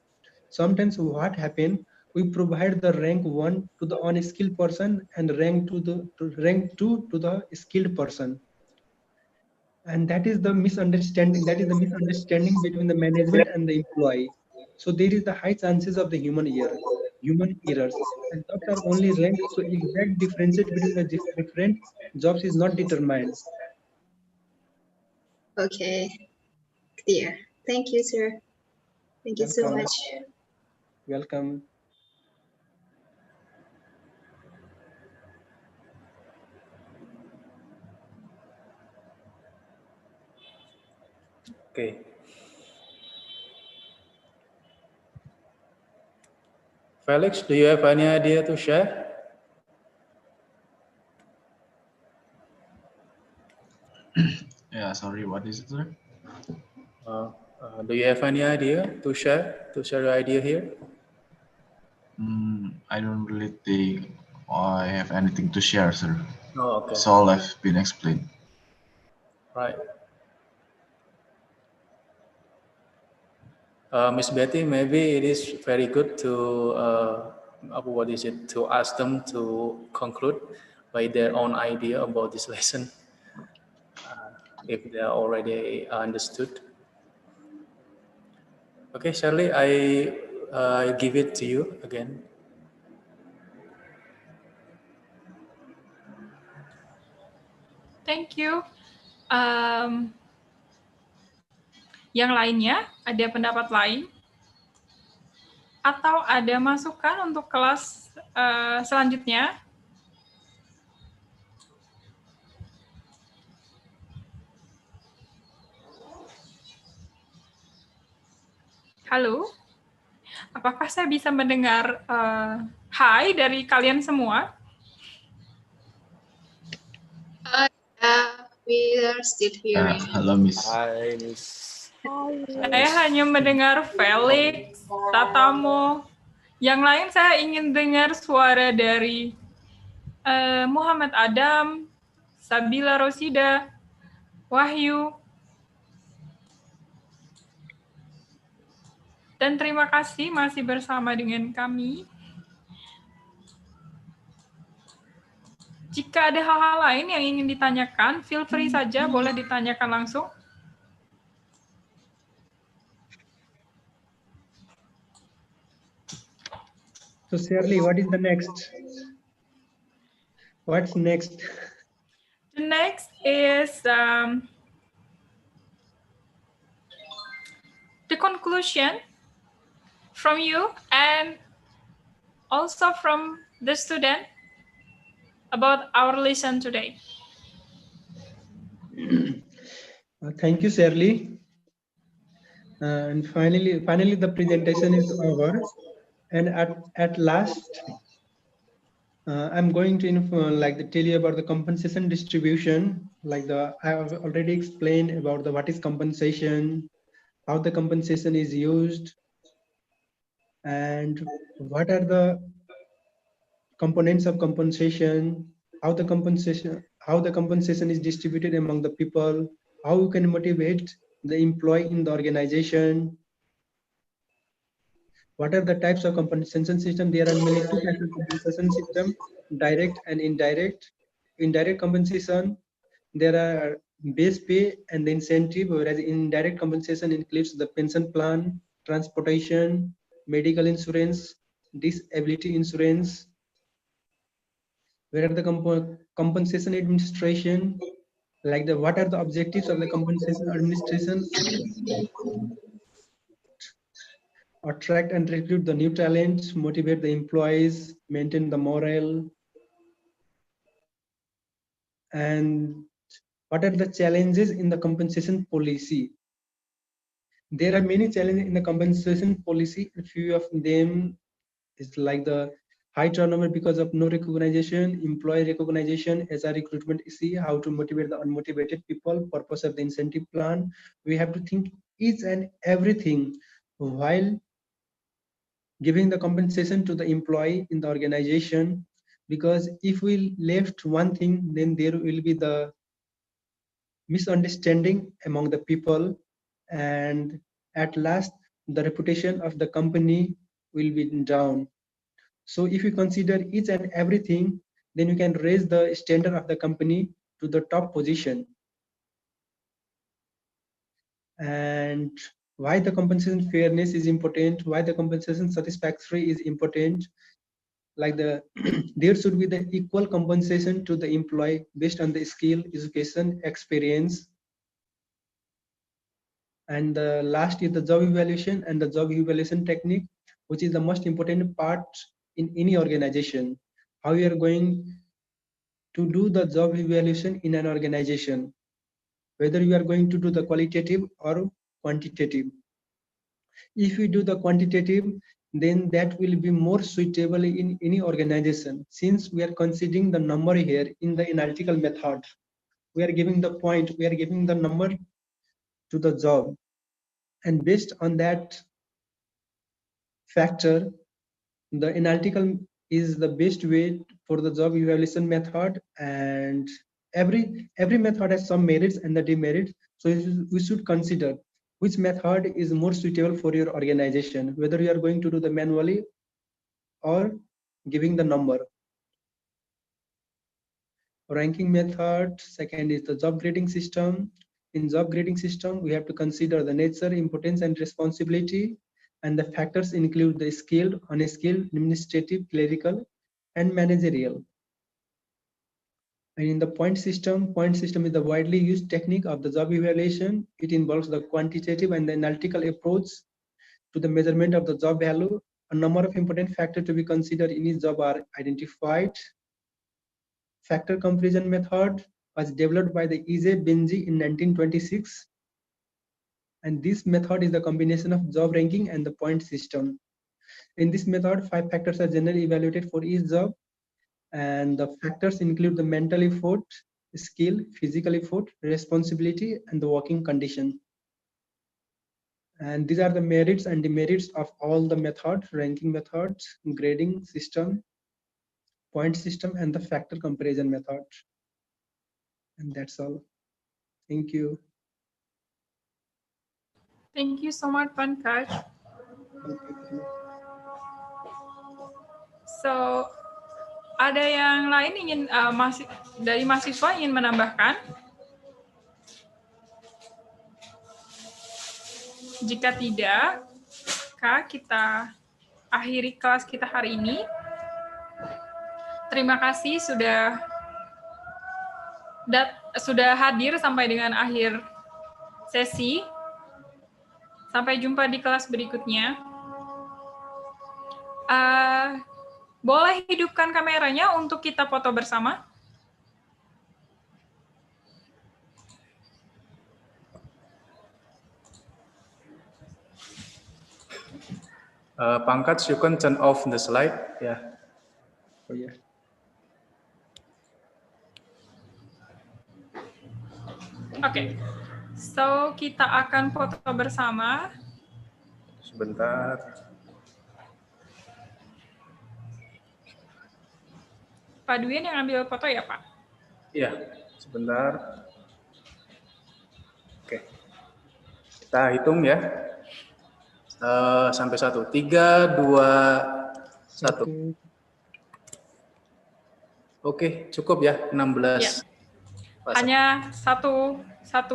Sometimes what happens, we provide the rank 1 to the unskilled person and rank 2 to the skilled person. And that is the misunderstanding. That is the misunderstanding between the management and the employee. So there is the high chances of the human error. human errors. And jobs are only ranked, so exact differences between the different jobs is not determined. Okay, clear. Thank you, sir. Thank you so Welcome. much. Welcome. Okay. Felix, do you have any idea to share? Yeah, sorry, what is it, sir? Do you have any idea to share? To share your idea here? I don't really think I have anything to share, sir. Oh, okay. It's all have been explained. Right. Miss Betty, maybe it is very good to to ask them to conclude by their own idea about this lesson, if they are already understood. Okay, Shirley, I give it to you again. Thank you. Yang lainnya, ada pendapat lain? Atau ada masukan untuk kelas selanjutnya? Halo? Apakah saya bisa mendengar hai dari kalian semua? We are still hearing. Halo, Miss. Hi, Miss. Saya hanya mendengar Felix, Tatamo. Yang lain saya ingin dengar suara dari Muhammad Adam, Sabila Rosida, Wahyu. Dan terima kasih masih bersama dengan kami. Jika ada hal-hal lain yang ingin ditanyakan, feel free saja, boleh ditanyakan langsung. So Shirley, what is the next? What's next? The next is the conclusion from you and also from the student about our lesson today. Thank you, Shirley. And finally, the presentation is over. And at last, I'm going to tell you about the compensation distribution. I have already explained about what is compensation, how the compensation is used, and what are the components of compensation, how the compensation is distributed among the people, how you can motivate the employee in the organization. What are the types of compensation system? There are mainly two types of compensation system, direct and indirect. Indirect compensation, there are base pay and the incentive, whereas indirect compensation includes the pension plan, transportation, medical insurance, disability insurance. Where are the compensation administration, what are the objectives of the compensation administration? Attract and recruit the new talent, motivate the employees, maintain the morale. And what are the challenges in the compensation policy? There are many challenges in the compensation policy. A few of them is like the high turnover because of no recognition, employee recognition, as a recruitment issue, how to motivate the unmotivated people, purpose of the incentive plan. We have to think each and everything while giving the compensation to the employee in the organization, because if we left one thing, then there will be the misunderstanding among the people, and at last the reputation of the company will be down. So if you consider each and everything, then you can raise the standard of the company to the top position. And why the compensation fairness is important, why the compensation satisfactory is important. Like there should be the equal compensation to the employee based on the skill, education, experience. And the last is the job evaluation and the job evaluation technique, which is the most important part in any organization. How you are going to do the job evaluation in an organization, whether you are going to do the qualitative or quantitative. If we do the quantitative, then that will be more suitable in any organization, since we are considering the number here in the analytical method. We are giving the point, we are giving the number to the job, and based on that factor, the analytical is the best way for the job evaluation method. And every method has some merits and the demerits, so we should consider which method is more suitable for your organization, whether you are going to do the manually or giving the number. Ranking method, second is the job grading system. In job grading system, we have to consider the nature, importance, and responsibility, and the factors include the skilled, unskilled, administrative, clerical, and managerial. And in the point system is the widely used technique of the job evaluation. It involves the quantitative and the analytical approach to the measurement of the job value. A number of important factors to be considered in each job are identified. Factor comparison method was developed by the E.J. Benji in 1926. And this method is the combination of job ranking and the point system. In this method, 5 factors are generally evaluated for each job. And the factors include the mental effort, skill, physical effort, responsibility, and the working condition. And these are the merits and demerits of all the methods: ranking methods, grading system, point system, and the factor comparison method. And that's all. Thank you. Thank you so much, PANKAJ. So, ada yang lain ingin dari mahasiswa ingin menambahkan? Jika tidak, Kak, kita akhiri kelas kita hari ini. Terima kasih sudah hadir sampai dengan akhir sesi. Sampai jumpa di kelas berikutnya. Boleh hidupkan kameranya untuk kita foto bersama. PANKAJ, you can turn off the slide. Yeah. Oh yeah. Oke. So, kita akan foto bersama. Sebentar. Pak Duyen yang ambil foto ya, Pak? Iya, sebentar. Oke. Kita hitung ya. Sampai 1. 3, 2, 1. Oke, cukup ya, 16. Ya. Hanya satu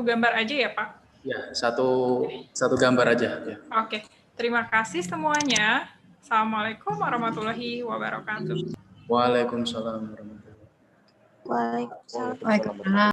gambar aja ya, Pak? Ya, satu gambar aja. Ya. Oke, terima kasih semuanya. Assalamualaikum warahmatullahi wabarakatuh. Waalaikumsalam warahmatullahi wabarakatuh. Waalaikumsalam.